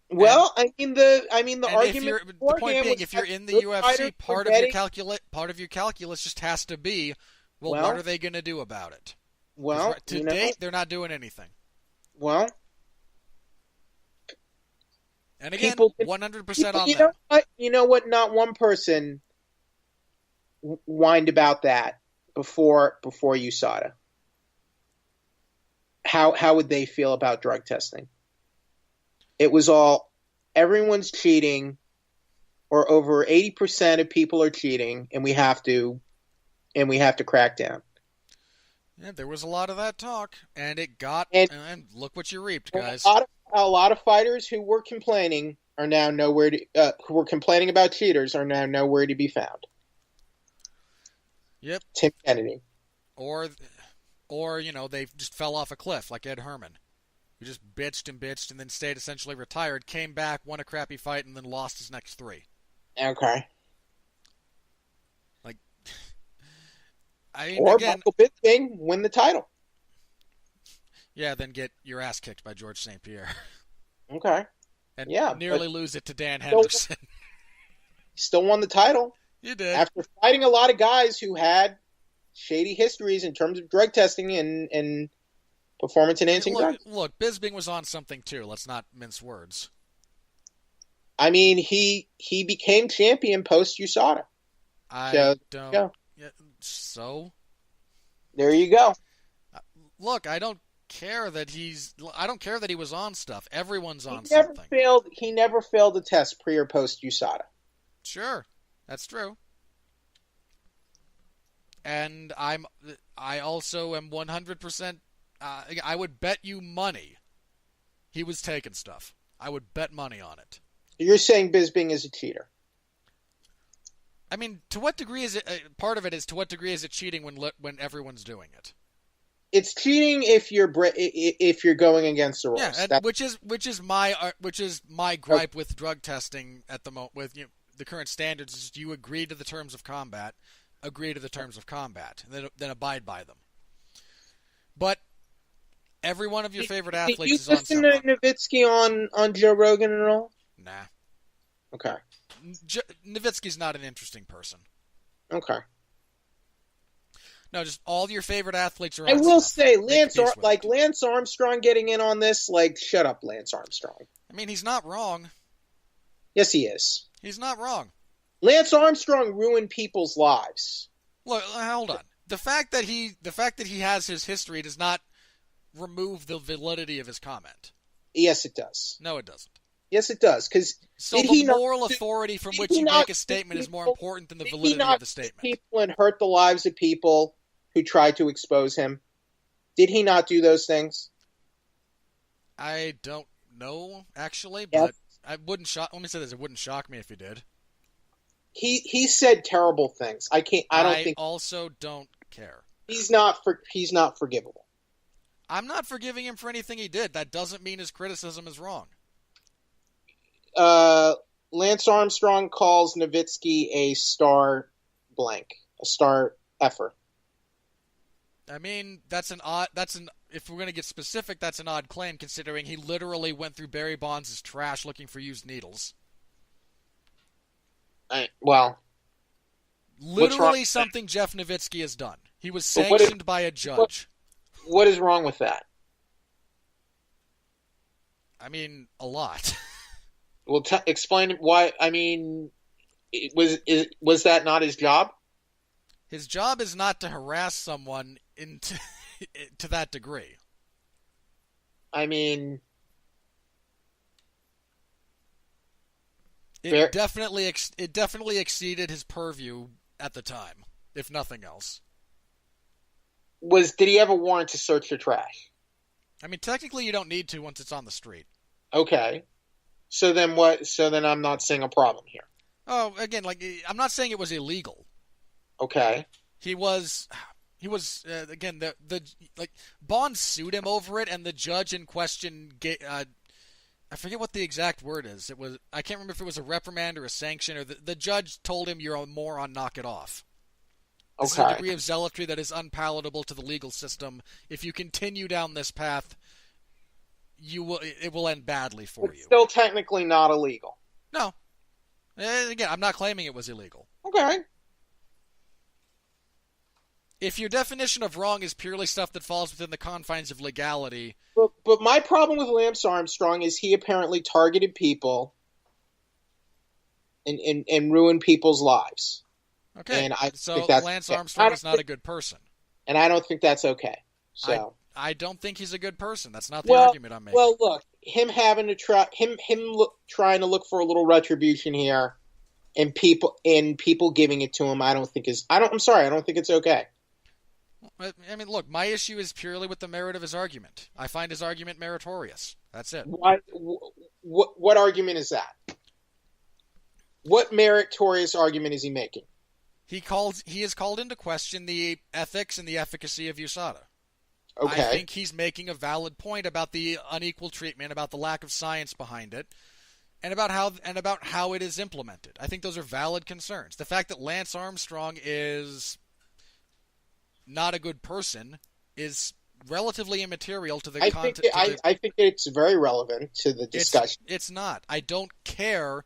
Well, the argument. The point being, if you're in the UFC, part of your calculus just has to be, what are they going to do about it? Well, to date, they're not doing anything. Well, and again, 100% on that. You know what? Not one person whined about that before USADA. How would they feel about drug testing? It was all, everyone's cheating, or over 80% of people are cheating, and we have to crack down. Yeah, there was a lot of that talk, and it got, and look what you reaped, guys. A lot of fighters who were complaining are now nowhere to, who were complaining about cheaters are now nowhere to be found. Yep. Tim Kennedy. Or they just fell off a cliff like Ed Herman, who just bitched and then stayed essentially retired, came back, won a crappy fight, and then lost his next 3. Okay. Or Michael Bisping win the title. Yeah, then get your ass kicked by George St. Pierre. Okay. And nearly lose it to Dan Henderson. Still won the title. You did. After fighting a lot of guys who had shady histories in terms of drug testing and performance-enhancing drugs. Look, Bisping was on something too. Let's not mince words. I mean, he became champion post-USADA. So? There you go. Look, I don't care that he was on stuff. Everyone's on something. Something. He never failed a test pre or post USADA. Sure. That's true. And I also am 100%, I would bet you money he was taking stuff. I would bet money on it. You're saying Bisping is a cheater? I mean, to what degree is it? Part of it is, to what degree is it cheating when everyone's doing it? It's cheating if you're going against the rules. Yeah, which is my gripe with drug testing at the moment. With the current standards, is you agree to the terms of combat, and then abide by them. But every one of your favorite athletes is on something. Did you listen to Nowitzki on Joe Rogan and all? Nah. Okay. Nowitzki's not an interesting person. Okay. No, just all your favorite athletes are on I will stuff. say, Lance Armstrong getting in on this, shut up, Lance Armstrong. I mean, he's not wrong. Yes, he is. He's not wrong. Lance Armstrong ruined people's lives. Look, hold on. The fact that he has his history does not remove the validity of his comment. Yes, it does. No, it doesn't. Yes, it does. So the moral authority from which you make a statement is more important than the validity of the statement. People and hurt the lives of people who tried to expose him. Did he not do those things? I don't know, actually, but I wouldn't shock. Let me say this: it wouldn't shock me if he did. he said terrible things. I don't think also don't care. he's not forgivable. I'm not forgiving him for anything he did. That doesn't mean his criticism is wrong. Lance Armstrong calls Nowitzki a star effer. I mean, if we're going to get specific, that's an odd claim considering he literally went through Barry Bonds' trash looking for used needles. Literally something Jeff Nowitzki has done. He was sanctioned by a judge. What is wrong with that? I mean, a lot. Well, explain why. I mean, was that not his job? His job is not to harass someone to that degree. I mean, it definitely exceeded his purview at the time, if nothing else. Did he have a warrant to search the trash? I mean, technically you don't need to once it's on the street. Okay. So then what? So then I'm not seeing a problem here. Oh, again, I'm not saying it was illegal. Okay. He was again Bond sued him over it, and the judge in question I forget what the exact word is. I can't remember if it was a reprimand or a sanction, or the judge told him, "You're a moron, knock it off." This is a degree of zealotry that is unpalatable to the legal system. If you continue down this path, it will end badly for you. Still technically not illegal. No. Again, I'm not claiming it was illegal. Okay. If your definition of wrong is purely stuff that falls within the confines of legality... But my problem with Lance Armstrong is he apparently targeted people and ruined people's lives. Okay, and Lance Armstrong is not a good person. And I don't think that's okay. So I don't think he's a good person. That's not the argument I'm making. Well, look, him trying to look for a little retribution here, and people giving it to him, I don't think it's okay. I mean, look, my issue is purely with the merit of his argument. I find his argument meritorious. That's it. What argument is that? What meritorious argument is he making? He has called into question the ethics and the efficacy of USADA. Okay. I think he's making a valid point about the unequal treatment, about the lack of science behind it, and about how it is implemented. I think those are valid concerns. The fact that Lance Armstrong is not a good person is relatively immaterial to the content. I think it's very relevant to the discussion. It's not. I don't care.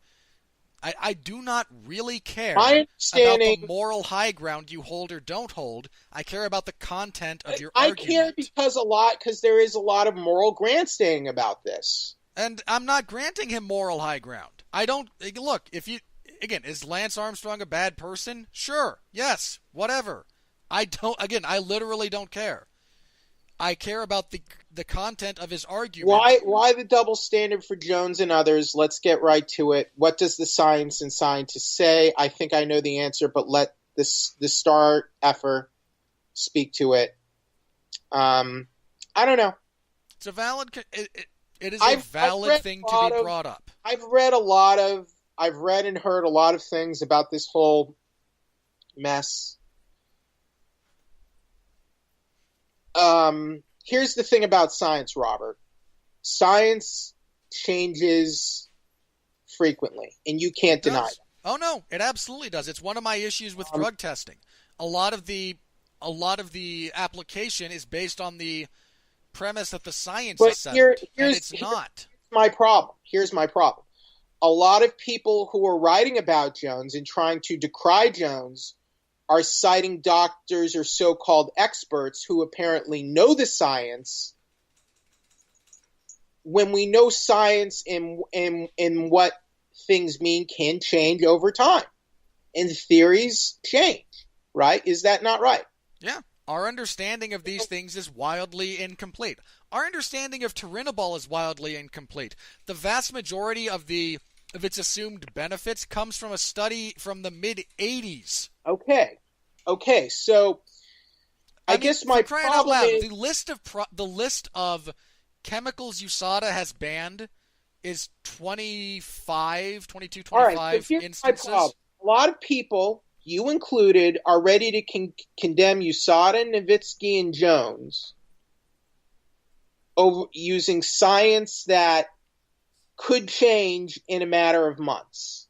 I do not really care about the moral high ground you hold or don't hold. I care about the content of your argument. I care because there is a lot of moral grandstanding about this. And I'm not granting him moral high ground. I don't look, is Lance Armstrong a bad person? Sure. Yes. Whatever. I literally don't care. I care about the content of his argument. Why the double standard for Jones and others? Let's get right to it. What does the science and scientists say? I think I know the answer, but let the star effer speak to it. I don't know. It's a valid. It is a valid thing to be brought up. I've read and heard a lot of things about this whole mess. Here's the thing about science, Robert. Science changes frequently, and you can't deny it. Oh no, it absolutely does. It's one of my issues with drug testing. A lot of the application is based on the premise that the science is settled, and it's not. Here's my problem. A lot of people who are writing about Jones and trying to decry Jones are citing doctors or so-called experts who apparently know the science, when we know science and what things mean can change over time. And theories change, right? Is that not right? Yeah. Our understanding of these things is wildly incomplete. Our understanding of turinabol is wildly incomplete. The vast majority of its assumed benefits comes from a study from the mid-'80s. Okay. So I guess my problem is the list of chemicals USADA has banned is 22, 25 right, instances. a lot of people, you included, are ready to condemn USADA, Nowitzki, and Jones over using science that could change in a matter of months.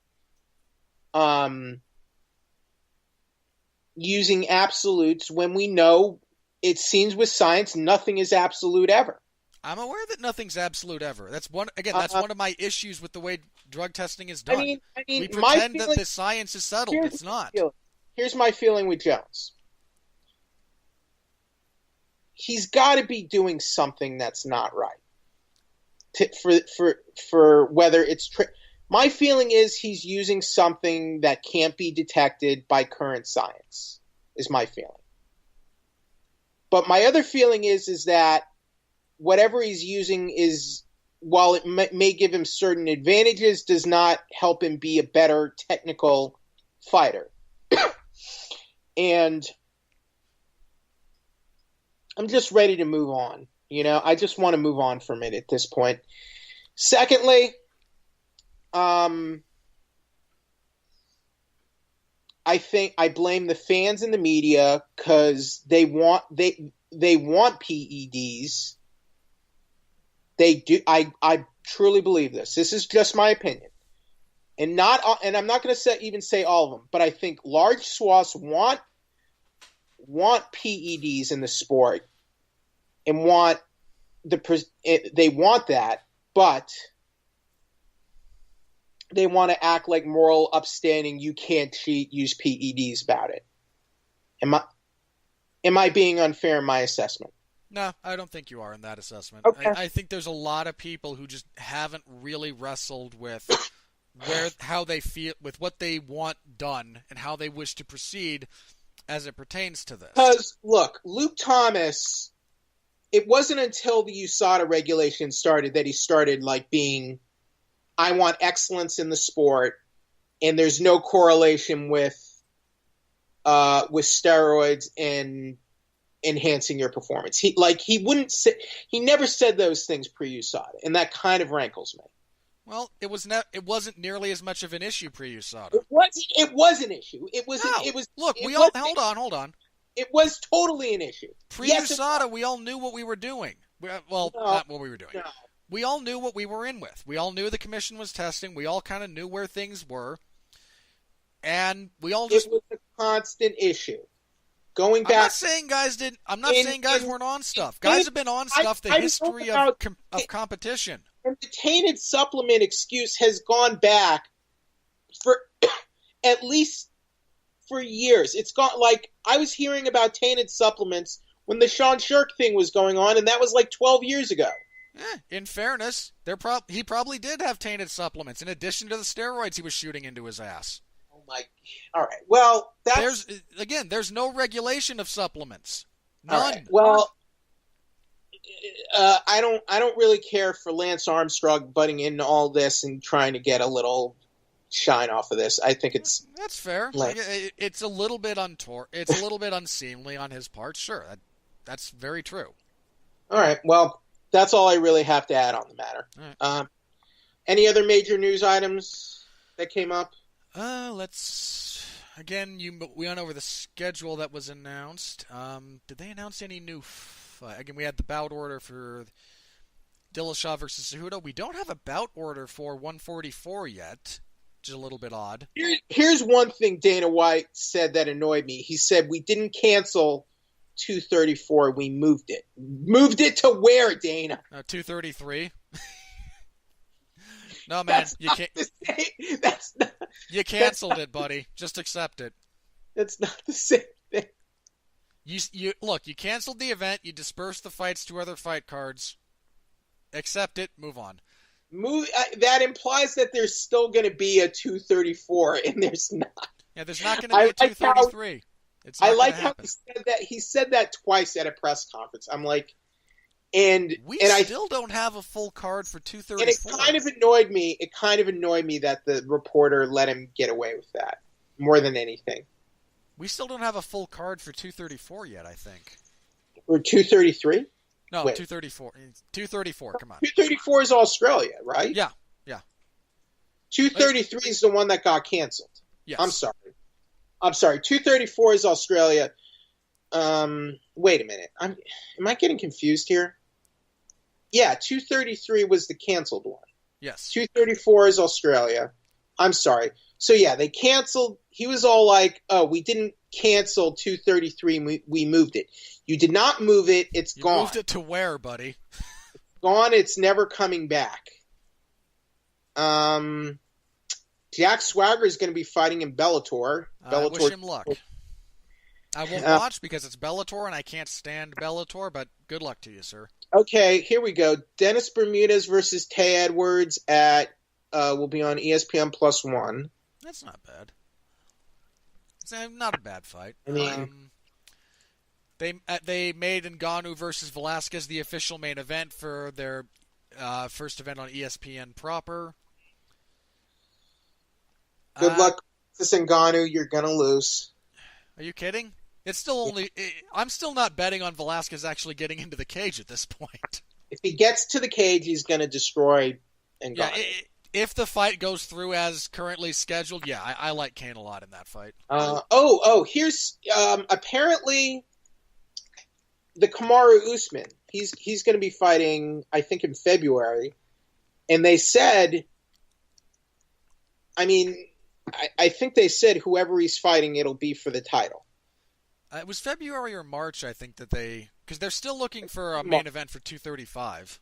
Using absolutes when we know it seems with science nothing is absolute ever. I'm aware that nothing's absolute ever. That's one of my issues with the way drug testing is done. I mean, we pretend that the science is settled. It's not. Here's my feeling with Jones. He's got to be doing something that's not right. For whether it's my feeling is he's using something that can't be detected by current science. Is my feeling. But my other feeling is that whatever he's using is, while it may give him certain advantages, does not help him be a better technical fighter. And I'm just ready to move on. I just want to move on from it at this point. Secondly, I think I blame the fans and the media because they want PEDs. They do. I truly believe this. This is just my opinion, and I'm not going to even say all of them, but I think large swaths want PEDs in the sport and they want that, but they want to act like moral, upstanding, you can't cheat, use PEDs about it. Am I being unfair in my assessment? No, I don't think you are in that assessment. Okay. I think there's a lot of people who just haven't really wrestled with how they feel, with what they want done, and how they wish to proceed as it pertains to this. Because, look, Luke Thomas, it wasn't until the USADA regulation started that he started being, I want excellence in the sport, and there's no correlation with steroids and enhancing your performance. He never said those things pre-USADA, and that kind of rankles me. Well, it wasn't nearly as much of an issue pre-USADA. It was an issue. It was. No. It was. Look, hold on. It was totally an issue. Pre-USADA, we all knew what we were doing. Not what we were doing. No. We all knew what we were in with. We all knew the commission was testing. We all kind of knew where things were, and we all just. It was a constant issue. Going back. I'm not saying guys didn't. I'm not saying guys weren't on stuff. Guys have been on stuff. The history of competition. And the tainted supplement excuse has gone back for at least for years. It's gone I was hearing about tainted supplements when the Sean Shirk thing was going on, and that was 12 years ago. In fairness, he probably did have tainted supplements in addition to the steroids he was shooting into his ass. Oh my! All right. Well, there's no regulation of supplements. None. All right. Well, I don't really care for Lance Armstrong butting into all this and trying to get a little shine off of this. I think that's fair. It's a little bit It's a little bit unseemly on his part. Sure, that's very true. All right. Well, that's all I really have to add on the matter. Right. Any other major news items that came up? We went over the schedule that was announced. Did they announce any new? Again, we had the bout order for Dillashaw versus Cejudo. We don't have a bout order for 144 yet, which is a little bit odd. Here's one thing Dana White said that annoyed me. He said we didn't cancel 234. We moved it. Moved it to where, Dana? 233. No, man, you can't. You canceled it, buddy. Just accept it. That's not the same thing. You canceled the event. You dispersed the fights to other fight cards. Accept it. Move on. That implies that there's still going to be a 234, and there's not. Yeah, there's not going to be a 233. I like how he said that. He said that twice at a press conference. I'm like, I still don't have a full card for 234. And it kind of annoyed me. It kind of annoyed me that the reporter let him get away with that more than anything. We still don't have a full card for 234 yet, I think. Or 233? No, wait. 234. 234, come on. 234 is Australia, right? Yeah. 233 is the one that got canceled. Yes. I'm sorry. 234 is Australia. Wait a minute. Am I getting confused here? Yeah, 233 was the canceled one. Yes. 234 is Australia. I'm sorry. So yeah, they canceled. He was all like, "Oh, we didn't cancel 233. We moved it. You did not move it. It's You gone. moved it to where, buddy? Gone. It's never coming back." Jack Swagger is going to be fighting in Bellator. I wish him luck. I won't watch because it's Bellator and I can't stand Bellator, but good luck to you, sir. Okay, here we go. Dennis Bermudez versus Tay Edwards will be on ESPN +1. That's not bad. It's not a bad fight. I mean, they made Ngannou versus Velasquez the official main event for their first event on ESPN proper. good luck, Ngannou. You're gonna lose. Are you kidding? It's still only. I'm still not betting on Velasquez actually getting into the cage at this point. If he gets to the cage, he's gonna destroy Ngannou. Yeah, if the fight goes through as currently scheduled, yeah, I like Kane a lot in that fight. Here's apparently the Kamaru Usman. He's going to be fighting, I think, in February, and they said, I think they said whoever he's fighting, it'll be for the title. It was February or March, I think, because they're still looking for a main event for 235.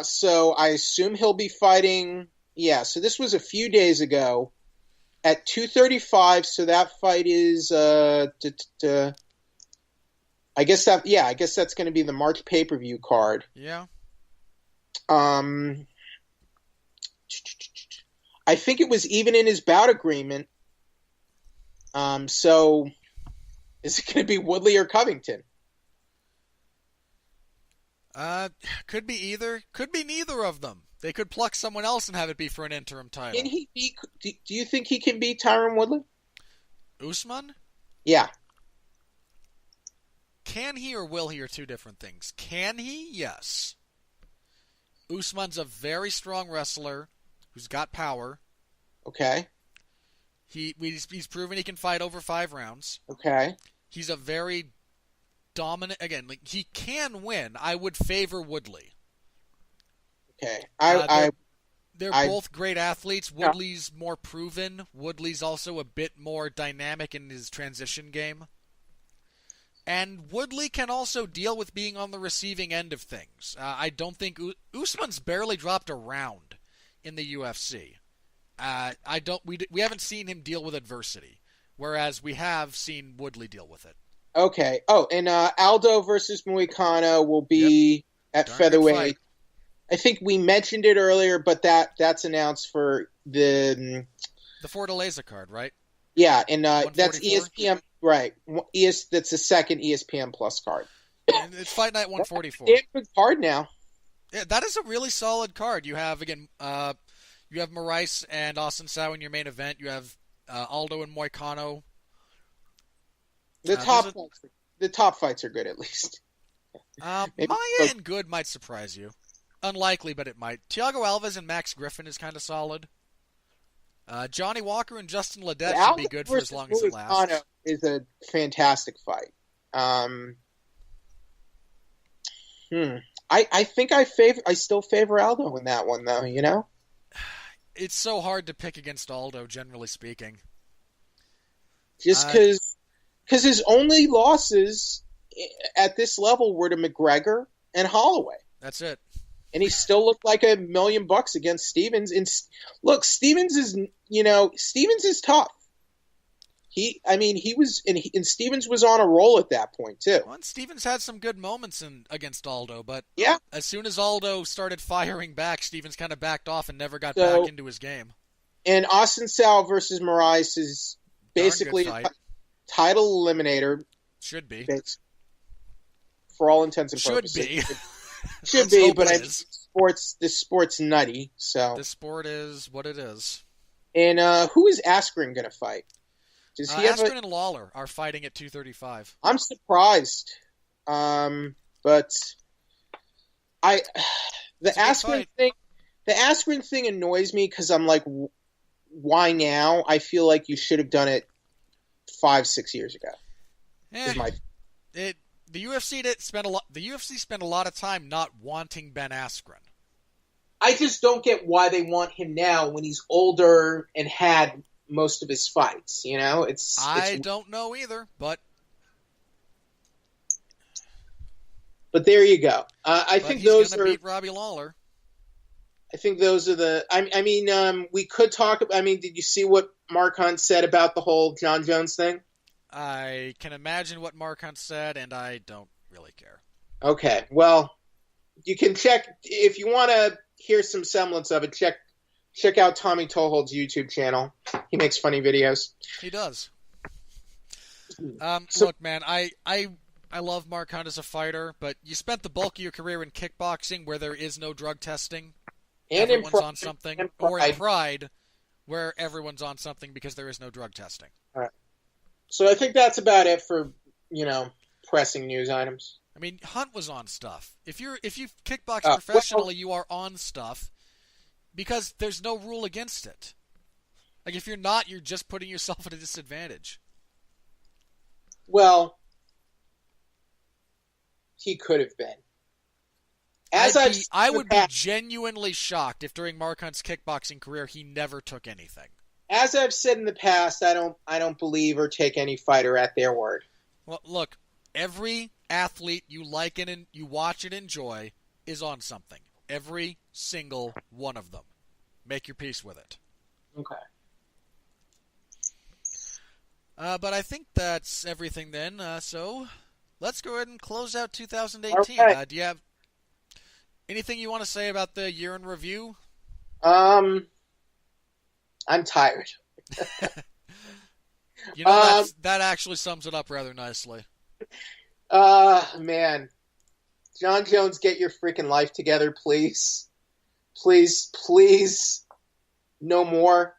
So I assume he'll be fighting. Yeah. So this was a few days ago at 235. So that fight is. I guess that's going to be the March pay-per-view card. Yeah. I think it was even in his bout agreement. So is it going to be Woodley or Covington? Could be either. Could be neither of them. They could pluck someone else and have it be for an interim title. Can he be? Do you think he can beat Tyron Woodley? Usman? Yeah. Can he or will he are two different things. Can he? Yes. Usman's a very strong wrestler who's got power. Okay. He's proven he can fight over 5 rounds. Okay. He's a very dominant. Again, he can win. I would favor Woodley. Okay. They're both great athletes. Woodley's more proven. Woodley's also a bit more dynamic in his transition game. And Woodley can also deal with being on the receiving end of things. I don't think Usman's barely dropped a round in the UFC. We haven't seen him deal with adversity, whereas we have seen Woodley deal with it. Okay. Oh, and Aldo versus Moicano will be at featherweight. I think we mentioned it earlier, but that's announced for the Fortaleza card, right? Yeah, and that's ESPN, right? That's the second ESPN Plus card. And it's Fight Night 144. Damn good card now. Yeah, that is a really solid card. You have you have Moraes and Austin Sau in your main event. You have Aldo and Moicano. The top fights are good, at least. Maya and Good might surprise you. Unlikely, but it might. Thiago Alves and Max Griffin is kind of solid. Johnny Walker and Justin Ledet should be good for as long as it lasts. Is a fantastic fight. I think I still favor Aldo in that one, though. You know, it's so hard to pick against Aldo, generally speaking. Just because his only losses at this level were to McGregor and Holloway. That's it. And he still looked like $1 million against Stevens. And look, Stevens is tough. Stevens was on a roll at that point too. Well, and Stevens had some good moments against Aldo, but yeah, as soon as Aldo started firing back, Stevens kind of backed off and never got back into his game. And Austin Sau versus Moraes is basically a title eliminator. Should be. For all intents and purposes. Should be, but the sport's nutty. So the sport is what it is. And who is Askren going to fight? Does he Askren and Lawler are fighting at 235. I'm surprised, but the Askren thing. The Askren thing annoys me because I'm like, why now? I feel like you should have done it 5-6 years ago. The UFC spent a lot of time not wanting Ben Askren. I just don't get why they want him now when he's older and had most of his fights. You know, I don't know either, but there you go. I think those are beat Robbie Lawler. I think those are the. I mean, we could talk. I mean, did you see what Mark Hunt said about the whole Jon Jones thing? I can imagine what Mark Hunt said, and I don't really care. Okay, well, you can check if you want to hear some semblance of it. Check out Tommy Tohol's YouTube channel. He makes funny videos. He does. Look, man, I love Mark Hunt as a fighter, but you spent the bulk of your career in kickboxing where there is no drug testing. And everyone's on something, or in Pride, where everyone's on something because there is no drug testing. All right. So I think that's about it for, pressing news items. I mean, Hunt was on stuff. If you kickbox professionally, you are on stuff because there's no rule against it. Like, if you're not, you're just putting yourself at a disadvantage. Well, he could have been. I would be genuinely shocked if during Mark Hunt's kickboxing career he never took anything. As I've said in the past, I don't believe or take any fighter at their word. Well, look, every athlete you like and you watch and enjoy is on something. Every single one of them. Make your peace with it. Okay. But I think that's everything then. So let's go ahead and close out 2018. Okay. Do you have anything you want to say about the year in review? I'm tired. That actually sums it up rather nicely. Man. Jon Jones, get your freaking life together, please. Please, please. No more.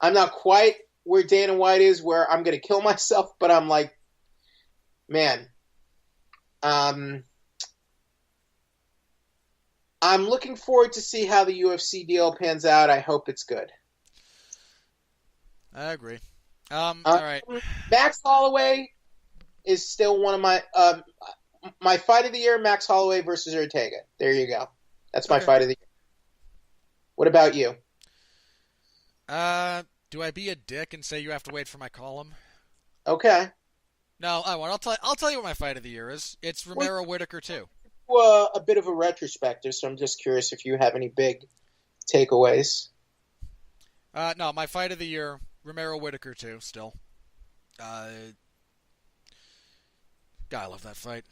I'm not quite where Dana White is, where I'm going to kill myself, but I'm like, man. I'm looking forward to see how the UFC deal pans out. I hope it's good. I agree. All right. Max Holloway is still one of my fight of the year. Max Holloway versus Ortega. There you go. That's my fight of the year. What about you? Do I be a dick and say you have to wait for my column? Okay. No, I won't. I'll tell you what my fight of the year is. It's Romero Whittaker too. A bit of a retrospective, so I'm just curious if you have any big takeaways. No, my fight of the year, Romero Whittaker too. Still, God, I love that fight.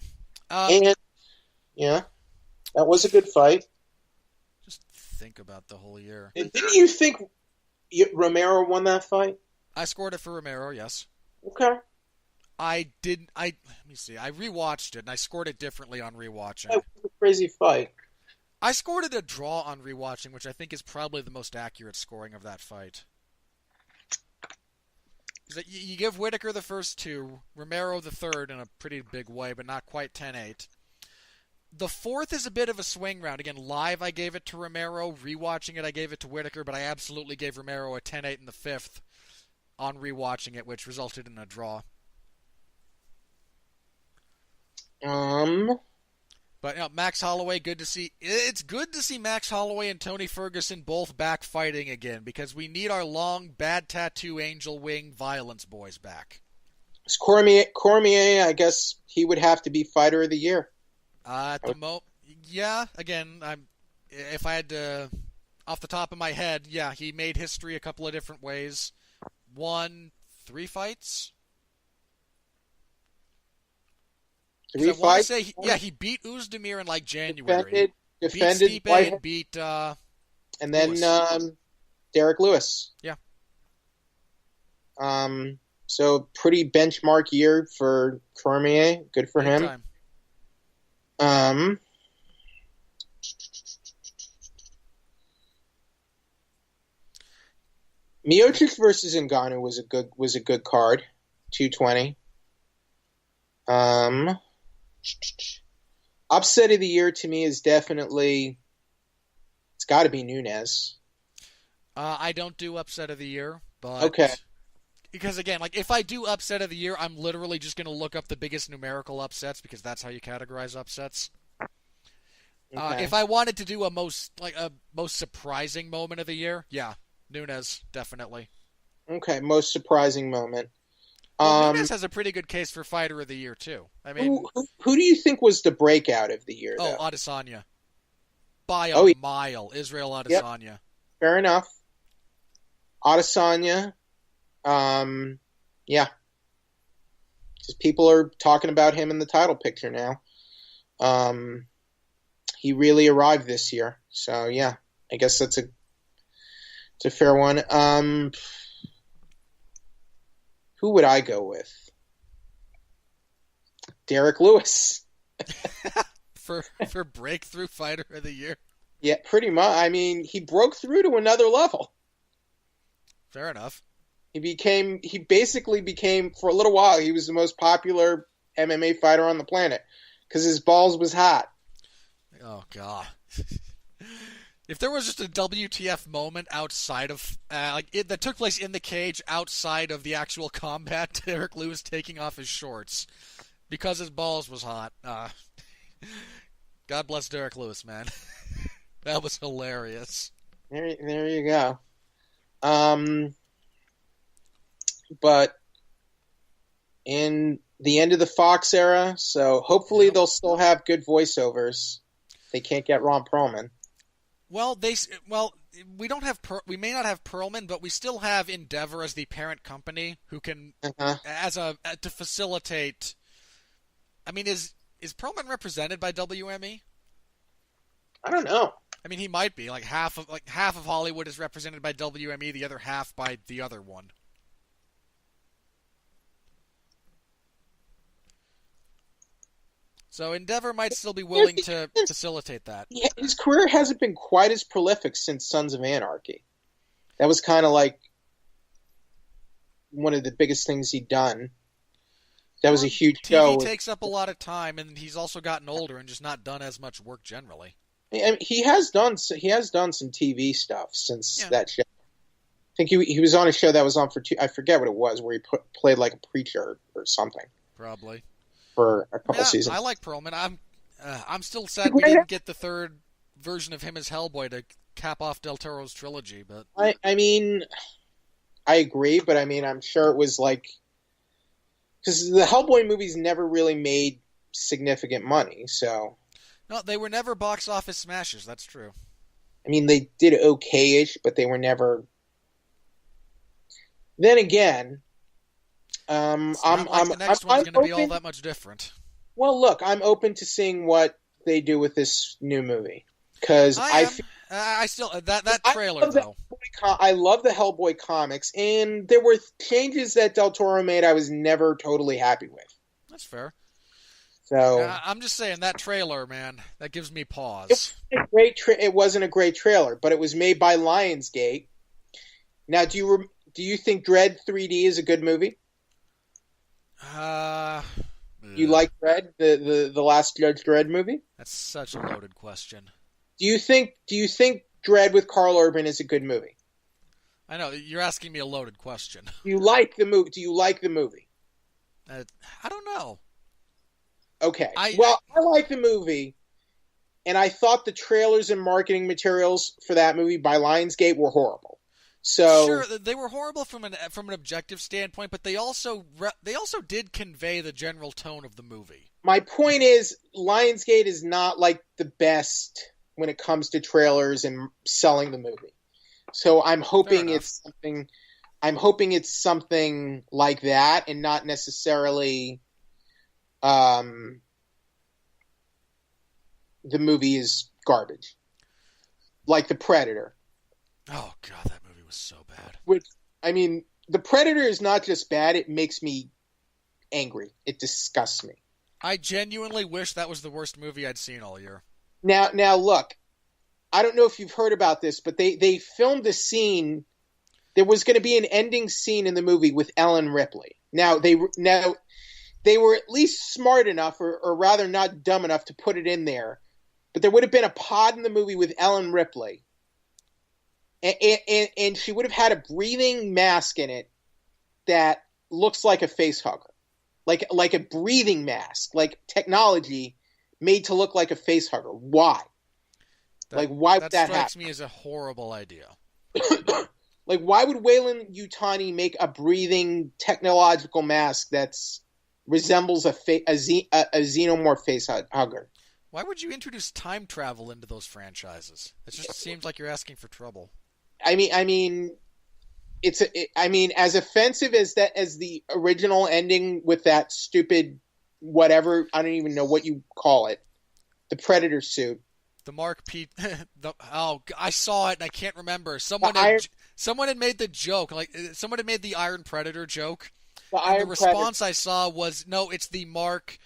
And yeah, that was a good fight. Just think about the whole year. Didn't you think Romero won that fight? I scored it for Romero. Yes. Okay. Let me see. I rewatched it, and I scored it differently on rewatching. That was a crazy fight. I scored it a draw on rewatching, which I think is probably the most accurate scoring of that fight. You give Whittaker the first two, Romero the third in a pretty big way, but not quite 10-8. The fourth is a bit of a swing round. Again, live I gave it to Romero. Rewatching it, I gave it to Whittaker, but I absolutely gave Romero a 10-8 in the fifth on rewatching it, which resulted in a draw. But Max Holloway, good to see. It's good to see Max Holloway and Tony Ferguson both back fighting again because we need our long, bad tattoo, angel wing violence boys back. Cormier, I guess he would have to be fighter of the year. Yeah. Again, if I had to, off the top of my head, yeah, he made history a couple of different ways. Won 3 fights. 3 fights? He beat Uzdemir in January. Defended, beat Stipe, and beat and then Lewis. Derek Lewis. Yeah. So pretty benchmark year for Cormier. Good for him. Time. Miocic versus Ngannou was a good card. 220. Upset of the year to me is definitely It's got to be Nunes. I don't do upset of the year, but Okay. because again, like if I do upset of the year, I'm literally just going to look up the biggest numerical upsets because that's how you categorize upsets. Okay. If I wanted to do a most surprising moment of the year, yeah, Nunes definitely. Okay. Most surprising moment. Well, Nunes has a pretty good case for fighter of the year too. I mean, who do you think was the breakout of the year? oh, Though? Adesanya by a Oh, mile. Israel yep. Adesanya. Fair enough. Adesanya. Yeah. Just people are talking about him in the title picture now. He really arrived this year. So yeah, I guess it's a fair one. Who would I go with? Derek Lewis. for breakthrough fighter of the year. Yeah, pretty much. I mean, he broke through to another level. Fair enough. He basically became, for a little while, he was the most popular MMA fighter on the planet because his balls was hot. Oh, God. If there was just a WTF moment outside of, that took place in the cage outside of the actual combat, Derek Lewis taking off his shorts because his balls was hot. God bless Derek Lewis, man. That was hilarious. There you go. But in the end of the Fox era, so hopefully they'll still have good voiceovers. They can't get Ron Perlman. Well, we don't have we may not have Perlman, but we still have Endeavor as the parent company who can to facilitate. I mean, is Perlman represented by WME? I don't know. I mean, he might be. Like half of Hollywood is represented by WME, the other half by the other one. So Endeavor might still be willing to facilitate that. Yeah, his career hasn't been quite as prolific since Sons of Anarchy. That was kind of like one of the biggest things he'd done. That was a huge show. TV takes up a lot of time, and he's also gotten older and just not done as much work generally. I mean, he has done some TV stuff since that show. I think he was on a show that was on for I forget what it was, where he played like a preacher or something. Probably. For a couple seasons. I like Perlman. I'm still sad we didn't get the third version of him as Hellboy to cap off Del Toro's trilogy. But I mean, I agree, but I mean, I'm sure it was like because the Hellboy movies never really made significant money. So no, they were never box office smashes. That's true. I mean, they did okay-ish, but they were never. Then again. The next one's going to be all that much different. Well, look, I'm open to seeing what they do with this new movie because I still that trailer though. I love the Hellboy comics, and there were changes that Del Toro made I was never totally happy with. That's fair. So I'm just saying that trailer, man, that gives me pause. It wasn't a great trailer, but it was made by Lionsgate. Now, do you think Dredd 3D is a good movie? You like Dredd, the last Judge Dredd movie? That's such a loaded question. Do you think Dredd with Carl Urban is a good movie? I know you're asking me a loaded question. Do you like the movie? I don't know. Okay. I like the movie, and I thought the trailers and marketing materials for that movie by Lionsgate were horrible. So sure, they were horrible from an objective standpoint, but they also did convey the general tone of the movie. My point is, Lionsgate is not like the best when it comes to trailers and selling the movie. So I'm hoping it's something. I'm hoping it's something like that, and not necessarily. The movie is garbage, like The Predator. Oh God, that movie was so bad. Which, I mean, The Predator is not just bad, it makes me angry. It disgusts me. I genuinely wish that was the worst movie I'd seen all year. Now look, I don't know if you've heard about this, but they filmed a scene. There was going to be an ending scene in the movie with Ellen Ripley. Now they were at least smart enough, or rather not dumb enough to put it in there. But there would have been a pod in the movie with Ellen Ripley. and she would have had a breathing mask in it that looks like a face hugger, like a breathing mask, like technology made to look like a face hugger. Why? Why would that strikes happen? me as a horrible idea. Like, why would Wayland Yutani make a breathing technological mask that's resembles a xenomorph face hugger? Why would you introduce time travel into those franchises? It just seems like you're asking for trouble. I mean, as offensive as the original ending with that stupid whatever, I don't even know what you call it, the Predator suit. The Mark P. I saw it and I can't remember. Someone had made the joke, like someone had made the Iron Predator joke. The response I saw was, no, it's the Mark,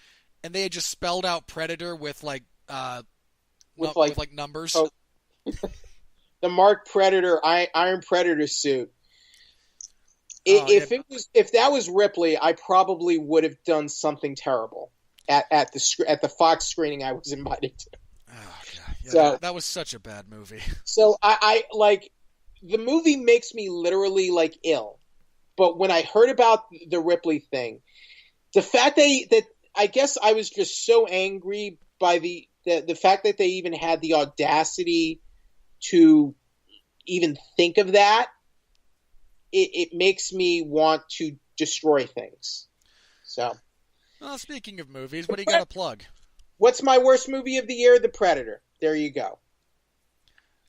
and they had just spelled out Predator with numbers. Oh, the Mark Predator, Iron Predator suit. If that was Ripley, I probably would have done something terrible at the Fox screening I was invited to. Oh, God. Yeah, that was such a bad movie. So I like, the movie makes me literally like ill. But when I heard about the Ripley thing, the fact that I guess I was just so angry by the fact that they even had the audacity to even think of that, it makes me want to destroy things. So, well, speaking of movies, what do you got to plug? What's my worst movie of the year? The Predator. There you go.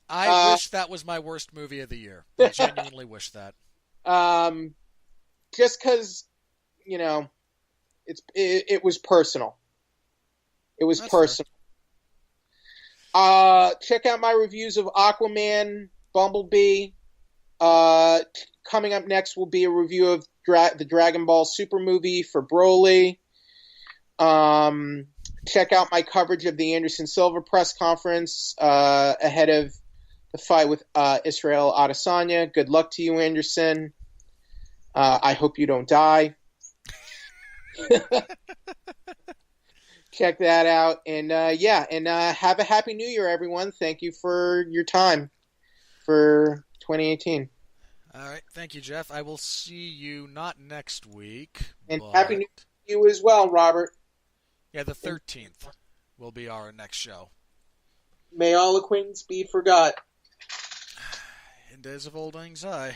I wish that was my worst movie of the year. I genuinely wish that. Just because, it was personal. It was personal. Check out my reviews of Aquaman, Bumblebee. Coming up next will be a review of the Dragon Ball Super movie for Broly. Check out my coverage of the Anderson Silva press conference ahead of the fight with Israel Adesanya. Good luck to you, Anderson. I hope you don't die. Check that out. And have a happy new year, everyone. Thank you for your time for 2018. All right. Thank you, Jeff. I will see you not next week. And happy new year to you as well, Robert. Yeah, the 13th will be our next show. May all acquaintance be forgot. In days of old lang syne.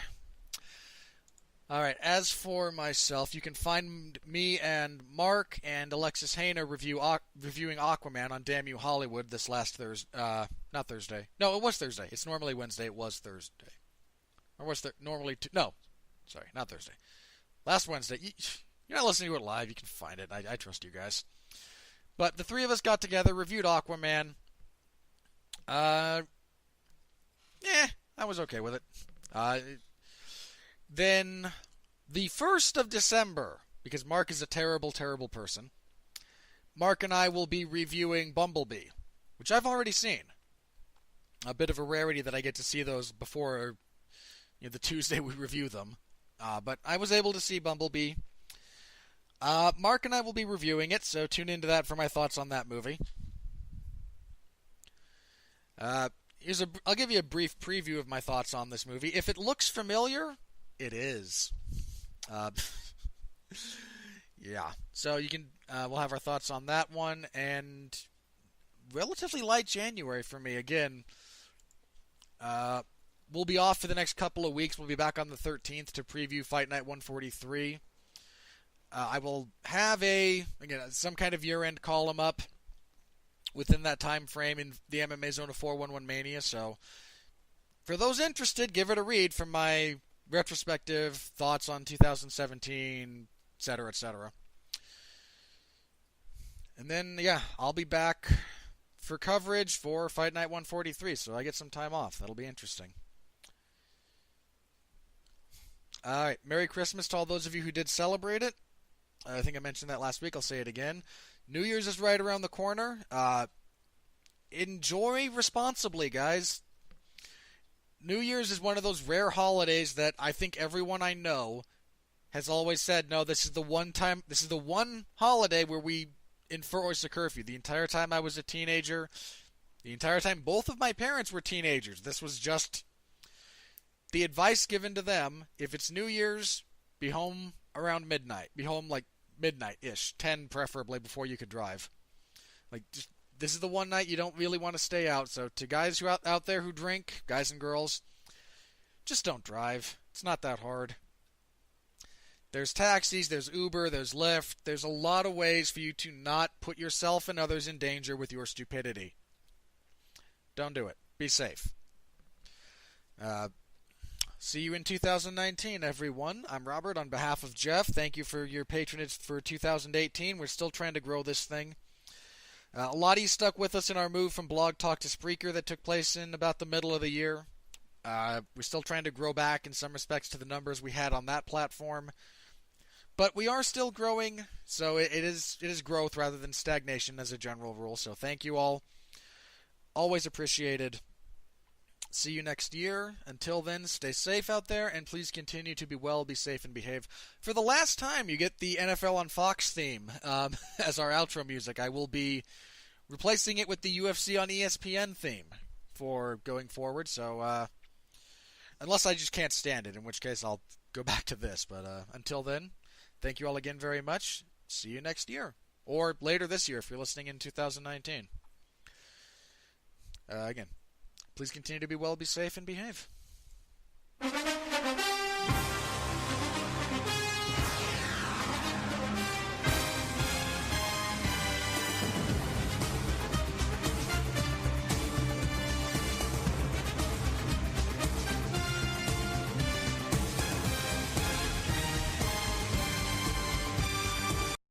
All right, as for myself, you can find me and Mark and Alexis Hayner reviewing Aquaman on Damn You Hollywood this last Thursday. Not Thursday. No, it was Thursday. It's normally Wednesday. It was Thursday. Or was there normally... No. Sorry, not Thursday. Last Wednesday. You're not listening to it live. You can find it. I trust you guys. But the three of us got together, reviewed Aquaman. I was okay with it. Then, the 1st of December, because Mark is a terrible, terrible person, Mark and I will be reviewing Bumblebee, which I've already seen. A bit of a rarity that I get to see those before the Tuesday we review them. But I was able to see Bumblebee. Mark and I will be reviewing it, so tune into that for my thoughts on that movie. I'll give you a brief preview of my thoughts on this movie. If it looks familiar, it is. Yeah. So you can. We'll have our thoughts on that one, and relatively light January for me. Again, we'll be off for the next couple of weeks. We'll be back on the 13th to preview Fight Night 143. I will have some kind of year-end column up within that time frame in the MMA Zone of 411 Mania. So, for those interested, give it a read from my retrospective thoughts on 2017, etc., etc. And then, I'll be back for coverage for Fight Night 143, so I get some time off. That'll be interesting. All right, Merry Christmas to all those of you who did celebrate it. I think I mentioned that last week. I'll say it again. New Year's is right around the corner. Enjoy responsibly, guys. New Year's is one of those rare holidays that I think everyone I know has always said, no, this is the one holiday where we enforce a curfew. The entire time I was a teenager, the entire time both of my parents were teenagers, this was just the advice given to them, if it's New Year's, be home around midnight. Be home like midnight-ish, 10 preferably, before you could drive. Like, just, this is the one night you don't really want to stay out. So to guys who out there who drink, guys and girls, just don't drive. It's not that hard. There's taxis, there's Uber, there's Lyft. There's a lot of ways for you to not put yourself and others in danger with your stupidity. Don't do it. Be safe. See you in 2019, everyone. I'm Robert on behalf of Jeff. Thank you for your patronage for 2018. We're still trying to grow this thing. A lot of you stuck with us in our move from Blog Talk to Spreaker that took place in about the middle of the year. We're still trying to grow back in some respects to the numbers we had on that platform. But we are still growing, so it is growth rather than stagnation as a general rule. So thank you all. Always appreciated. See you next year. Until then, stay safe out there, and please continue to be well, be safe, and behave. For the last time, you get the NFL on Fox theme as our outro music. I will be replacing it with the UFC on ESPN theme for going forward. So, unless I just can't stand it, in which case I'll go back to this. But until then, thank you all again very much. See you next year. Or later this year if you're listening in 2019. Again, please continue to be well, be safe, and behave.